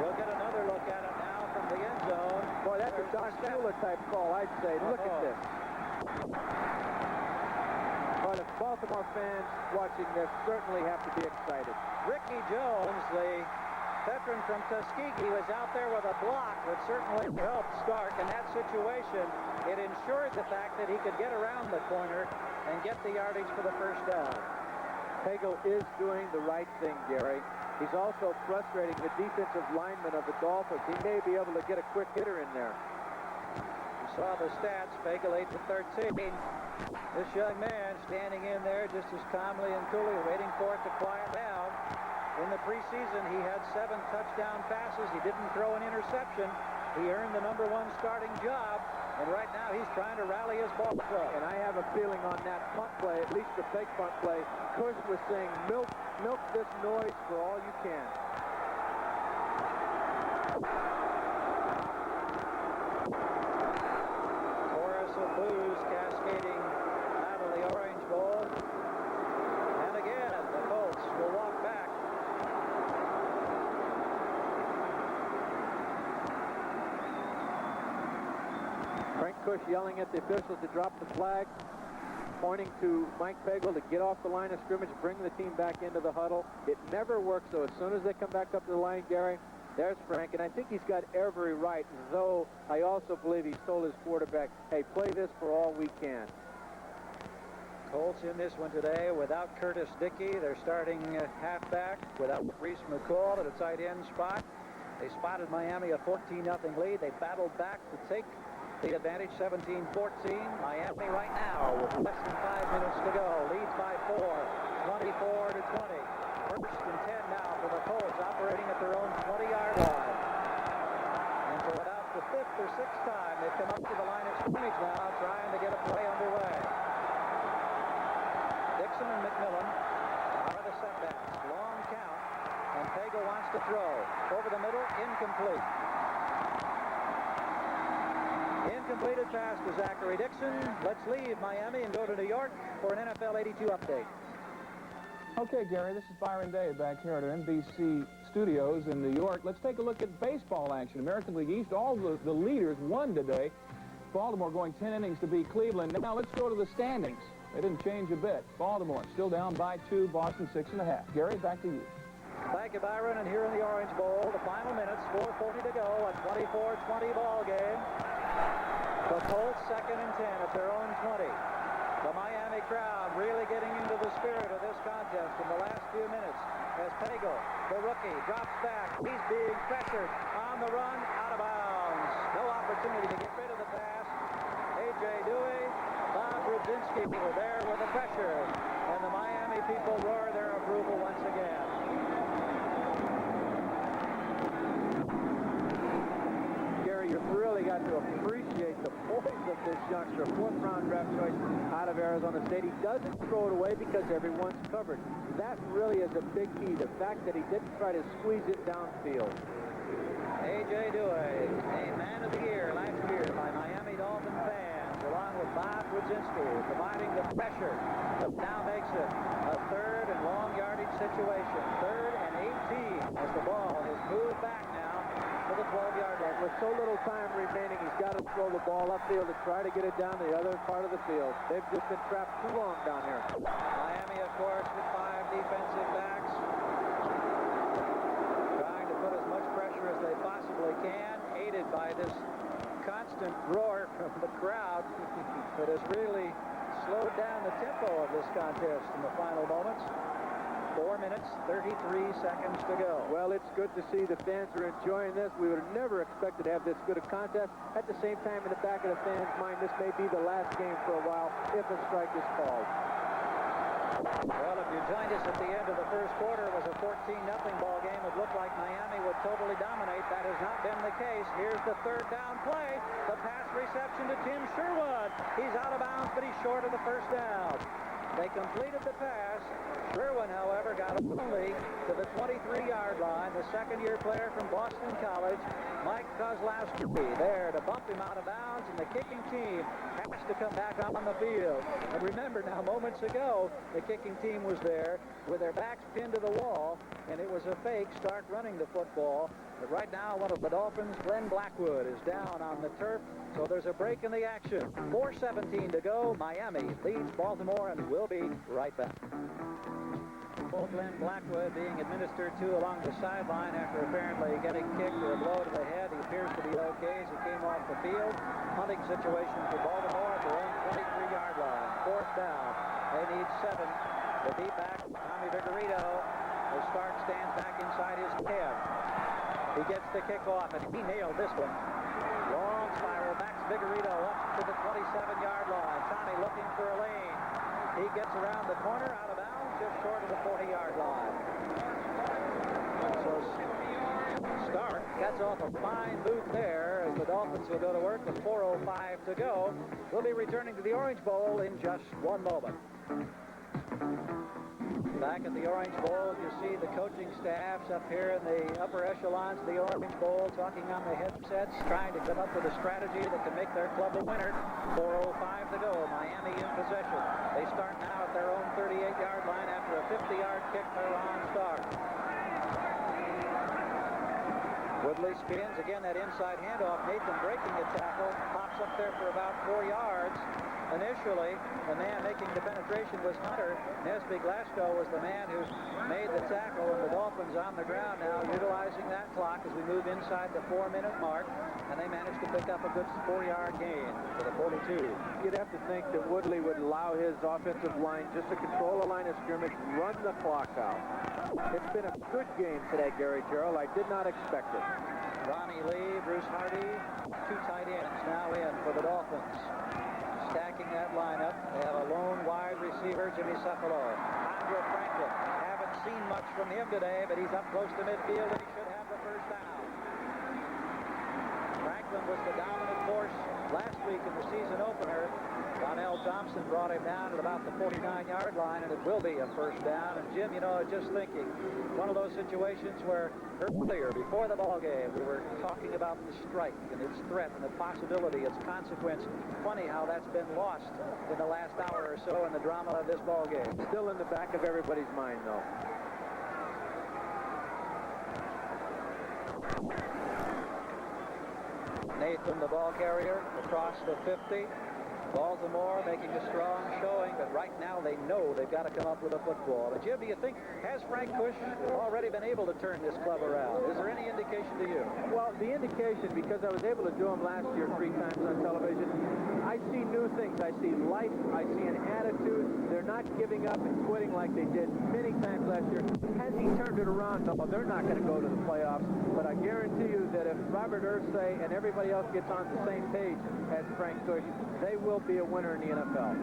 A: We'll get another look at it now from the end zone.
B: Boy, that's a Don Shula type call, I'd say. Look at this. But if Baltimore fans watching this certainly have to be excited.
A: Ricky Jones, the veteran from Tuskegee, was out there with a block that certainly helped Stark in that situation. It ensured the fact that he could get around the corner and get the yardage for the first down.
B: Pagel is doing the right thing, Gary. He's also frustrating the defensive lineman of the Dolphins. He may be able to get a quick hitter in there.
A: You saw the stats, Pagel 8 for 13. This young man standing in there just as calmly and coolly waiting for it to quiet down. In the preseason, he had 7 touchdown passes. He didn't throw an interception. He earned the #1 starting job, and right now he's trying to rally his ball club.
B: And I have a feeling on that punt play, at least the fake punt play, Coach was saying, milk this noise for all you can.
A: Chorus of boos cascading out of the Orange Bowl. And again, the Colts will walk back.
B: Frank Cush yelling at the officials to drop the flag, pointing to Mike Pagel to get off the line of scrimmage, bring the team back into the huddle. It never works, so as soon as they come back up to the line, Gary, there's Frank, and I think he's got every right, though I also believe he's told his quarterback, hey, play this for all we can.
A: Colts in this one today without Curtis Dickey. They're starting halfback without Reese McCall at a tight end spot. They spotted Miami a 14-0 lead. They battled back to take the advantage, 17-14. Miami right now with less than 5 minutes to go. Leads by 4, 24-20. First and 10 now for the Colts, operating at their own 20-yard line. And for about the 5th or 6th time, they've come up to the line of scrimmage now, trying to get a play underway. Dixon and McMillan are the setbacks. Long count, and Pagel wants to throw. Over the middle, incomplete. Incompleted pass to Zachary Dixon. Let's leave Miami and go to New York for an NFL 82 update.
D: Okay, Gary, this is Byron Day back here at our NBC studios in New York. Let's take a look at baseball action. American League East, all the leaders won today. Baltimore going 10 innings to beat Cleveland. Now let's go to the standings. They didn't change a bit. Baltimore still down by 2, Boston 6.5. Gary, back to you.
A: Thank you, Byron. And here in the Orange Bowl, the final minutes, 4:40 to go, a 24-20 ball game. The Colts 2nd and 10 at their own 20. The Miami crowd really getting into the spirit of this contest in the last few minutes as Pagel, the rookie, drops back. He's being pressured on the run, out of bounds. No opportunity to get rid of the pass. A.J. Dewey, Bob Brzezinski were there with the pressure, and the Miami people roar their approval once again.
B: Gary, you've really got to appreciate the poise of this youngster. 4th-round draft choice out of Arizona State. He doesn't throw it away because everyone's covered. That really is a big key. The fact that he didn't try to squeeze it downfield.
A: A.J. Dewey, a man of the year last year by Miami Dolphin fans, along with Bob Brzezinski, providing the pressure that now makes it a 3rd and long yardage situation. 3rd and 18 as the ball has moved back now to the 12-yard line.
B: With so little time remaining, he's got to throw the ball upfield to try to get it down the other part of the field. They've just been trapped too long down here.
A: Miami, of course, with 5 defensive backs, trying to put as much pressure as they possibly can, aided by this constant roar from the crowd that has really slowed down the tempo of this contest in the final moments. 4 minutes, 33 seconds to go.
B: Well, it's good to see the fans are enjoying this. We would have never expected to have this good a contest. At the same time, in the back of the fans' mind, this may be the last game for a while if a strike is called.
A: Well, if you joined us at the end of the first quarter, it was a 14-0 ball game. It looked like Miami would totally dominate. That has not been the case. Here's the 3rd down play. The pass reception to Tim Sherwood. He's out of bounds, but he's short of the 1st down. They completed the pass. Sherwin, however, got only to the 23-yard line. The 2nd-year player from Boston College, Mike Kozlowski, there to bump him out of bounds, and the kicking team has to come back on the field. And remember now, moments ago, the kicking team was there with their backs pinned to the wall, and it was a fake start running the football. But right now, one of the Dolphins, Glenn Blackwood, is down on the turf, so there's a break in the action. 4:17 to go. Miami leads Baltimore, and we'll be right back. Glenn Blackwood being administered to along the sideline after apparently getting kicked or a blow to the head. He appears to be okay as he came off the field. Hunting situation for Baltimore at their own 23-yard line. 4th down. They need 7 to beat back Tommy Vigorito. The start stands back inside his 10. He gets the kickoff, and he nailed this one. Long spiral, Max Vigorito up to the 27-yard line. Tommy looking for a lane. He gets around the corner, out of bounds, just short of the 40-yard line. So Stark gets off a fine boot there as the Dolphins will go to work with 4:05 to go. We'll be returning to the Orange Bowl in just one moment. Back at the Orange Bowl, you see the coaching staffs up here in the upper echelons of the Orange Bowl talking on the headsets, trying to come up with a strategy that can make their club a winner. 4:05 to go. Miami in possession. They start now at their own 38-yard line after a 50-yard kick by Ron Stark. Woodley spins. Again, that inside handoff. Nathan breaking a tackle. Pops up there for about 4 yards. Initially, the man making the penetration was Hunter. Nesby Glasgow was the man who made the tackle, and the Dolphins on the ground now utilizing that clock as we move inside the 4-minute mark, and they managed to pick up a good 4-yard gain to the 42.
B: You'd have to think that Woodley would allow his offensive line just to control the line of scrimmage, run the clock out. It's been a good game today, Gary Gerald. I did not expect it.
A: Ronnie Lee, Bruce Hardy, 2 tight ends now in for the Dolphins. Stacking that lineup, they have a lone wide receiver, Jimmy Cephalo. Andrew Franklin, haven't seen much from him today, but he's up close to midfield, and he should have the 1st down. Franklin was the dominant force last week in the season opener. Donnell Thompson brought him down at about the 49-yard line, and it will be a 1st down. And Jim, you know, just thinking, one of those situations where earlier, before the ball game, we were talking about the strike and its threat and the possibility, its consequence. Funny how that's been lost in the last hour or so in the drama of this ball game.
B: Still in the back of everybody's mind, though.
A: Nathan, the ball carrier, across the 50. Baltimore making a strong showing, but right now they know they've got to come up with a football. And Jim, do you think, has Frank Kush already been able to turn this club around? Is there any indication to you?
B: Well, the indication, because I was able to do them last year 3 times on television, I see new things. I see life. I see an attitude. They're not giving up and quitting like they did many times last year. Has he turned it around? No, they're not going to go to the playoffs. But I guarantee you that if Robert Irsay and everybody else gets on the same page as Frank Kush, they will be a winner in the NFL.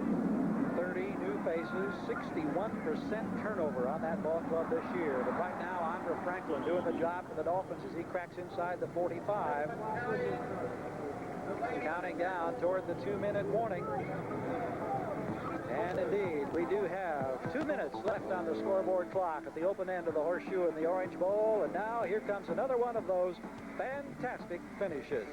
A: 30 new faces, 61% turnover on that ball club this year. But right now, Andre Franklin doing the job for the Dolphins as he cracks inside the 45. Counting down toward the 2-minute warning. And indeed, we do have 2 minutes left on the scoreboard clock at the open end of the Horseshoe in the Orange Bowl. And now here comes another one of those fantastic finishes.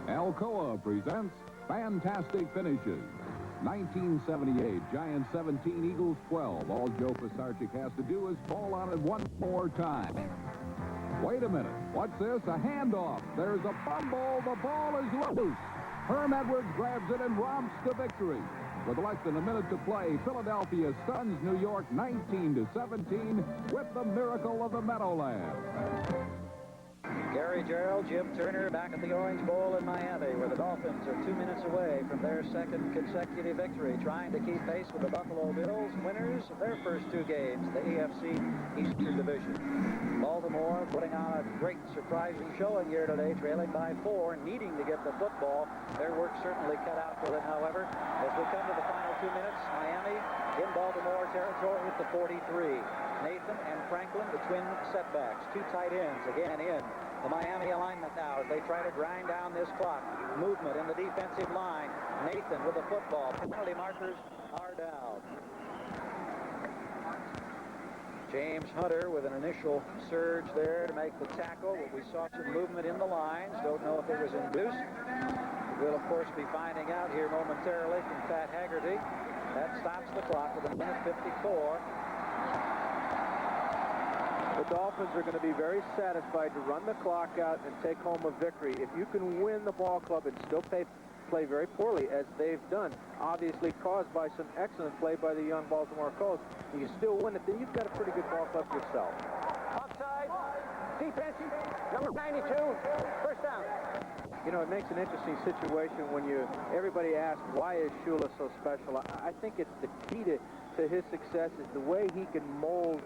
I: Alcoa presents Fantastic Finishes. 1978, Giants 17, Eagles 12. All Joe Pisarcik has to do is fall on it one more time. Wait a minute. What's this? A handoff. There's a fumble. The ball is loose. Herm Edwards grabs it and romps to victory. With less than a minute to play, Philadelphia stuns New York 19-17 with the miracle of the Meadowlands.
A: Gary Gerald, Jim Turner back at the Orange Bowl in Miami, where the Dolphins are 2 minutes away from their second consecutive victory, trying to keep pace with the Buffalo Bills, winners of their first 2 games, the AFC Eastern Division. Baltimore putting on a great surprising showing here today, trailing by 4, needing to get the football. Their work certainly cut out for them, however. As we come to the final 2 minutes, Miami in Baltimore territory at the 43. Nathan and Franklin, the twin setbacks, 2 tight ends again in the Miami alignment now as they try to grind down this clock. Movement in the defensive line. Nathan with the football. Penalty markers are down. James Hunter with an initial surge there to make the tackle, but we saw some movement in the lines. Don't know if it was induced. We'll, of course, be finding out here momentarily from Pat Haggerty. That stops the clock with a minute 54.
B: The Dolphins are going to be very satisfied to run the clock out and take home a victory. If you can win the ball club and still play very poorly, as they've done, obviously caused by some excellent play by the young Baltimore Colts, you still win it, then you've got a pretty good ball club yourself.
D: Offside, defense, number 92, first down.
B: You know, it makes an interesting situation when everybody asks, why is Shula so special? I think it's the key to his success is the way he can mold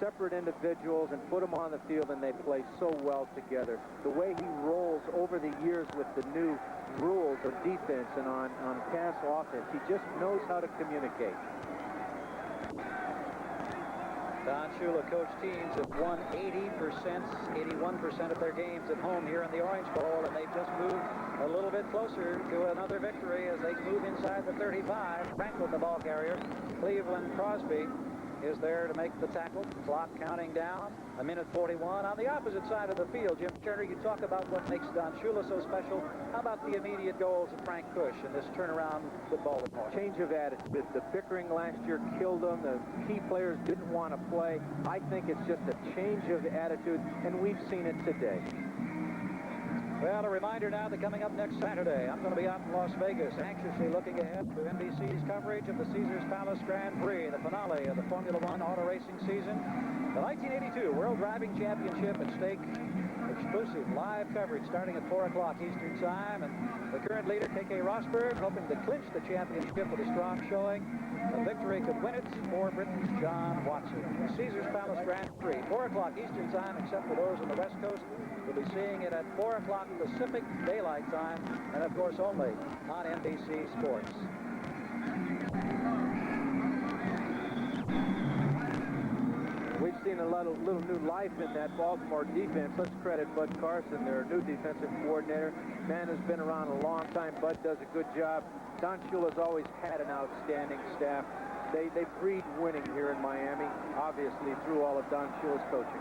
B: separate individuals and put them on the field, and they play so well together. The way he rolls over the years with the new rules of defense and on pass offense, he just knows how to communicate.
A: Don Shula coached teams that won 81% of their games at home here in the Orange Bowl, and they've just moved a little bit closer to another victory as they move inside the 35. Franklin, the ball carrier. Cleveland Crosby is there to make the tackle. Clock counting down. A minute 41 on the opposite side of the field. Jim Turner, you talk about what makes Don Shula so special. How about the immediate goals of Frank Kush in this turnaround with Baltimore?
B: Change of attitude. The bickering last year killed them. The key players didn't want to play. I think it's just a change of attitude, and we've seen it today.
A: Well, a reminder now that coming up next Saturday, I'm going to be out in Las Vegas, anxiously looking ahead to NBC's coverage of the Caesars Palace Grand Prix, the finale of the Formula One auto racing season. The 1982 World Driving Championship at stake. Exclusive live coverage starting at 4 o'clock Eastern Time. And the current leader, K.K. Rosberg, hoping to clinch the championship with a strong showing. The victory could win it for Britain's John Watson. The Caesars Palace Grand Prix, 4 o'clock Eastern Time, except for those on the West Coast. We'll be seeing it at 4 o'clock Pacific Daylight Time, and of course only on NBC Sports.
B: We've seen a little new life in that Baltimore defense. Let's credit Bud Carson, their new defensive coordinator. Man who's been around a long time. Bud does a good job. Don Shula's always had an outstanding staff. They breed winning here in Miami, obviously through all of Don Shula's coaching.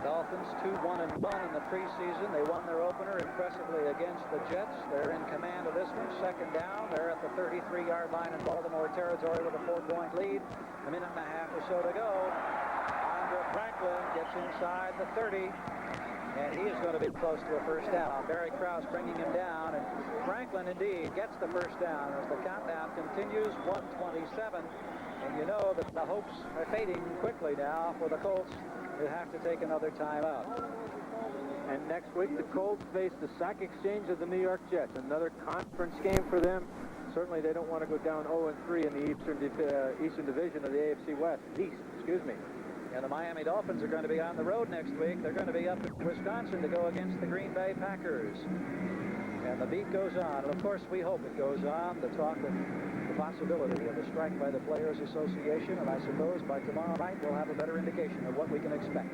A: Dolphins 2-1-1 in the preseason. They won their opener impressively against the Jets. They're in command of this one. Second down. They're at the 33-yard line in Baltimore territory with a 4-point lead. A minute and a half or so to go. Franklin gets inside the 30, and he is going to be close to a first down. Barry Krause bringing him down, and Franklin indeed gets the first down as the countdown continues. 1:27, and you know that the hopes are fading quickly now for the Colts, who have to take another timeout.
B: And next week, the Colts face the sack exchange of the New York Jets. Another conference game for them. Certainly, they don't want to go down 0-3 in the Eastern Division of the AFC West. East, excuse me.
A: And the Miami Dolphins are going to be on the road next week. They're going to be up in Wisconsin to go against the Green Bay Packers. And the beat goes on. And, of course, we hope it goes on. The talk of the possibility of a strike by the Players Association. And I suppose by tomorrow night we'll have a better indication of what we can expect.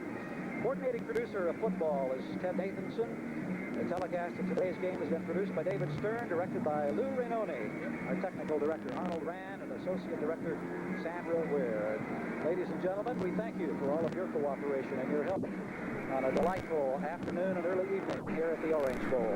A: Coordinating producer of football is Ted Nathanson. The telecast of today's game has been produced by David Stern, directed by Lou Rainoni. Our technical director, Arnold Rand, and associate director, Sandra Weir. Ladies and gentlemen, we thank you for all of your cooperation and your help on a delightful afternoon and early evening here at the Orange Bowl.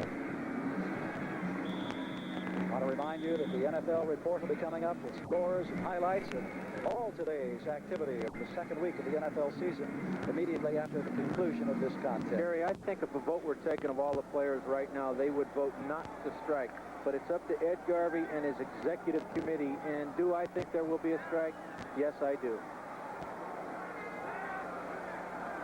A: I want to remind you that the NFL report will be coming up with scores and highlights of all today's activity of the second week of the NFL season immediately after the conclusion of this contest.
B: Gary, I think if a vote were taken of all the players right now, they would vote not to strike. But it's up to Ed Garvey and his executive committee. And do I think there will be a strike? Yes, I do.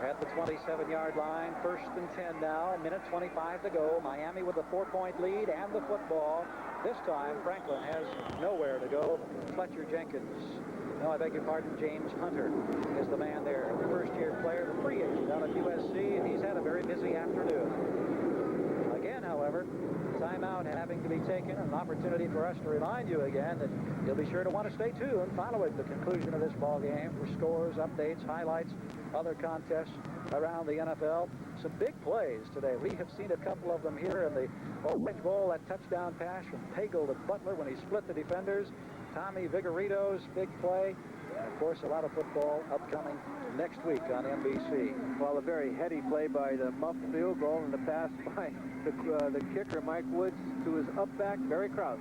A: At the 27-yard line, 1st and 10 now, minute 25 to go. Miami with a 4-point lead and the football. This time, Franklin has nowhere to go. Fletcher Jenkins. No, I beg your pardon, James Hunter is the man there. The first-year player, the free agent out of USC, and he's had a very busy afternoon. Again, however, timeout having to be taken, an opportunity for us to remind you again that you'll be sure to want to stay tuned following the conclusion of this ball game for scores, updates, highlights, other contests around the NFL. Some big plays today. We have seen a couple of them here in the Orange Bowl. That touchdown pass from Pagel to Butler when he split the defenders. Tommy Vigorito's big play. And, of course, a lot of football upcoming next week on NBC.
B: Well, a very heady play by the muff field goal and the pass by the kicker, Mike Woods, to his up-back, Barry Krause.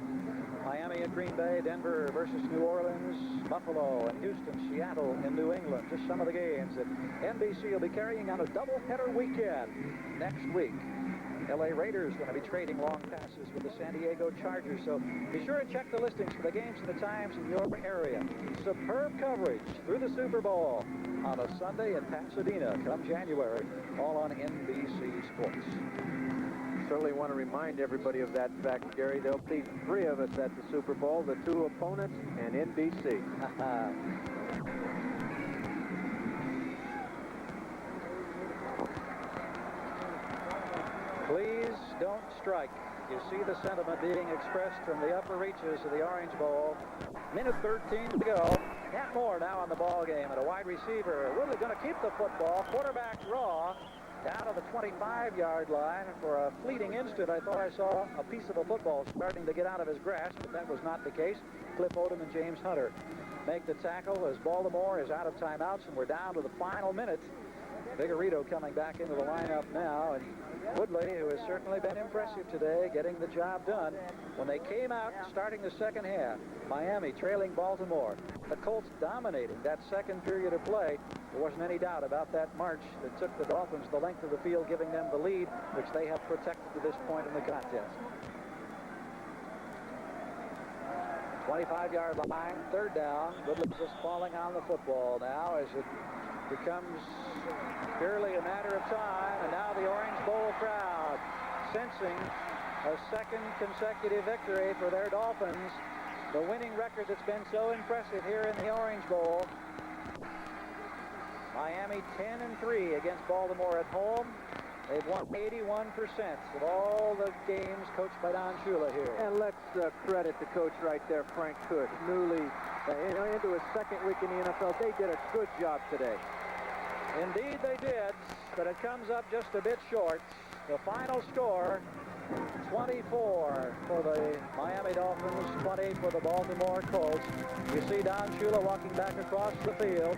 A: Miami and Green Bay, Denver versus New Orleans, Buffalo and Houston, Seattle and New England. Just some of the games that NBC will be carrying on a doubleheader weekend next week. L.A. Raiders going to be trading long passes with the San Diego Chargers. So be sure to check the listings for the games and the times in your area. Superb coverage through the Super Bowl on a Sunday in Pasadena come January, all on NBC Sports.
B: Certainly want to remind everybody of that fact, Gary. There'll be 3 of us at the Super Bowl, the 2 opponents and NBC.
A: Please don't strike. You see the sentiment being expressed from the upper reaches of the Orange Bowl. Minute 13 to go. Matt Moore now on the ball game and a wide receiver. Woodley going to keep the football. Quarterback draw down to the 25-yard line. For a fleeting instant, I thought I saw a piece of a football starting to get out of his grasp, but that was not the case. Cliff Odom and James Hunter make the tackle as Baltimore is out of timeouts, and we're down to the final minute. Vigorito coming back into the lineup now, and Woodley, who has certainly been impressive today, getting the job done. When they came out starting the second half, Miami trailing Baltimore, the Colts dominating that second period of play. There wasn't any doubt about that march that took the Dolphins the length of the field, giving them the lead, which they have protected to this point in the contest. 25-yard line, 3rd down. Woodley's just falling on the football now as it becomes purely a matter of time, and now the Orange Bowl crowd sensing a second consecutive victory for their Dolphins, the winning record that's been so impressive here in the Orange Bowl. Miami 10-3 against Baltimore at home. They've won 81% of all the games coached by Don Shula here.
B: And let's credit the coach right there, Frank Kush, newly into his second week in the NFL. They did a good job today.
A: Indeed they did, but it comes up just a bit short. The final score, 24 for the Miami Dolphins, 20 for the Baltimore Colts. You see Don Shula walking back across the field.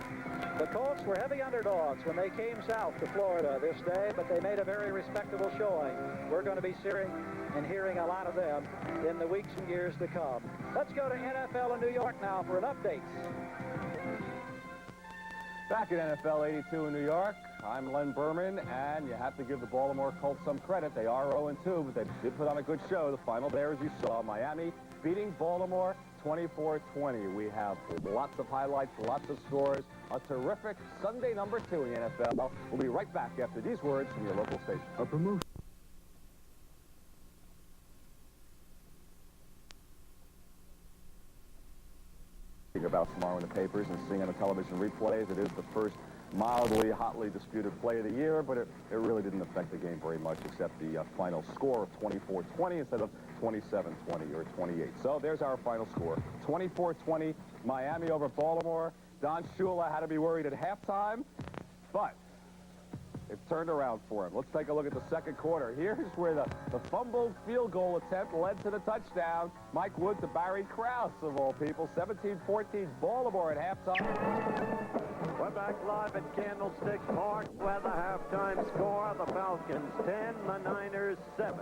A: The Colts were heavy underdogs when they came south to Florida this day, but they made a very respectable showing. We're going to be hearing a lot of them in the weeks and years to come. Let's go to NFL in New York now for an update.
F: Back at NFL 82 in New York, I'm Len Berman, and you have to give the Baltimore Colts some credit. They are 0-2, but they did put on a good show. The final there, as you saw, Miami beating Baltimore 24-20. We have lots of highlights, lots of scores, a terrific Sunday number 2 in the NFL. We'll be right back after these words from your local station.
E: A promotion.
F: About tomorrow in the papers and seeing on the television replays. It is the first mildly, hotly disputed play of the year, but it really didn't affect the game very much except the final score of 24-20 instead of 27-20 or 28. So there's our final score. 24-20, Miami over Baltimore. Don Shula had to be worried at halftime, but it turned around for him. Let's take a look at the second quarter. Here's where the fumbled field goal attempt led to the touchdown. Mike Wood to Barry Krause, of all people. 17-14, Baltimore at halftime.
J: We're back live at Candlestick Park where the halftime score, the Falcons 10, the Niners 7.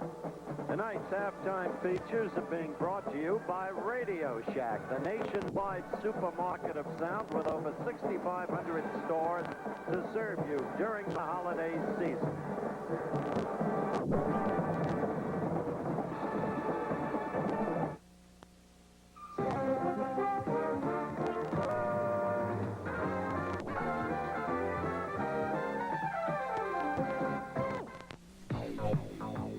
J: Tonight's halftime features are being brought to you by Radio Shack, the nationwide supermarket of sound with over 6,500 stores to serve you during the holiday season.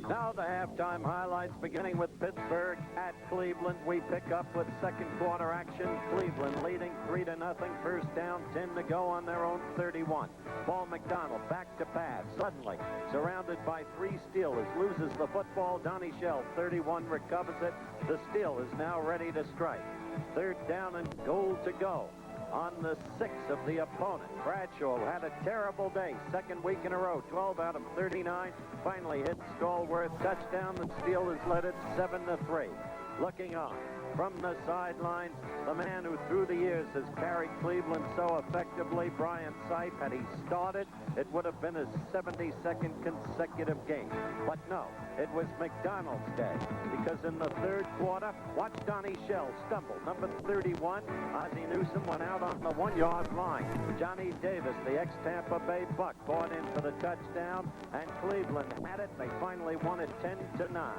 J: Now the halftime highlights, beginning with Pittsburgh at Cleveland. We pick up with second quarter action. Cleveland leading 3-0. First down, 10 to go on their own 31. Paul McDonald back to pass. Suddenly surrounded by 3 Steelers. Loses the football. Donnie Shell, 31, recovers it. The Steel is now ready to strike. Third down and goal to go on the 6 of the opponent. Bradshaw had a terrible day. Second week in a row, 12 out of 39. Finally hit Stallworth. Touchdown. The Steelers led it 7-3. Looking on from the sidelines, the man who through the years has carried Cleveland so effectively, Brian Sipe. Had he started, it would have been his 72nd consecutive game. But no, it was McDonald's day, because in the third quarter, watch Donnie Shell stumble. Number 31, Ozzie Newsome, went out on the 1-yard line. Johnny Davis, the ex-Tampa Bay Buck, bought in for the touchdown, and Cleveland had it. They finally won it 10-9.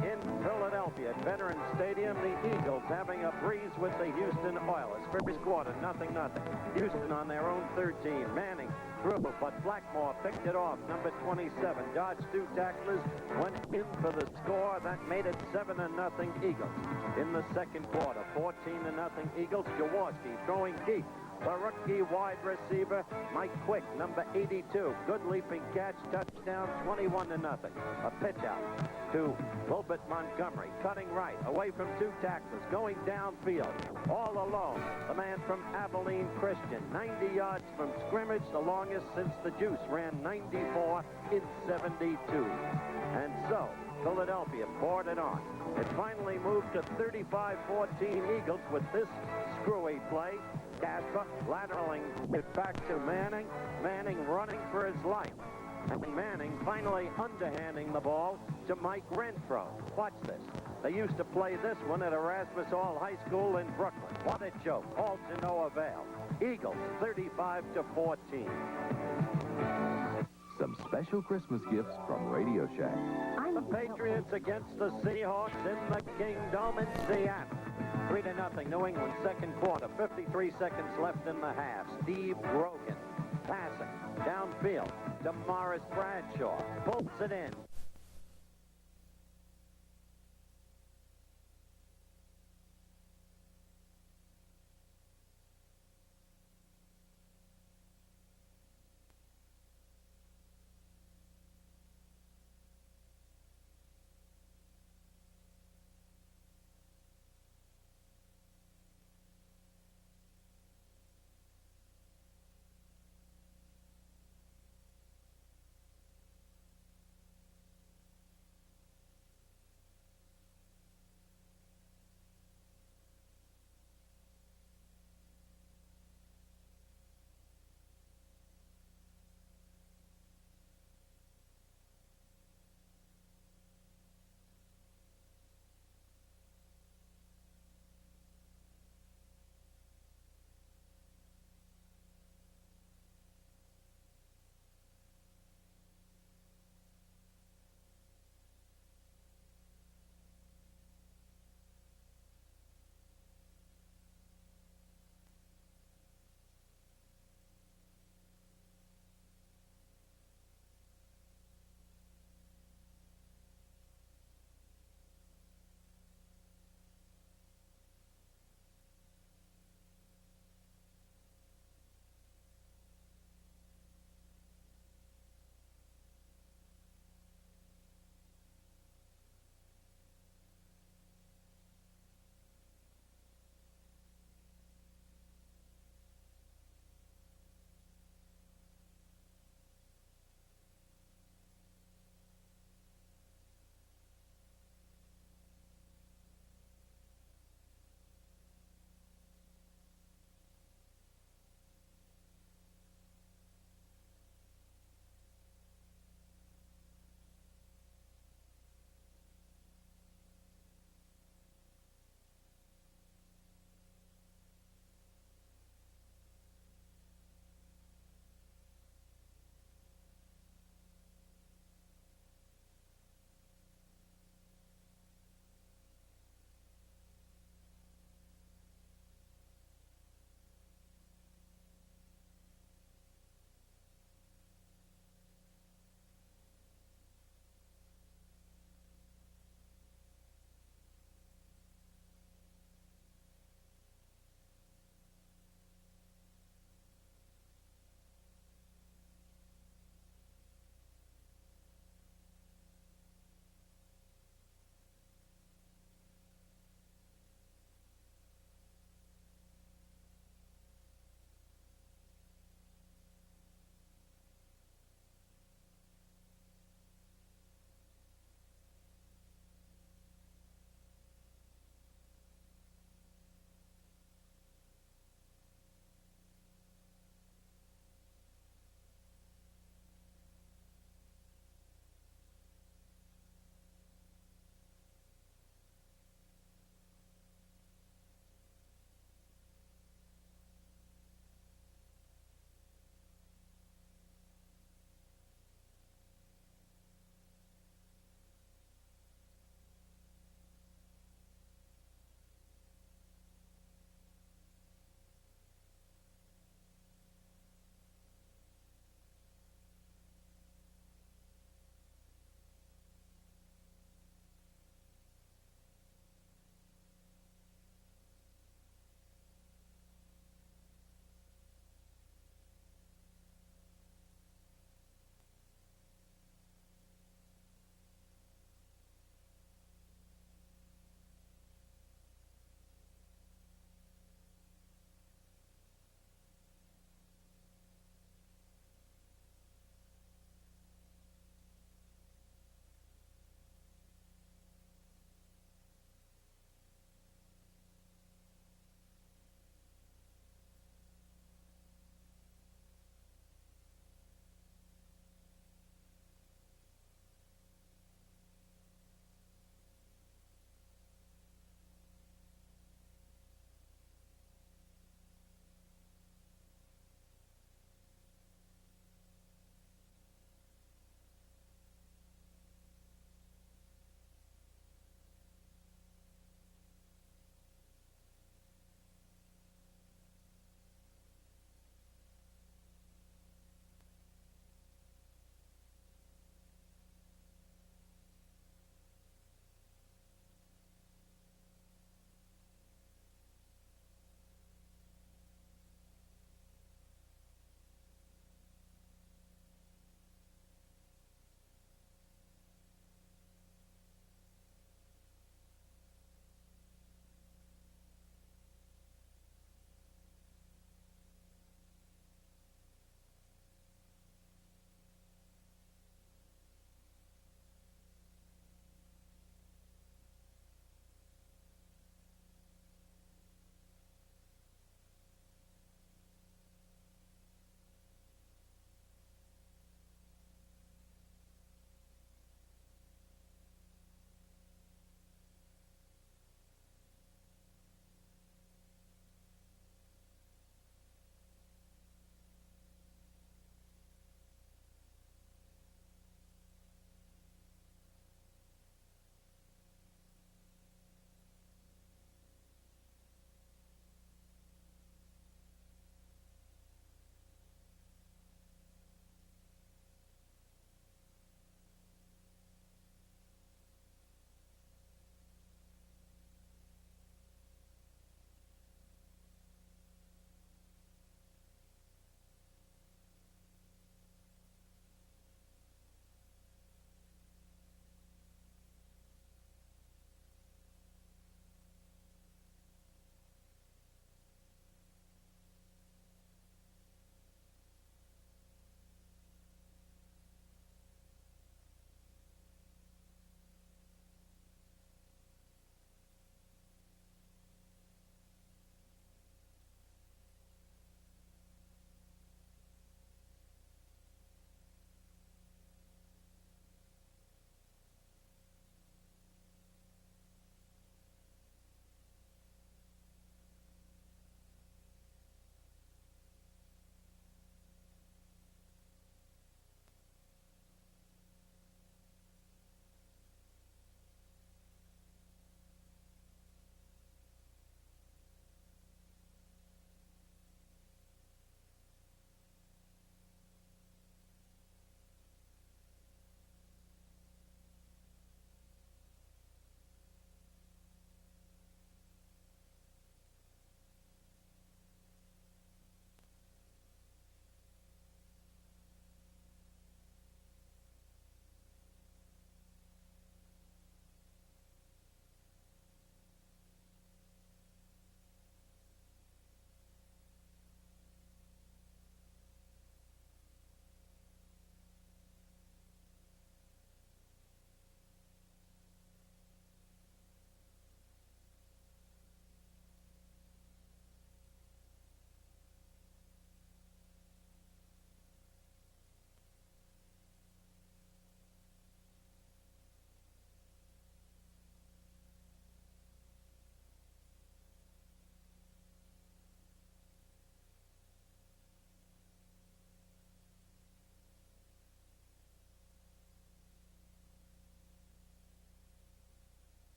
J: In Philadelphia at Veterans Stadium, the Eagles having a breeze with the Houston Oilers. First quarter, 0-0. Houston on their own 13. Manning threw, but Blackmore picked it off. Number 27 dodged 2 tacklers, went in for the score. That made it 7-0 Eagles. In the second quarter, 14-0 Eagles. Jaworski throwing deep. The rookie wide receiver, Mike Quick, number 82. Good leaping catch, touchdown, 21-0. A pitch out to Wilbert Montgomery, cutting right, away from 2 tacklers, going downfield, all alone. The man from Abilene Christian, 90 yards from scrimmage, the longest since the Juice ran 94 in 72. And so, Philadelphia poured it on. It finally moved to 35-14 Eagles with this screwy play. Casper lateraling it back to Manning. Manning running for his life. And Manning finally underhanding the ball to Mike Renfro. Watch this. They used to play this one at Erasmus Hall High School in Brooklyn. What a joke. All to no avail. Eagles 35-14.
K: Some special Christmas gifts from Radio Shack.
J: The Patriots against the Seahawks in the Kingdome in Seattle. 3-0 New England, second quarter. 53 seconds left in the half. Steve Grogan passing downfield to Morris Bradshaw. Pulls it in.